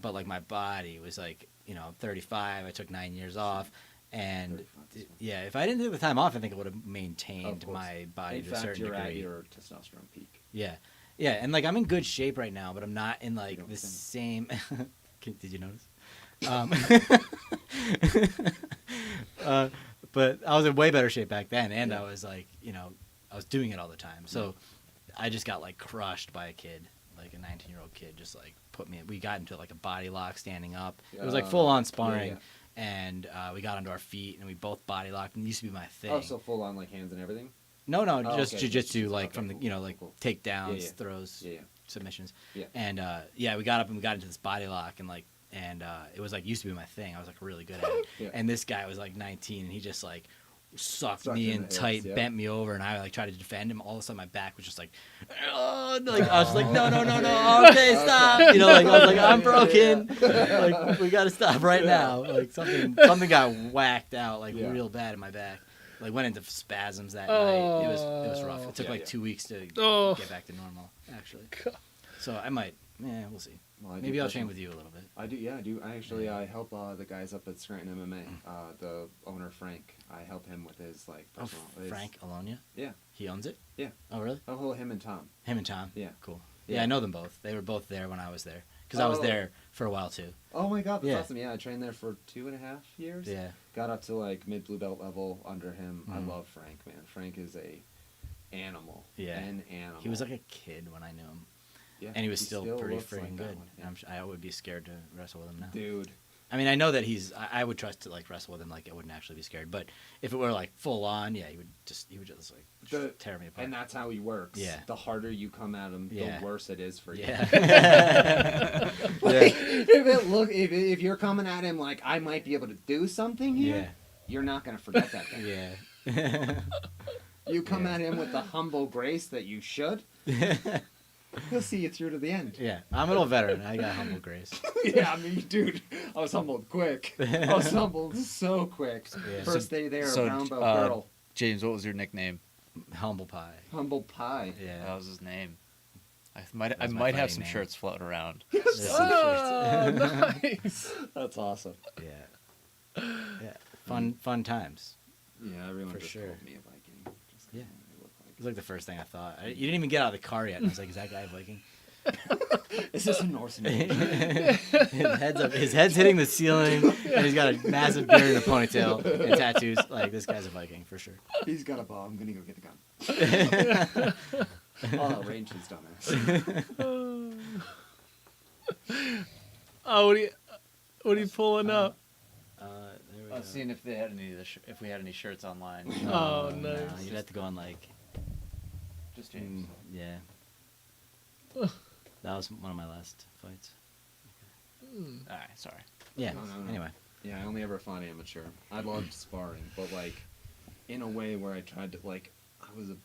like my body was like, I'm 35. I took 9 years off, and 35 is fine. yeah, if I didn't take the time off, I think I would have Of maintained course. my body In to a fact, certain you're degree. at your testosterone peak. Yeah, and like I'm in good shape right now, but I'm not in like don't the think. same. Did you notice? But I was in way better shape back then, and Yeah. I was like, I was doing it all the time. So I just got like crushed by a kid, like a 19-year-old kid, just like put me. We got into like a body lock standing up. It was like full on sparring, yeah. and we got onto our feet and we both body locked. And it used to be my thing. Oh, so full on like hands and everything. No, Oh, just okay, jujitsu, just- like okay, from the cool, like cool. takedowns, Yeah. throws. Yeah. submissions. Yeah. And we got up and we got into this body lock and it was like used to be my thing. I was like really good at it. Yeah. And this guy was like 19 and he just like sucked Sucked me in in the hips, tight, yeah. bent me over, and I like tried to defend him. All of a sudden, my back was just like, oh, like I was like, no, okay, stop. You know, like I was like, I'm broken. Like we gotta stop right now. Like something got whacked out like Yeah. real bad in my back. Like went into spasms that night. It was rough. It took Yeah, like yeah. 2 weeks to Oh. get back to normal. Actually, so I might. Yeah, we'll see. Well, I do Maybe I'll personally- train with you a little bit. I do, yeah, I do. I help the guys up at Scranton MMA. The owner Frank, I help him with his like Oh, personal. his- Frank Alonia. Yeah, He owns it. yeah. Oh, really? Oh, him and Tom. Him and Tom. Yeah. Cool. Yeah. Yeah, I know them both. They were both there when I was there because I was Oh. there for a while too. Oh my God, that's Yeah. awesome. Yeah, I trained there for 2.5 years. Yeah. Got up to like mid blue belt level under him. I Mhm. love Frank, man. Frank is a animal. Yeah. An animal. He was like a kid when I knew him, yeah, and he was still pretty looks like freaking that good. one, And I would be scared to wrestle with him now. Dude. I mean, I know that I would trust to like wrestle with him, like I wouldn't actually be scared. But if it were like full on, yeah, he would just like The- tear me apart. And that's how he works. Yeah. The harder you come at him, Yeah. the worse it is for you. yeah. Like, if you're coming at him like I might be able to do something here, Yeah. you're not gonna forget that thing. Yeah. You come Yeah. at him with the humble grace that you should, he'll see you through to the end. Yeah. I'm a little veteran. I got humble grace. Yeah, I mean, dude, I was humbled quick. I was humbled so quick. Yeah. First day there, So, brown belt uh, girl, James, what was your nickname? Humble pie. humble pie. Yeah. That was his name. I might That's my have fighting some name. shirts floating around. Oh, nice. That's awesome. Yeah. Yeah. Fun times. Yeah, everyone For just sure. called me a Viking. Just 'cause Yeah. I look It was like the first thing I thought. You didn't even get out of the car yet. And I was like, is that guy a Viking? like. Is this a Norse name? His head's hitting the ceiling, and he's got a massive beard and a ponytail and tattoos. Like, this guy's a Viking for sure. He's got a ball. I'm gonna go get the gun. Oh, range his dumbass. Oh, what are you pulling up? There we I go. was seeing if they had any if we had any shirts online. Oh, no, nice. you'd have to go on like, Just James. yeah. That was one of my last fights. All right, sorry. Yeah. No. Anyway. Yeah, I only ever fought amateur. I loved sparring, but like in a way where I tried to like I was a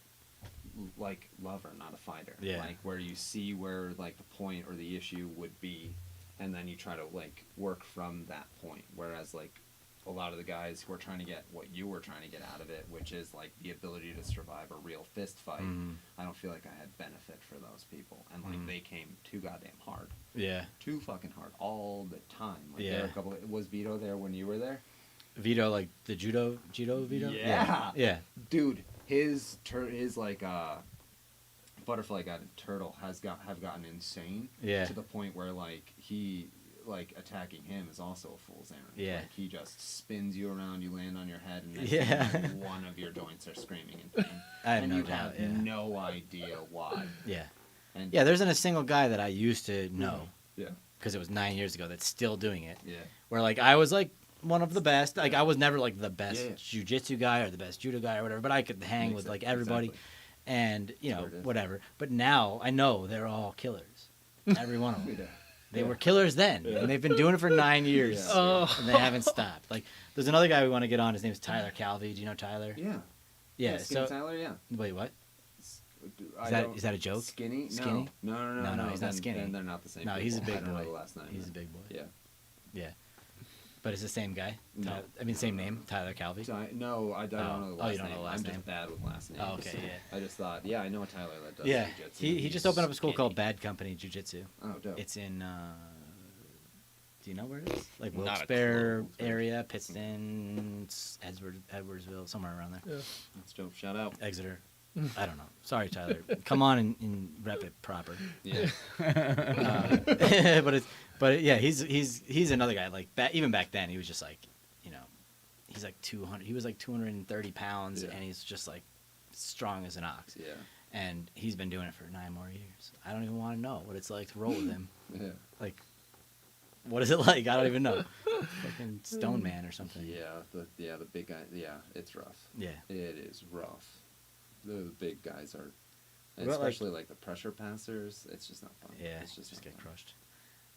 like lover, not a fighter. Yeah. Like where you see where like the point or the issue would be, and then you try to like work from that point. Whereas like a lot of the guys who are trying to get what you were trying to get out of it, which is like the ability to survive a real fist fight. Mhm. I don't feel like I had benefit for those people, and like Mhm. they came too goddamn hard. Yeah. Too fucking hard all the time. Like Yeah. there were a couple. Was Vito there when you were there? Vito, like the judo Vito? Yeah. Yeah. Dude, his like butterfly guided turtle have gotten insane. Yeah. To the point where like he like attacking him is also a fool's errand. Yeah. Like he just spins you around, you land on your head, and Yeah. like, one of your joints are screaming in pain. I have and no you doubt, have yeah. no idea why. Yeah. And Yeah, there isn't a single guy that I used to know, yeah. because it was 9 years ago, that's still doing it. Yeah. Where like I was like one of the best. Like I was never like the best Yeah. jujitsu guy or the best judo guy or whatever, but I could hang with like everybody, Exactly. and you That's know what it is. whatever. But now I know they're all killers, every one of them. Yeah. They Yeah. were killers then, Yeah. and they've been doing it for 9 years, Yeah. Oh. and they haven't stopped. Like there's another guy we want to get on. His name's Tyler Calvi. Do you know Tyler? Yeah. Yeah. Skinny So Tyler, yeah. wait, what? I that- don't- is that a joke? Skinny? Skinny? No. No, he's not then- skinny. Then they're not the same. No, he's a people. big I don't boy. know the last name. He's a big boy. Yeah. Yeah. But it's the same guy. No. I mean, same name, Tyler Calvi. So I don't know the Oh, last you don't know name. the last I'm name? just bad with last names. Oh, okay, yeah. I just thought, yeah, I know a Tyler that does Yeah, jiu-jitsu. he just opened up a school skinny. called Bad Company Jiu Jitsu. Oh, dope. It's in, do you know where it is? Like Not a Wilkes-Barre clue. area, Pittston, Edwardsville, somewhere around there. Yeah. That's dope. Shout out. Exeter. I don't know. Sorry, Tyler. Come on and rep it proper. Yeah. Yeah, he's another guy. Like even back then, he was just like, you know, he's like 200. He was like 230 pounds, Yeah. and he's just like strong as an ox. Yeah. And he's been doing it for 9 more years. I don't even want to know what it's like to roll with him. Yeah. Like, what is it like? I don't even know. Fucking Stone Man or something. Yeah. The big guy. Yeah, it's rough. Yeah. It is rough. The big guys are What about, especially like the pressure passers. It's just not fun. Yeah, it's just not get fun. crushed.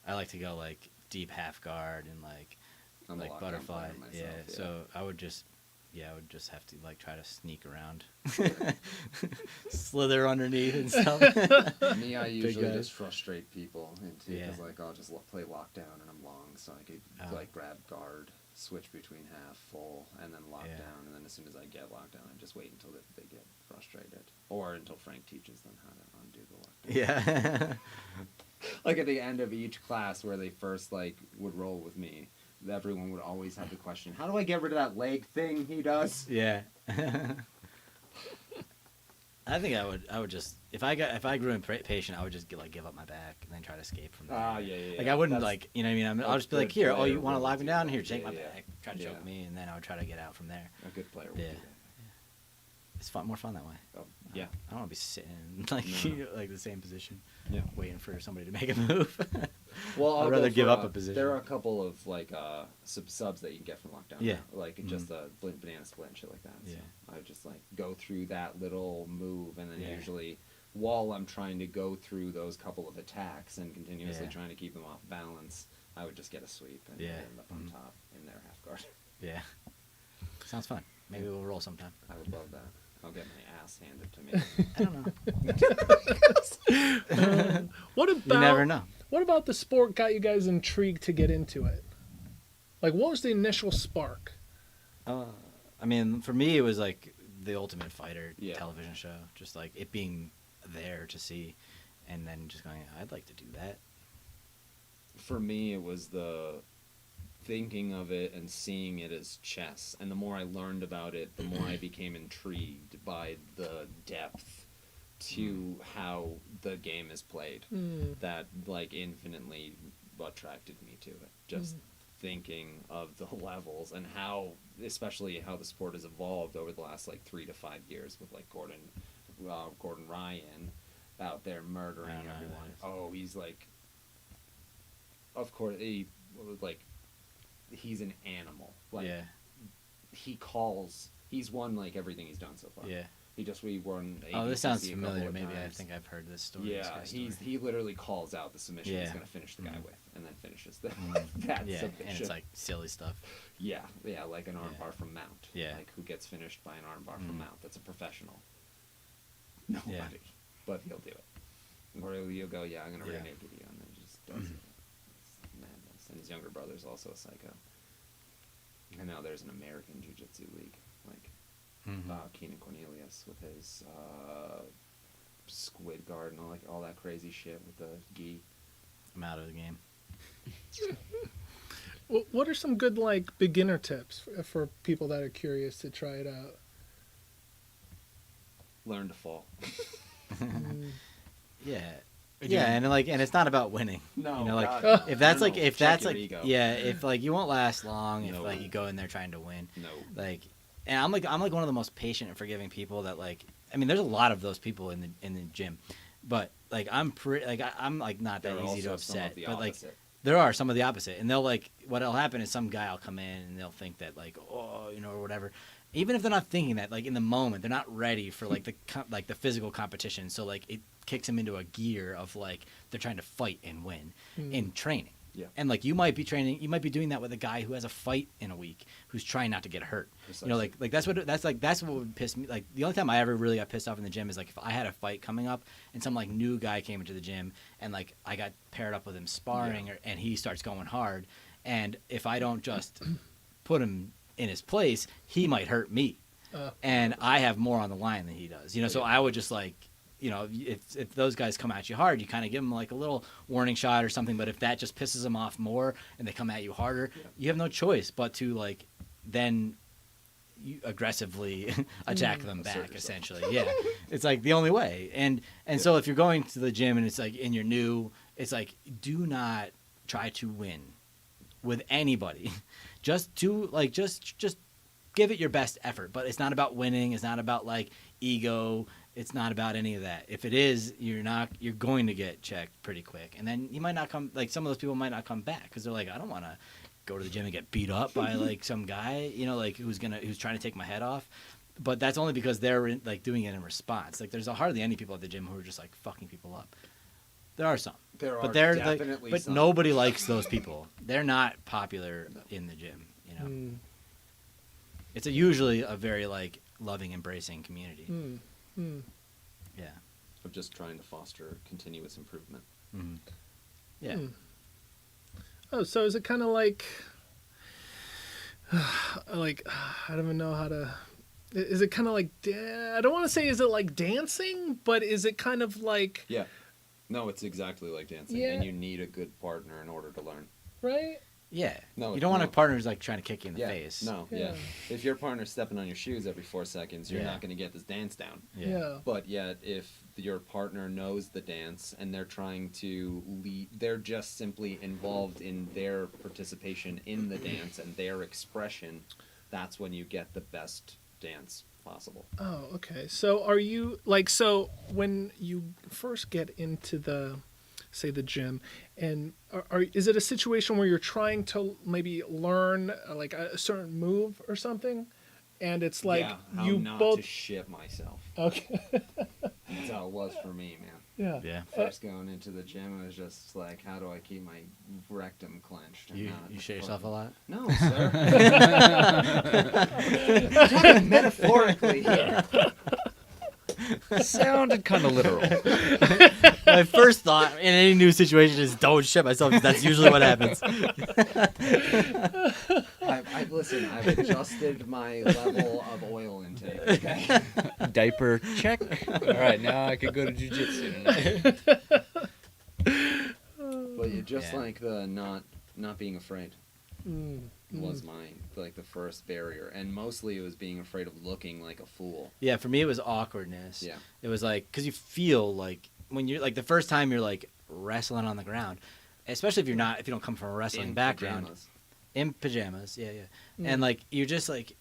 I like to go like deep half guard and I'm a like lockdown butterfly. player myself, Yeah, so I would just have to like try to sneak around, slither underneath and stuff. Me, I usually guys. just frustrate people into because Yeah. like I'll just play lockdown and I'm long, so I could Oh. like grab guard, switch between half, full, and then lockdown, Yeah. and then as soon as I get lockdown, I just wait until they get frustrated, or until Frank teaches them how to undo the lockdown. Yeah. Like at the end of each class where they first like would roll with me, everyone would always have the question, "How do I get rid of that leg thing he does?" Yeah. I think I would just if I grew impatient, I would just give up my back and then try to escape from there. Ah, yeah. Like I wouldn't That's you know what I mean? I'll a just be like, good here, oh, player you want to will lock me do down? that. Here, take my Yeah, back, try to choke yeah. me, and then I would try to get out from there. a good player. Will Yeah. do that. It's more fun that way. Oh, yeah. I don't want to be sitting in No. like the same position, Yeah. waiting for somebody to make a move. Well, I'd I'll rather go give for, up a position. There are a couple of like subs that you can get from lockdown. Yeah. now, like Mhm. just a banana split and shit like that. Yeah. So I just like go through that little move, and then Yeah. usually while I'm trying to go through those couple of attacks and continuously Yeah. trying to keep them off balance, I would just get a sweep and Yeah. end up on Mhm. top in their half guard. Yeah, sounds fun. Maybe we'll roll sometime. I would love that. I'll get my ass handed to me. I don't know. What You about never know. What about the sport got you guys intrigued to get into it? Like, what was the initial spark? I mean, for me, it was like the Ultimate Fighter Yeah. television show. Just like it being there to see, and then just going, I'd like to do that. For me, it was the thinking of it and seeing it as chess. And the more I learned about it, the more I became intrigued by the depth to how the game is played. That, like, infinitely attracted me to it. Just thinking of the levels and how, especially how the sport has evolved over the last, like, 3 to 5 years with, like, Gordon Ryan out there murdering I don't know who everyone. that is. Oh, he's, like... Of course, he's an animal. Like, Yeah, he's won like everything he's done so far. yeah. We won. Oh, this ADCC sounds a couple familiar. of Maybe I times. think I've heard this story. this Yeah, guy's story. he literally calls out the submission he's Yeah. gonna finish the guy Mhm. with, and then finishes the Mhm. that Yeah, submission. and it's like silly stuff. yeah, like an armbar Yeah. from mount. Yeah. like who gets finished by an armbar Mhm. from mount? That's a professional. Nobody, Yeah. but he'll do it. Or you'll go, yeah, I'm gonna Yeah. renege with you, and then he just does it. It's madness. And his younger brother's also a psycho. And now there's an American Jiu-Jitsu league, like Mhm. Keenan Cornelius with his squid guard and all that crazy shit with the gi. I'm out of the game. What are some good like beginner tips for people that are curious to try it out? Learn to fall. Yeah. Again- Yeah, and it's not about winning. No, you know, like God, if that's no, like no, if check that's your like ego. yeah, if like you won't last long if No. like you go in there trying to win. No. Like, and I'm like one of the most patient and forgiving people that like. I mean, there's a lot of those people in the gym, but like I'm pretty like I'm like not that There are easy to also some of upset. the But like opposite. there are some of the opposite, and they'll like what'll happen is some guy will come in and they'll think that like oh you know or whatever. Even if they're not thinking that, like in the moment, they're not ready for like like the physical competition. So like it kicks them into a gear of like they're trying to fight and win in training. Yeah. And like you might be doing that with a guy who has a fight in a week who's trying not to get hurt. You know, like that's what would piss me. Like the only time I ever really got pissed off in the gym is like if I had a fight coming up and some like new guy came into the gym and like I got paired up with him sparring and he starts going hard, and if I don't just put him in his place, he might hurt me, and I have more on the line than he does. You know, so I would just like. You know, if those guys come at you hard, you kind of give them like a little warning shot or something. But if that just pisses them off more and they come at you harder, you have no choice but to like then you aggressively attack them Assert back. yourself. Essentially, yeah, it's like the only way. And so if you're going to the gym and it's like and you're new, it's like do not try to win with anybody. Just give it your best effort. But it's not about winning. It's not about like ego. It's not about any of that. If it is, you're going to get checked pretty quick. And then you might not come, like some of those people might not come back because they're like, I don't want to go to the gym and get beat up by like some guy, you know, like who's trying to take my head off. but that's only because they're like doing it in response. Like there's hardly any people at the gym who are just like fucking people up. There are some, but they're like, but some. nobody likes those people. They're not popular in the gym. You know, it's usually a very like loving, embracing community. Yeah. Of just trying to foster continuous improvement. Mm-hmm. Yeah. Oh, so is it kind of like I don't even know how to. Is it kind of like I don't want to say is it like dancing, but is it kind of like Yeah. No, it's exactly like dancing, Yeah. and you need a good partner in order to learn. right? Yeah. No, you don't want a no. partner who's like trying to kick you in the Yeah. face. No. Yeah. Yeah. If your partner's stepping on your shoes every 4 seconds, you're Yeah. not going to get this dance down. Yeah. But yet, if your partner knows the dance and they're trying to lead, they're just simply involved in their participation in the dance and their expression, that's when you get the best dance possible. Oh, okay. So are you like so when you first get into the say the gym and is it a situation where you're trying to maybe learn like a certain move or something and it's like yeah, how you not both to shit myself. okay That's how it was for me, man. yeah Yeah. First going into the gym, it was just like, how do I keep my rectum clenched? and You not shit yourself a lot? No, sir. I'm talking metaphorically here. Sounded kind of literal. My first thought in any new situation is don't shit myself because that's usually what happens. Listen, I've adjusted my level of oil intake. Okay? Diaper check. All right, now I could go to jujitsu tonight. But you just Yeah. like the not being afraid Mm, was my like the first barrier, and mostly it was being afraid of looking like a fool. Yeah, for me it was awkwardness. Yeah. It was like because you feel like when you're like the first time you're like wrestling on the ground, especially if you don't come from a wrestling In background. pajamas. In pajamas, yeah. And like you're just like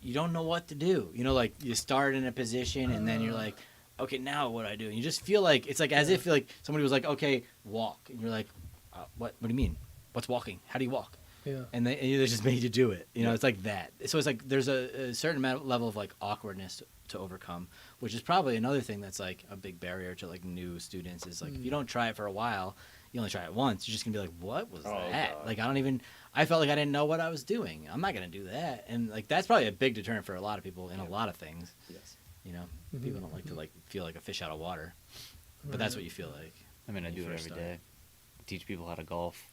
you don't know what to do. You know, like you start in a position and then you're like, okay, now what do I do? And you just feel like it's like as if like somebody was like, okay, walk, and you're like, what do you mean? What's walking? How do you walk? yeah And they just made you do it. You know, it's like that. So it's like there's a certain level of like awkwardness to overcome, which is probably another thing that's like a big barrier to like new students is like if you don't try it for a while, you only try it once, you're just gonna be like, what was that? God. Like I felt like I didn't know what I was doing. I'm not gonna do that. And like that's probably a big deterrent for a lot of people in a lot of things. Yes. You know, people don't like to like feel like a fish out of water, but that's what you feel like. I mean, I when you do it first every start. day. Teach people how to golf.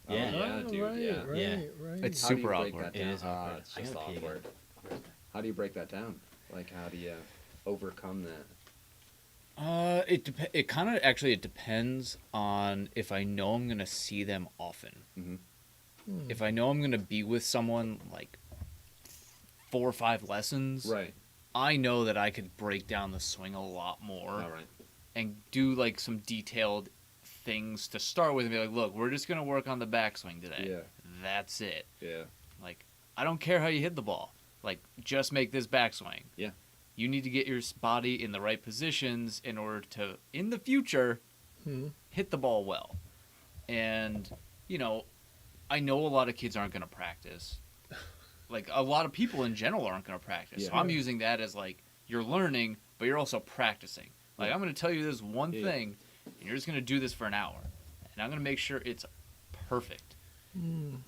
Yeah. Oh, yeah, Oh, dude. right, yeah. right, Yeah. right. It's How do you super break awkward. that It down? is awkward. It's I just gotta pee again. awkward. How do you break that down? Like, how do you overcome that? It kind of actually it depends on if I know I'm gonna see them often. Mm-hmm. If I know I'm gonna be with someone like 4 or 5 lessons, Right. I know that I could break down the swing a lot more All right. and do like some detailed things to start with and be like, look, we're just gonna work on the backswing today. Yeah. That's it. Yeah. Like, I don't care how you hit the ball. Like, just make this backswing. Yeah. You need to get your body in the right positions in order to, in the future, hit the ball well. And, you know, I know a lot of kids aren't going to practice. Like, a lot of people in general aren't going to practice. So Yeah. I'm using that as, like, you're learning, but you're also practicing. Like, Yeah. I'm going to tell you this one Yeah. thing, and you're just going to do this for an hour. And I'm going to make sure it's perfect.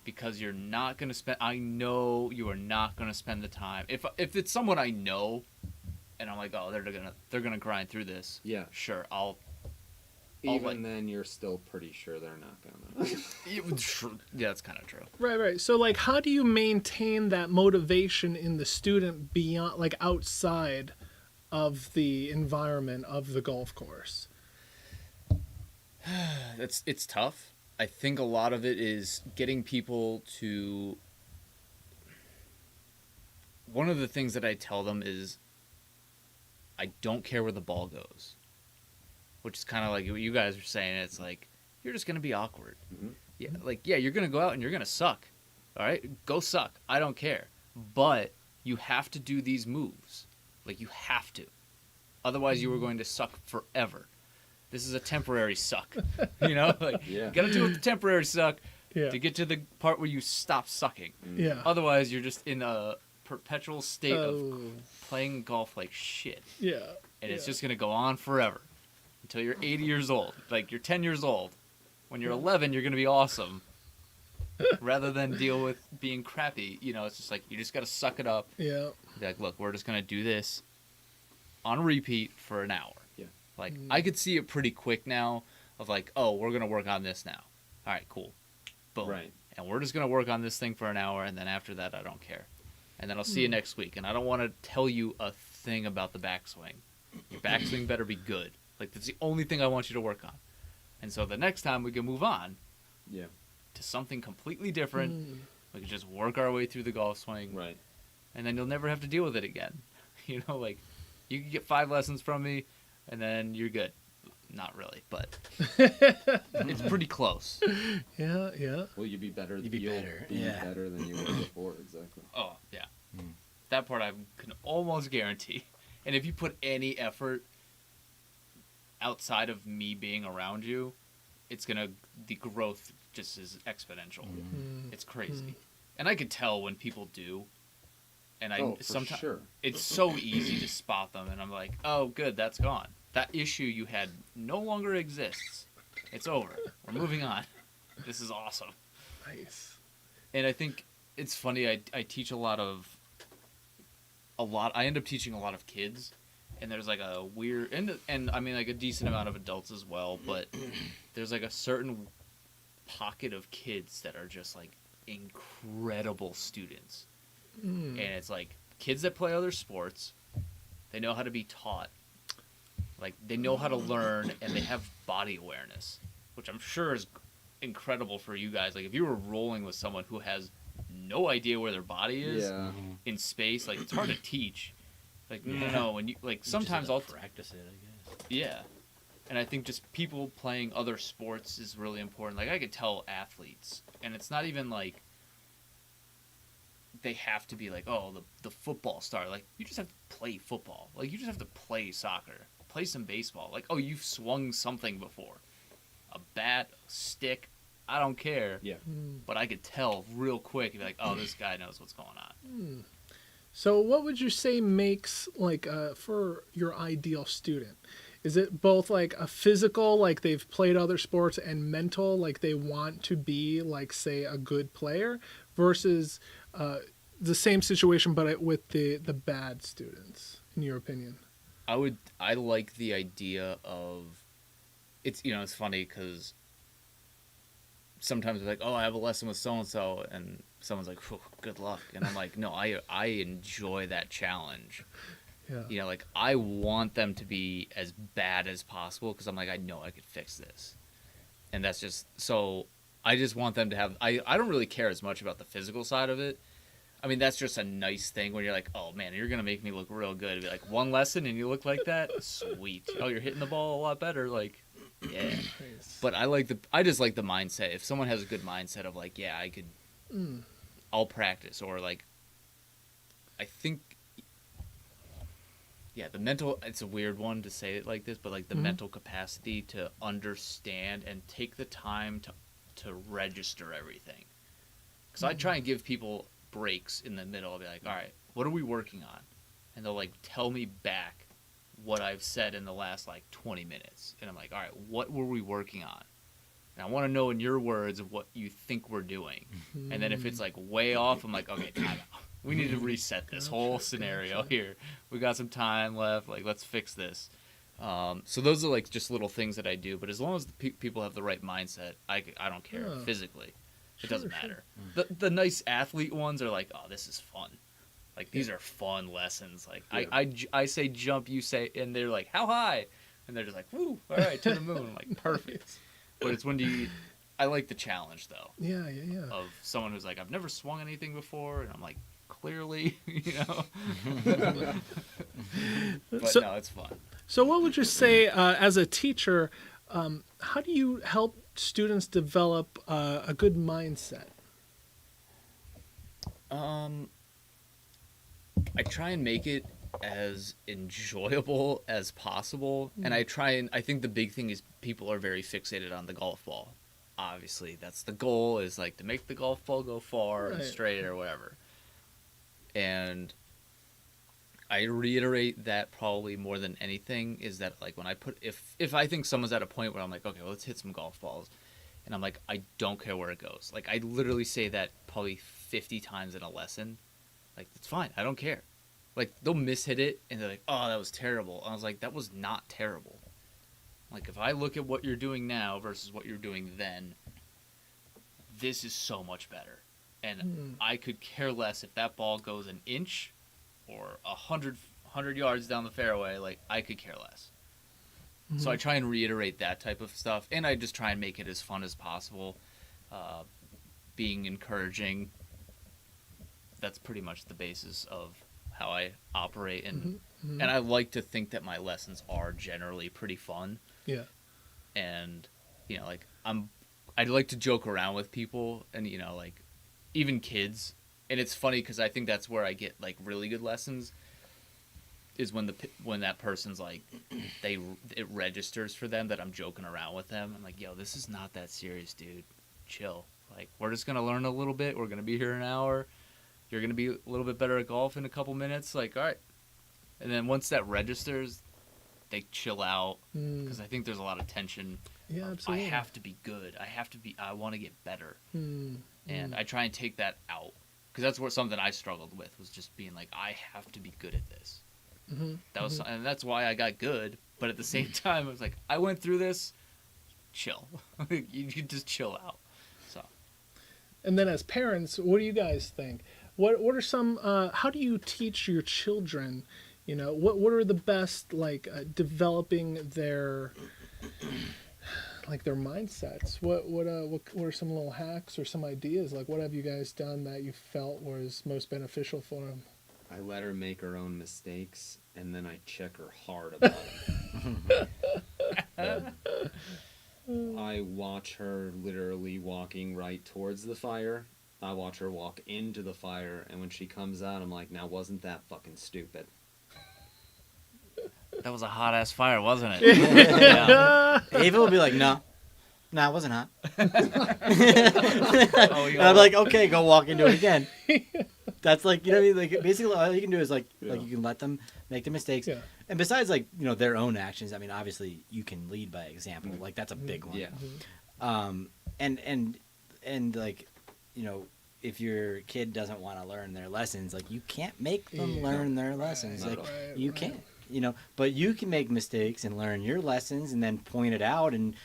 Because you're not going to spend, I know you are not going to spend the time. If it's someone I know, and I'm like, oh, they're gonna grind through this. Yeah. Sure, I'll Even then, you're still pretty sure they're not gonna. Yeah, that's kind of true. Right. So, like, how do you maintain that motivation in the student beyond, like, outside of the environment of the golf course? It's tough. I think a lot of it is getting people to. One of the things that I tell them is, I don't care where the ball goes, which is kind of like what you guys are saying. It's like you're just gonna be awkward. Mhm. Yeah, like yeah, you're gonna go out and you're gonna suck. All right, go suck. I don't care, but you have to do these moves. Like you have to, otherwise you are going to suck forever. This is a temporary suck, you know. Like Yeah. you gotta do the temporary suck Yeah. to get to the part where you stop sucking. Yeah. Otherwise, you're just in a perpetual state of playing golf like shit. Yeah. And it's just going to go on forever until you're 80 years old. Like, you're 10 years old. When you're 11, you're going to be awesome. Rather than deal with being crappy. You know, it's just like, you just got to suck it up. Yeah. Be like, look, we're just going to do this on repeat for an hour. Yeah. Like, I could see it pretty quick now of like, oh, we're going to work on this now. All right, cool. Boom. Right. And we're just going to work on this thing for an hour, and then after that, I don't care. And then I'll see you next week. And I don't want to tell you a thing about the backswing. Your backswing better be good. Like, that's the only thing I want you to work on. And so the next time we can move on Yeah. to something completely different. We can just work our way through the golf swing. Right. And then you'll never have to deal with it again. You know, like, you can get 5 lessons from me, and then you're good. Not really, but it's pretty close. Yeah, yeah. Well, you'll be better. You'd be you'll better, Be yeah. better than you were before. Exactly. Oh, yeah. That part I can almost guarantee. And if you put any effort outside of me being around you, the growth just is exponential. It's crazy. And I could tell when people do. And for sometimes sure. it's so easy to spot them, and I'm like, oh, good, that's gone. That issue you had no longer exists. It's over. We're moving on. This is awesome. Nice. And I think it's funny. I teach I end up teaching a lot of kids, and there's like a weird and I mean like a decent amount of adults as well. But there's like a certain pocket of kids that are just like incredible students, and it's like kids that play other sports. They know how to be taught. Like, they know how to learn, and they have body awareness, which I'm sure is incredible for you guys. Like, if you were rolling with someone who has no idea where their body is in space, like, it's hard to teach. Like, no, and you, like, sometimes I'll practice it, I guess. Yeah. And I think just people playing other sports is really important. Like, I could tell athletes, and it's not even like they have to be like, oh, the football star. Like, you just have to play football. Like, you just have to play soccer. Play some baseball. Like, oh, you've swung something before. A bat, a stick, I don't care. Yeah. But I could tell real quick, and be like, oh, this guy knows what's going on. So what would you say makes, like, for your ideal student? Is it both, like, a physical, like they've played other sports, and mental, like they want to be, like, say, a good player, versus the same situation but with the bad students, in your opinion? I like the idea of, it's funny because sometimes it's like, oh, I have a lesson with so-and-so, and someone's like, good luck. And I'm like, no, I enjoy that challenge. Yeah. You know, like, I want them to be as bad as possible because I'm like, I know I could fix this. And that's just, so I just want them to have, I don't really care as much about the physical side of it. I mean, that's just a nice thing when you're like, oh, man, you're going to make me look real good. It'd be like, one lesson and you look like that? Sweet. Oh, you're hitting the ball a lot better. Like, yeah. Nice. But I just like the mindset. If someone has a good mindset of like, yeah, I could, I'll practice. Or like, I think, yeah, the mental, it's a weird one to say it like this, but like the mental capacity to understand and take the time to register everything. Because I try and give people breaks in the middle. I'll be like, all right, what are we working on? And they'll like tell me back what I've said in the last like 20 minutes. And I'm like, all right, what were we working on? And I want to know in your words of what you think we're doing. And then if it's like way off, I'm like, okay, time out. We need to reset this whole scenario here. We got some time left. Like, let's fix this. So those are like just little things that I do. But as long as the people have the right mindset, I don't care physically. It doesn't matter. The nice athlete ones are like, oh, this is fun. Like, these are fun lessons. Like, I say jump, you say, and they're like, how high? And they're just like, woo, all right, to the moon. I'm like, perfect. But it's when I like the challenge, though. Yeah. Of someone who's like, I've never swung anything before. And I'm like, clearly, But So- no, it's fun. So what would you say, as a teacher, how do you help students develop a good mindset? I try and make it as enjoyable as possible, and I think the big thing is people are very fixated on the golf ball. Obviously, that's the goal, is like to make the golf ball go far and Right. straight or whatever. And I reiterate that probably more than anything is that, like, when I put, if I think someone's at a point where I'm like, okay, well, let's hit some golf balls, and I'm like, I don't care where it goes. Like, I literally say that probably 50 times in a lesson. Like, it's fine. I don't care. Like, they'll mishit it, and they're like, oh, that was terrible. And I was like, that was not terrible. Like, if I look at what you're doing now versus what you're doing then, this is so much better. And I could care less if that ball goes an inch or 100 yards down the fairway. Like, I could care less. So I try and reiterate that type of stuff, and I just try and make it as fun as possible, being encouraging. That's pretty much the basis of how I operate, and I like to think that my lessons are generally pretty fun. Yeah. And you know, like, I'd like to joke around with people, and you know, like, even kids. And it's funny because I think that's where I get like really good lessons. Is when that person's like, it registers for them that I'm joking around with them. I'm like, yo, this is not that serious, dude. Chill. Like, we're just gonna learn a little bit. We're gonna be here an hour. You're gonna be a little bit better at golf in a couple minutes. Like, all right. And then once that registers, they chill out because I think there's a lot of tension. Yeah, absolutely. I have to be good. I want to get better. And I try and take that out because that's something I struggled with, was just being like, I have to be good at this. That was, and that's why I got good. But at the same time, I was like, I went through this. Chill. You just chill out. So. And then as parents, what do you guys think? What are some? How do you teach your children? You know, what are the best, like, developing their their mindsets? What are some little hacks or some ideas? Like, what have you guys done that you felt was most beneficial for them? I let her make her own mistakes, and then I check her hard about it. I watch her literally walking right towards the fire. I watch her walk into the fire, and when she comes out, I'm like, now wasn't that fucking stupid? That was a hot ass fire, wasn't it? Yeah. Ava will be like, no, it wasn't hot. Oh, And I'm like, okay, go walk into it again. That's like, you know what I mean? Like, basically all you can do is like you can let them make the mistakes. Yeah. And besides, like, you know, their own actions, I mean, obviously you can lead by example. Like, that's a big one. Yeah. And like, you know, if your kid doesn't want to learn their lessons, like, you can't make them learn their lessons. Like, you can't, you know, but you can make mistakes and learn your lessons and then point it out and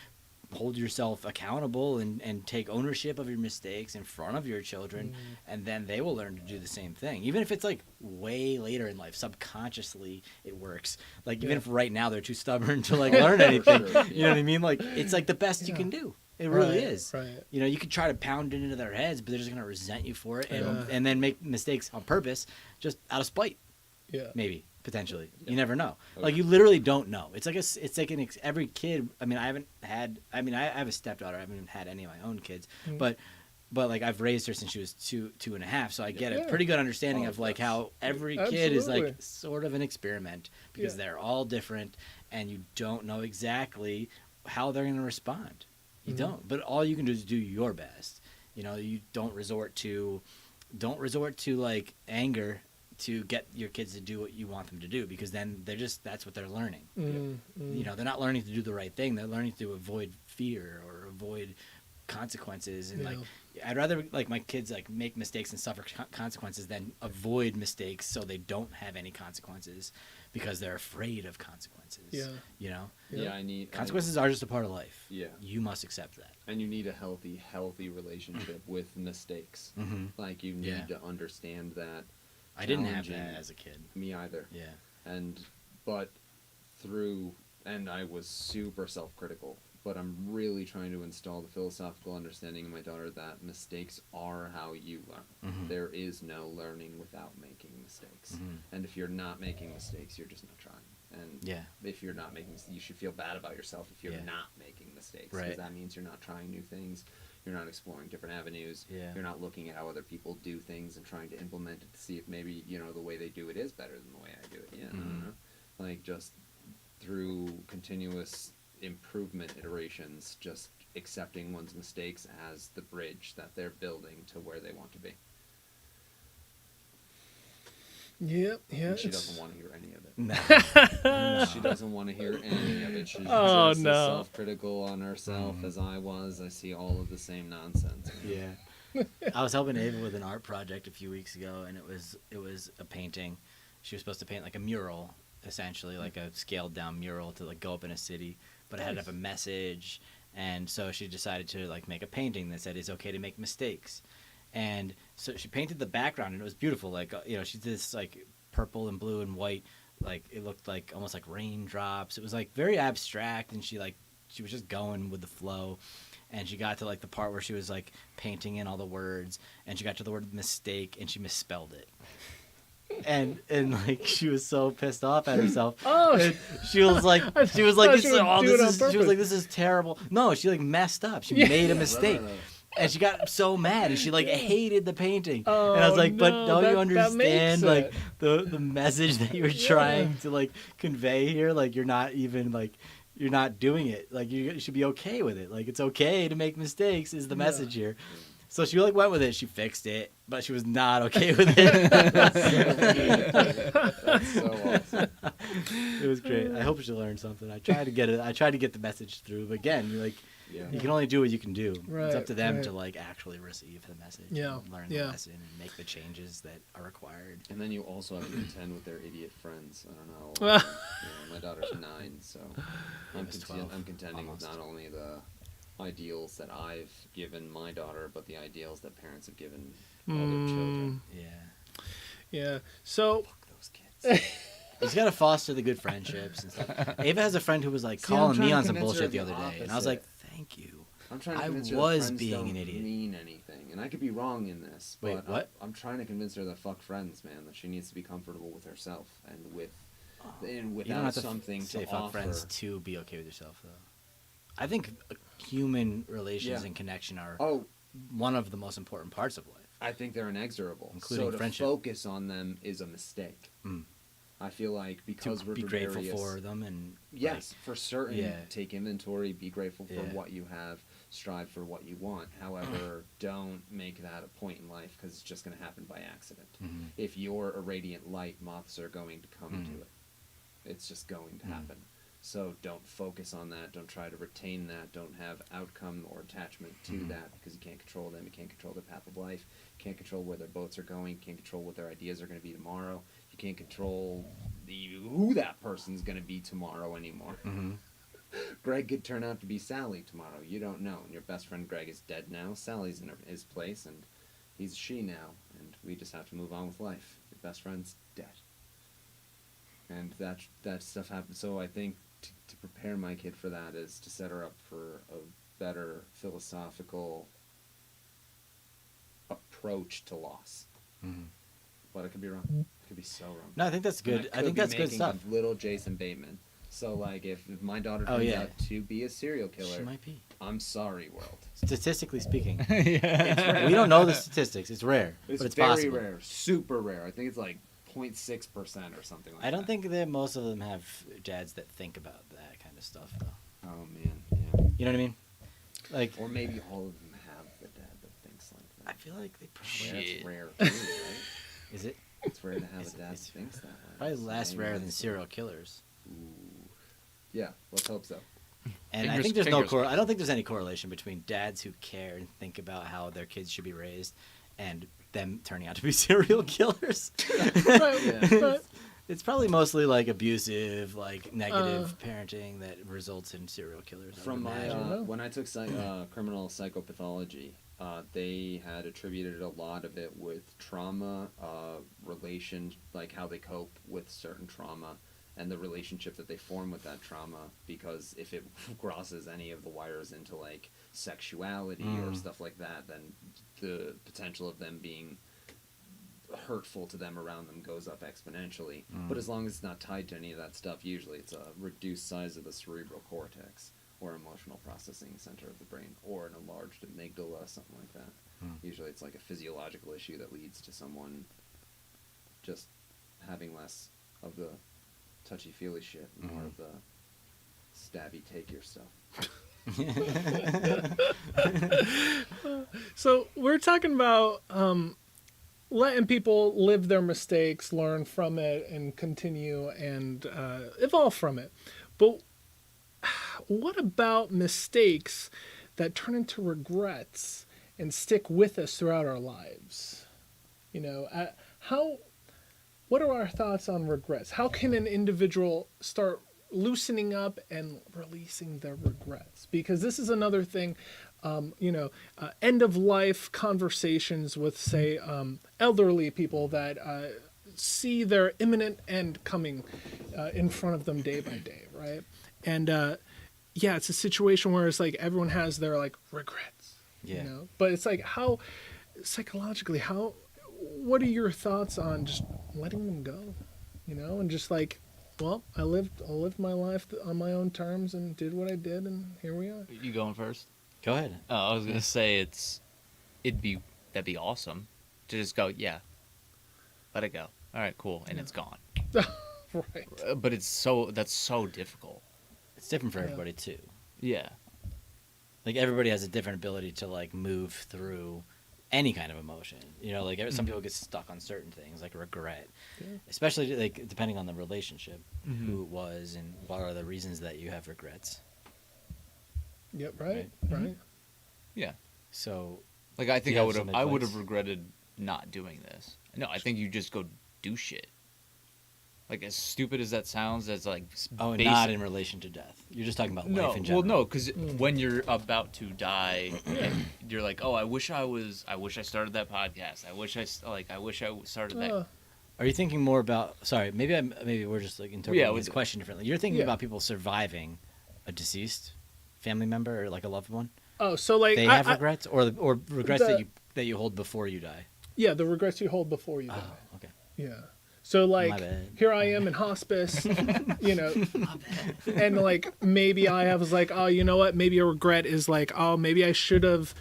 hold yourself accountable and take ownership of your mistakes in front of your children, and then they will learn to do the same thing. Even if it's like way later in life, subconsciously it works. Like, even if right now they're too stubborn to like learn anything, you know what I mean? Like, it's like the best you can do. It really is. Right. You know, you could try to pound it into their heads, but they're just gonna resent you for it, and then make mistakes on purpose, just out of spite. Yeah. Maybe. Potentially, you never know. Okay. Like, you literally don't know. It's like every kid. I mean, I have a stepdaughter. I haven't had any of my own kids, but like, I've raised her since she was two and a half, so I get a pretty good understanding of like how every kid is like sort of an experiment, because they're all different, and you don't know exactly how they're going to respond. You don't. But all you can do is do your best. You know, you don't resort to like anger to get your kids to do what you want them to do, because then that's what they're learning. You know, they're not learning to do the right thing. They're learning to avoid fear or avoid consequences. And like, I'd rather like my kids like make mistakes and suffer consequences than avoid mistakes so they don't have any consequences, because they're afraid of consequences. Yeah. You know? Yeah, consequences are just a part of life. Yeah. You must accept that. And you need a healthy relationship with mistakes. Like, you need to understand that. I didn't have that as a kid. Me either. Yeah. But I was super self-critical, but I'm really trying to install the philosophical understanding in my daughter that mistakes are how you learn. There is no learning without making mistakes. And if you're not making mistakes, you're just not trying. And if you're not making, you should feel bad about yourself if you're not making mistakes, because that means you're not trying new things. You're not exploring different avenues. You're not looking at how other people do things and trying to implement it to see if maybe, you know, the way they do it is better than the way I do it. I don't know. Like, just through continuous improvement iterations, just accepting one's mistakes as the bridge that they're building to where they want to be. Yep. Yeah. And she it's- doesn't want to hear any of it. No. She doesn't want to hear any of it. She's Oh, just no. as self-critical on herself as I was. I see all of the same nonsense. Yeah. I was helping Ava with an art project a few weeks ago, and it was a painting. She was supposed to paint like a mural, essentially, like a scaled down mural to like go up in a city, but it had to have a message. And so she decided to like make a painting that said it's okay to make mistakes. And so she painted the background, and it was beautiful. Like she did this like purple and blue and white, like it looked like almost like raindrops. It was like very abstract, and she was just going with the flow. And she got to like the part where she was like painting in all the words, and she got to the word mistake, and she misspelled it. And like she was so pissed off at herself. Oh, And she was like, thought she would do it on she was purpose. like, this is terrible. No, she like messed up. She Yeah. made a mistake. Right. And she got so mad, and she like hated the painting. Oh, and I was like, but no, don't you that makes understand like it. the message that you're trying to like convey here? Like you're not even like you're not doing it. Like you should be okay with it. Like it's okay to make mistakes is the Yeah. message here. So she like went with it. She fixed it, but she was not okay with it. That's so awesome. It was great. I hope she learned something. I tried to get it. I tried to get the message through, but again, you're like. Yeah. You can only do what you can do. It's Right, up to them right. to like actually receive the message, Yeah, and learn yeah. the lesson, and make the changes that are required. And then you also have to contend with their idiot friends. I don't know. My daughter's 9, so It's 12, I'm contending with almost. not only the ideals that I've given my daughter, but the ideals that parents have given other children. Yeah, Yeah. So Fuck those kids. you just gotta foster the good friendships and stuff. Ava has a friend who was like See, I'm calling trying me to on some convince her bullshit the of other the day, and I was like, "Thank you." I'm trying to I convince her was that friends being don't an idiot. mean anything, and I could be wrong in this. Wait, but what? I'm trying to convince her that fuck friends, man. That she needs to be comfortable with herself and with, and You don't without have to something say to fuck offer. friends to be okay with yourself, though. I think human relations Yeah. and connection are Oh, one of the most important parts of life. I think they're inexorable. Including so to friendship. focus on them is a mistake. Mm. I feel like because To we're be grateful gregarious- for them and Yes, for certain. Yeah. Take inventory. Be grateful for Yeah. what you have. Strive for what you want. However, don't make that a point in life because it's just going to happen by accident. Mhm. If you're a radiant light, moths are going to come Mhm. to it. It's just going to Mhm. happen. So don't focus on that. Don't try to retain that. Don't have outcome or attachment to Mhm. that because you can't control them. You can't control their path of life. You can't control where their boats are going. You can't control what their ideas are going to be tomorrow. You can't control who that person's going to be tomorrow anymore. Mhm. Greg could turn out to be Sally tomorrow. You don't know. And your best friend Greg is dead now. Sally's in his place, and he's she now. And we just have to move on with life. Your best friend's dead. And that stuff happens. So I think to prepare my kid for that is to set her up for a better philosophical approach to loss. Mhm. But I could be wrong. I could be so wrong. No, I think that's good. And I could think be that's good making stuff. a little Jason Bateman. So like if my daughter Oh, turns yeah. out to be a serial killer, She might be. I'm sorry, world. Statistically speaking, Yeah. we don't know the statistics. It's rare, It's but it's very possible. rare, super rare. I think it's like 0.6% or something like that. I don't think that most of them have dads that think about that kind of stuff, though. Oh man, yeah. You know what I mean? Like, Or maybe all of them have the dad that thinks like I that. feel like they probably. Shit. That's rare too, right? Is it? It's rare to have It's- a dad that it's thinks that way. Probably So less maybe rare that's than the- serial killers. Ooh. Yeah, let's hope so. And I Fingers- think there's no fingers crossed. I don't think there's any correlation between dads who care and think about how their kids should be raised and them turning out to be serial killers. Right, Yeah. right. It's probably mostly like abusive, like negative parenting that results in serial killers. I would From my imagine. when I took criminal psychopathology, they had attributed a lot of it with trauma, relation, like how they cope with certain trauma, and the relationship that they form with that trauma. Because if it crosses any of the wires into like sexuality or Mm. stuff like that, then the potential of them being hurtful to them around them goes up exponentially. But as long as it's not tied to any of that stuff, usually it's a reduced size of the cerebral cortex or emotional processing center of the brain or an enlarged amygdala, something like that. Usually it's like a physiological issue that leads to someone just having less of the touchy-feely shit and more of the stabby take your stuff. So we're talking about letting people live their mistakes, learn from it, and continue and evolve from it. But what about mistakes that turn into regrets and stick with us throughout our lives? You know, what are our thoughts on regrets? How can an individual start loosening up and releasing their regrets? Because this is another thing, end of life conversations with, say, elderly people that see their imminent end coming in front of them day by day, right? And it's a situation where it's like everyone has their like regrets, Yeah. But it's like how psychologically, what are your thoughts on just letting them go, and just like, well, I lived my life on my own terms and did what I did, and here we are. You going first? Go ahead. I was gonna say that'd be awesome to just go, yeah, let it go. All right, cool, and it's gone. Right. But that's so difficult. It's different for everybody too. Yeah. Like everybody has a different ability to like move through any kind of emotion. Like some people get stuck on certain things, like regret, especially like depending on the relationship, who it was, and what are the reasons that you have regrets. Yep. Right. Yeah. So, like I think you I have would have some I would advice? have regretted not doing this. No, I think you just go do shit. Like as stupid as that sounds, as like not basic- in relation to death. You're just talking about No, life in general. well, no, because when you're about to die, and you're like, oh, I wish I started that podcast. I wish I started that. Are you thinking more about? Sorry, maybe we're just like interpreting this with- question differently. You're thinking Yeah. about people surviving a deceased family member or like a loved one. Oh, so like They have regrets, or regrets the- that you hold before you die. yeah, the regrets you hold before you die. Oh, okay. Yeah. So like bad. here I am in hospice, and like maybe I was like, oh, you know what? Maybe a regret is like, oh, maybe I should have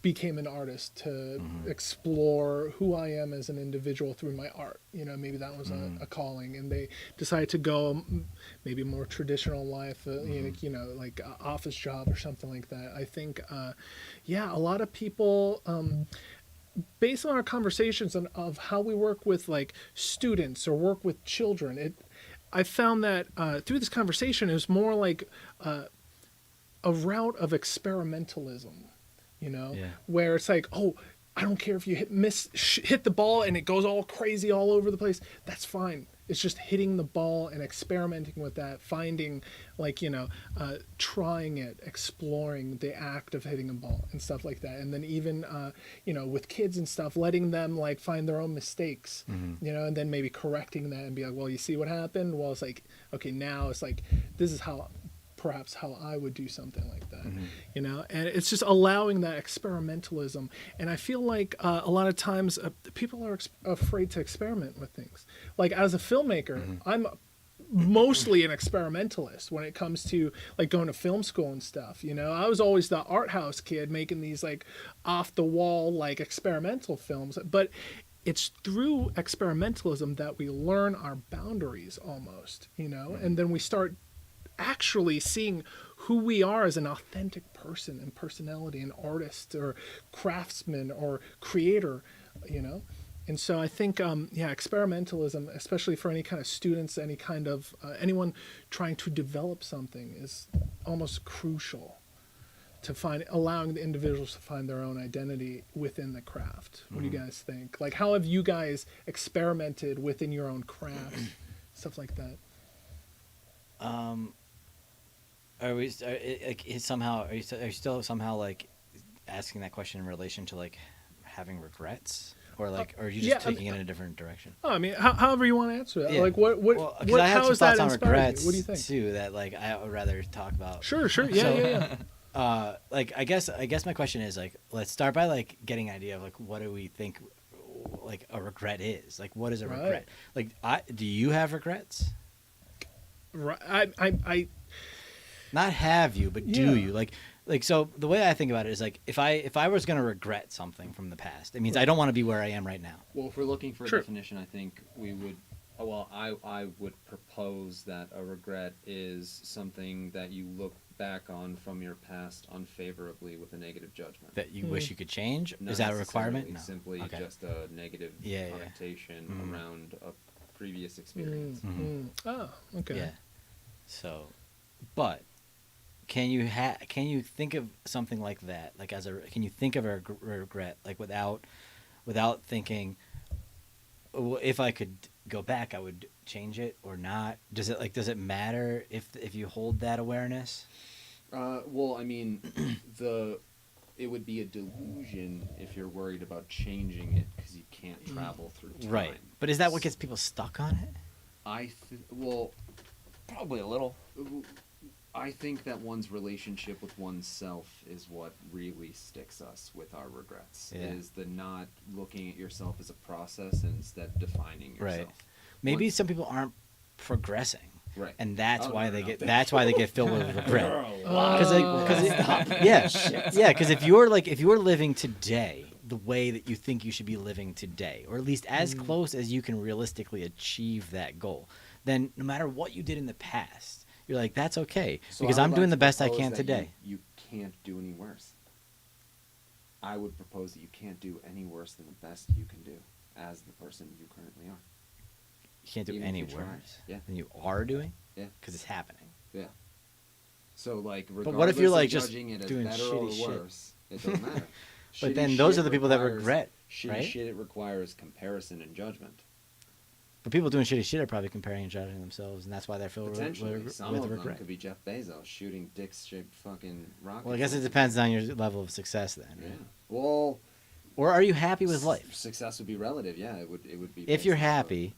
became an artist to explore who I am as an individual through my art. Maybe that was a calling, and they decided to go maybe a more traditional life, like an office job or something like that. I think, a lot of people. Based on our conversations of how we work with like students or work with children, I found that through this conversation it was more like a route of experimentalism, where it's like, oh, I don't care if you hit the ball and it goes all crazy all over the place. That's fine. It's just hitting the ball and experimenting with that, finding like, trying it, exploring the act of hitting a ball and stuff like that. And then even, with kids and stuff, letting them like find their own mistakes, and then maybe correcting that and be like, well, you see what happened? Well, it's like, okay, now it's like, this is perhaps how I would do something like that, and it's just allowing that experimentalism. And I feel like a lot of times people are afraid to experiment with things. Like as a filmmaker, I'm mostly an experimentalist when it comes to like going to film school and stuff. I was always the art house kid making these like off the wall, like experimental films, but it's through experimentalism that we learn our boundaries almost, and then we start actually seeing who we are as an authentic person and personality, an artist or craftsman or creator, And so I think, experimentalism, especially for any kind of students, any kind of anyone trying to develop something, is almost crucial to allowing the individuals to find their own identity within the craft. What do you guys think? Like, how have you guys experimented within your own craft, stuff like that? Are you still somehow like asking that question in relation to like having regrets, or like, or are you just taking it in a different direction? Oh, I mean, however you want to answer that. Yeah. Like, what, Well, 'cause I had how some has that thoughts on inspired regrets you? What do you think? too that like I would rather talk about. Sure, yeah. Like I guess my question is like, let's start by like getting an idea of like what do we think like a regret is? Like what is a regret? Like do you have regrets? Right. I Not have you, but do Yeah. you? Like so the way I think about it is like if I was gonna regret something from the past, it means I don't want to be where I am right now. Well, if we're looking for a Sure. definition, I think we would. Well, I would propose that a regret is something that you look back on from your past unfavorably with a negative judgment. That you wish you could change? Not Is that a requirement? necessarily, No. Simply Okay. just a negative Yeah, yeah. connotation Mhm. around a previous experience. Oh, okay. Yeah. So, but can you think of something like that? Like can you think of a regret like without thinking, well, if I could go back, I would change it or not? Does it matter if you hold that awareness? Well, I mean, it would be a delusion if you're worried about changing it because you can't travel through time. Right. But is that what gets people stuck on it? Well, Probably a little. I think that one's relationship with oneself is what really sticks us with our regrets. Yeah. Is the not looking at yourself as a process and instead defining yourself. Right. Maybe Once- some people aren't progressing. Right. And that's Oh, why no, they no, get no. that's why they get filled with regret. Oh. Because if you're living today the way that you think you should be living today, or at least as close as you can realistically achieve that goal, then no matter what you did in the past, you're like, that's okay So because I I'm would doing like the to best I propose can that today. You can't do any worse. I would propose that you can't do any worse than the best you can do as the person you currently are. You can't do even if any you try. worse Yeah. than you are doing Yeah. because it's happening. Yeah. So like, But what if you're, regardless of like, just judging it as doing better shitty or shit? worse, it doesn't matter. But Shitty then those shit are the people that requires- regret, Shitty right? shit requires comparison and judgment. But people doing shitty shit are probably comparing and judging themselves, and that's why they're filled Potentially, with some of them regret. could be Jeff Bezos shooting dick-shaped fucking rockets. Well, I guess it depends on your level of success then. Yeah. Right? Well, Or are you happy with life? Success would be relative. Yeah, it would. It would be. If based you're off of- happy,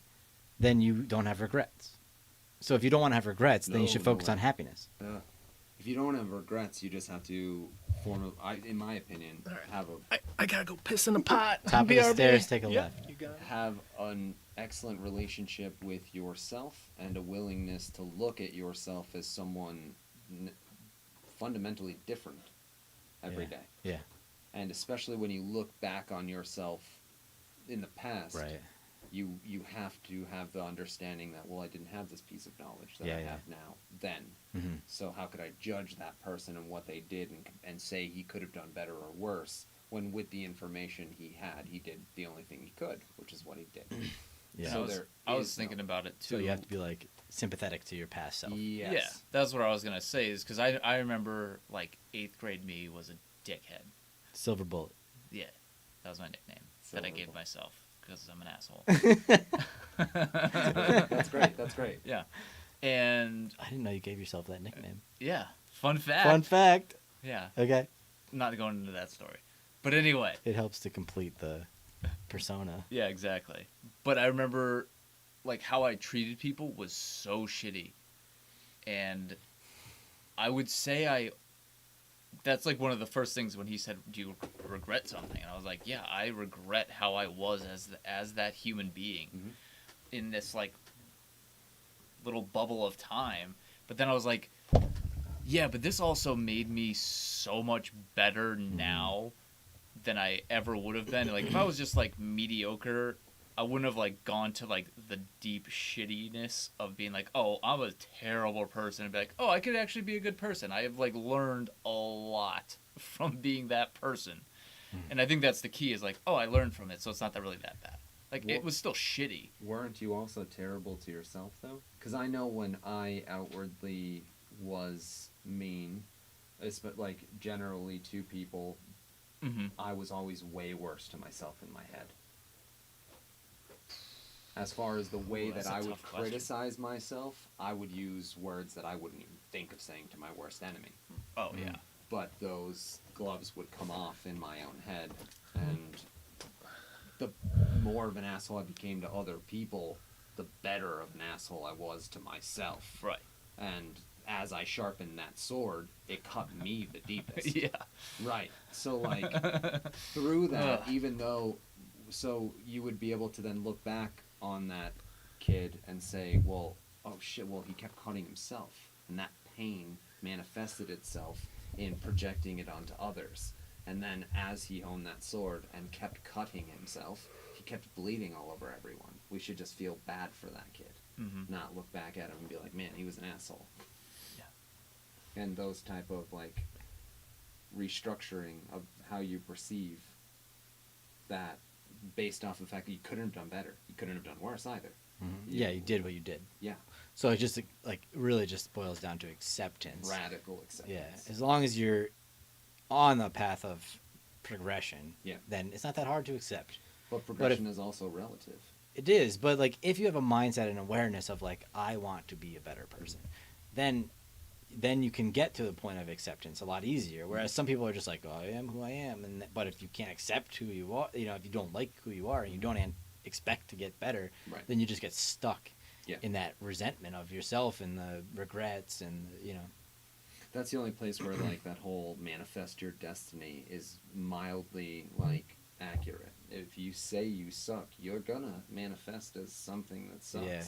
then you don't have regrets. So if you don't want to have regrets, then you should focus on happiness. If you don't have regrets, you just have to in my opinion, All right. have I gotta go piss in a pot. Top of the BRB. stairs, take a Yep, left. You got it. have an excellent relationship with yourself and a willingness to look at yourself as someone fundamentally different every day. Yeah. And especially when you look back on yourself in the past, Right. you have to have the understanding that, well, I didn't have this piece of knowledge that Yeah, I yeah. have now then. Mm-hmm. So how could I judge that person and what they did and say he could have done better or worse when with the information he had, he did the only thing he could, which is what he did. Yeah. So I was is thinking no- about it too. So you have to be like sympathetic to your past self. Yes. Yeah, that's what I was gonna say. Is because I remember like 8th grade me was a dickhead. Silver bullet. Yeah, that was my nickname that I Silver gave bullet. myself because I'm an asshole. That's great. That's great. Yeah, and I didn't know you gave yourself that nickname. yeah, fun fact. Fun fact. Yeah, Okay. not going into that story, but anyway. It helps to complete the persona. Yeah, exactly. But I remember, like, how I treated people was so shitty. And I would say that's, like, one of the first things when he said, do you regret something? And I was like, yeah, I regret how I was as that human being Mhm. in this, like, little bubble of time. But then I was like, yeah, but this also made me so much better now than I ever would have been. Like, if I was just, like, mediocre, I wouldn't have, like, gone to, like, the deep shittiness of being like, oh, I'm a terrible person. And be like, oh, I could actually be a good person. I have, like, learned a lot from being that person. And I think that's the key is, like, oh, I learned from it, so it's not that really that bad. Like, it Well- was still shitty. Weren't you also terrible to yourself, though? Because I know when I outwardly was mean, but like generally to people, Mm-hmm. I was always way worse to myself in my head. As far as the way Ooh, that's that a I would tough question. criticize myself, I would use words that I wouldn't even think of saying to my worst enemy. Oh, yeah. But those gloves would come off in my own head, and the more of an asshole I became to other people, the better of an asshole I was to myself. Right. And as I sharpened that sword, it cut me the deepest. Yeah. Right. So, like, through that, Ugh. even though, so you would be able to then look back on that kid and say, well, oh shit, well, he kept cutting himself. And that pain manifested itself in projecting it onto others. And then as he honed that sword and kept cutting himself, he kept bleeding all over everyone. We should just feel bad for that kid. Mm-hmm. Not look back at him and be like, man, he was an asshole. and those type of like restructuring of how you perceive that based off the fact that you couldn't have done better, you couldn't have done worse either. Yeah, you did what you did. Yeah, So it just like really just boils down to acceptance. radical acceptance. Yeah, as long as you're on the path of progression, Yeah. then it's not that hard to accept. But progression is also relative. It is, but like if you have a mindset and awareness of like I want to be a better person, then you can get to the point of acceptance a lot easier. Whereas some people are just like, oh, I am who I am, and but if you can't accept who you are, you know, if you don't like who you are and you don't expect to get better, Right. then you just get stuck Yeah. in that resentment of yourself and the regrets and you know. That's the only place where like that whole manifest your destiny is mildly like accurate. If you say you suck, you're gonna manifest as something that sucks. Yeah.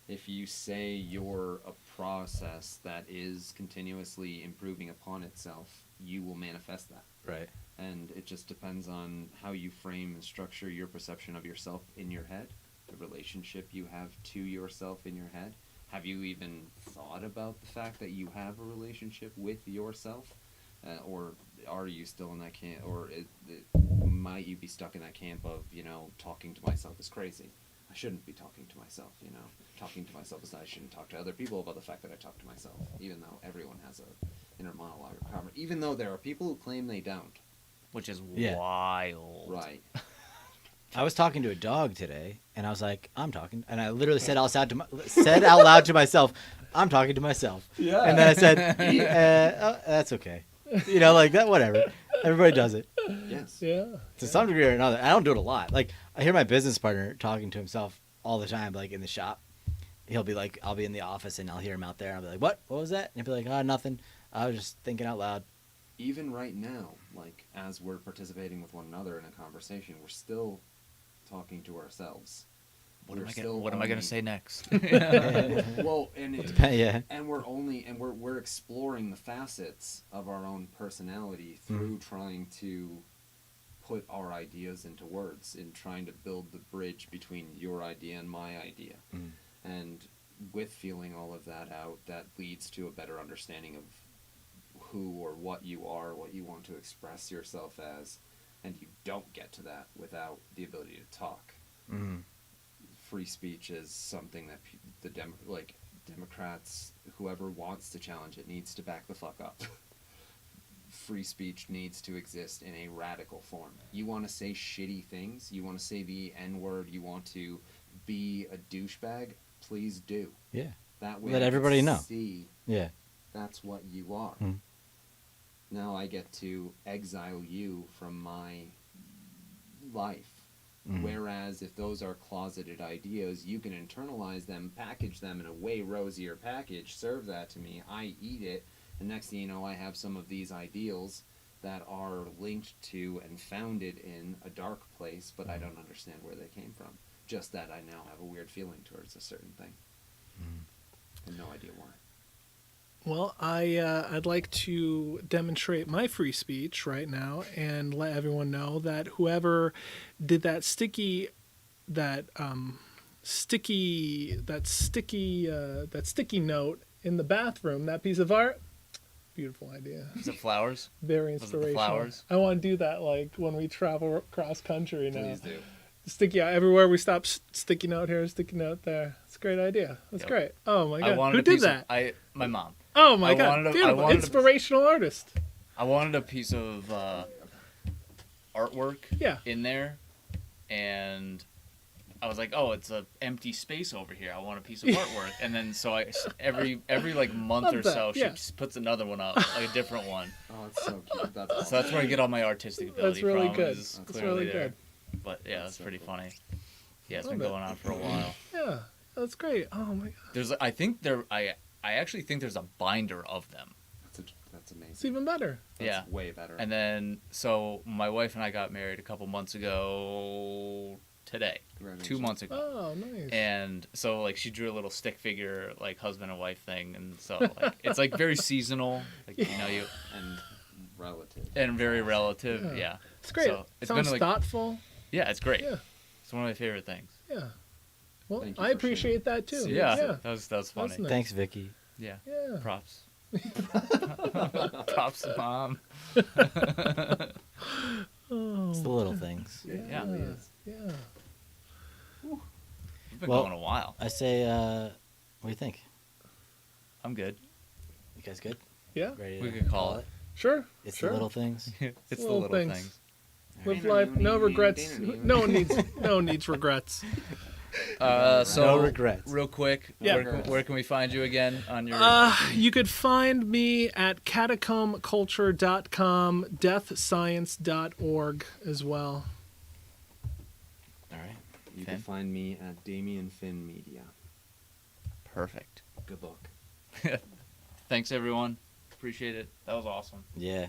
If you say you're a process that is continuously improving upon itself, you will manifest that. Right. And it just depends on how you frame and structure your perception of yourself in your head, the relationship you have to yourself in your head. Have you even thought about the fact that you have a relationship with yourself? Or are you still in that camp? Or might you be stuck in that camp of, you know, talking to myself is crazy? I shouldn't be talking to myself, you know. Talking to myself is I shouldn't talk to other people about the fact that I talk to myself, even though everyone has a inner monologue. Even though there are people who claim they don't. Which is Yeah. wild. Right. I was talking to a dog today, and I was like, "I'm talking," and I literally said out loud to myself, "I'm talking to myself." Yeah. And then I said, oh, "That's okay," you know, like that. Whatever. Everybody does it Yes. Yeah. to some degree or another. I don't do it a lot. Like I hear my business partner talking to himself all the time, like in the shop. He'll be like, I'll be in the office and I'll hear him out there. And I'll be like, "What? What was that?" And he'll be like, "Oh, nothing. I was just thinking out loud." Even right now, like as we're participating with one another in a conversation, we're still talking to ourselves. What am We're I still gonna only- say next? Well, and Yeah. and we're exploring the facets of our own personality through trying to put our ideas into words, in trying to build the bridge between your idea and my idea. Mm. And with feeling all of that out, that leads to a better understanding of who or what you are, what you want to express yourself as, and you don't get to that without the ability to talk. Mm. Free speech is something that Democrats, whoever wants to challenge it, needs to back the fuck up. Free speech needs to exist in a radical form. You want to say shitty things, you want to say the N-word, you want to be a douchebag, please do. Yeah. That way Let I can everybody know. see Yeah. that's what you are. Mm. Now I get to exile you from my life. Mhm. Whereas if those are closeted ideas, you can internalize them, package them in a way rosier package, serve that to me, I eat it, and next thing you know I have some of these ideals that are linked to and founded in a dark place, but I don't understand where they came from. Just that I now have a weird feeling towards a certain thing. And no idea why. Well, I'd like to demonstrate my free speech right now and let everyone know that whoever did that sticky note in the bathroom, that piece of art, beautiful idea, Is it flowers? very Was it the inspirational. flowers? I want to do that like when we travel cross country now. Please do. Sticky everywhere we stop. Sticky note here, sticky note there. It's a great idea. That's Yep. great. Oh my I god, wanted who a did piece that? Of, my mom. Oh my I god, wanted a- I beautiful, wanted a- inspirational artist. I wanted a piece of artwork Yeah. in there, and I was like, "Oh, it's a empty space over here. I want a piece of artwork." And then so I every like month Love or that, so, yeah. she puts another one up, like a different one. Oh, it's so cute. That's awesome. So that's where I get all my artistic ability That's really from. good. is That's clearly really there. good. But yeah, that's so pretty cool. funny. Yeah, it's Love been it. going on for a while. Yeah, that's great. Oh my god, I actually think there's a binder of them. That's amazing. it's even better. That's Yeah. way better. And then so my wife and I got married a couple months ago today. 2 Congratulations. months ago. Oh, nice. And so like she drew a little stick figure like husband and wife thing, and so like it's like very seasonal, like you know, And relative. and very relative. Yeah. Yeah. It's great. So it's Sounds been like thoughtful. yeah, it's great. Yeah, It's one of my favorite things. yeah. Well, Thank you I for appreciate that too. So, yeah, yeah. that was funny. That's nice. Thanks, Vicky. Yeah. Yeah. Props. Pops mom. It's the little things. Yeah. Yeah. We've been Well- going a while. I say, what do you think? I'm good. You guys good? Yeah. Ready We to could call it. Sure. It's sure. the little things. It's the Little little things. things. Live life, no regrets. No one needs regrets. So No regrets. Real quick, Yeah. where can we find you again on your? You could find me at catacombculture.com, deathscience.org as well. All right. You Finn? can find me at Damien Finn Media. Perfect. Good luck. Thanks everyone. Appreciate it. That was awesome. Yeah.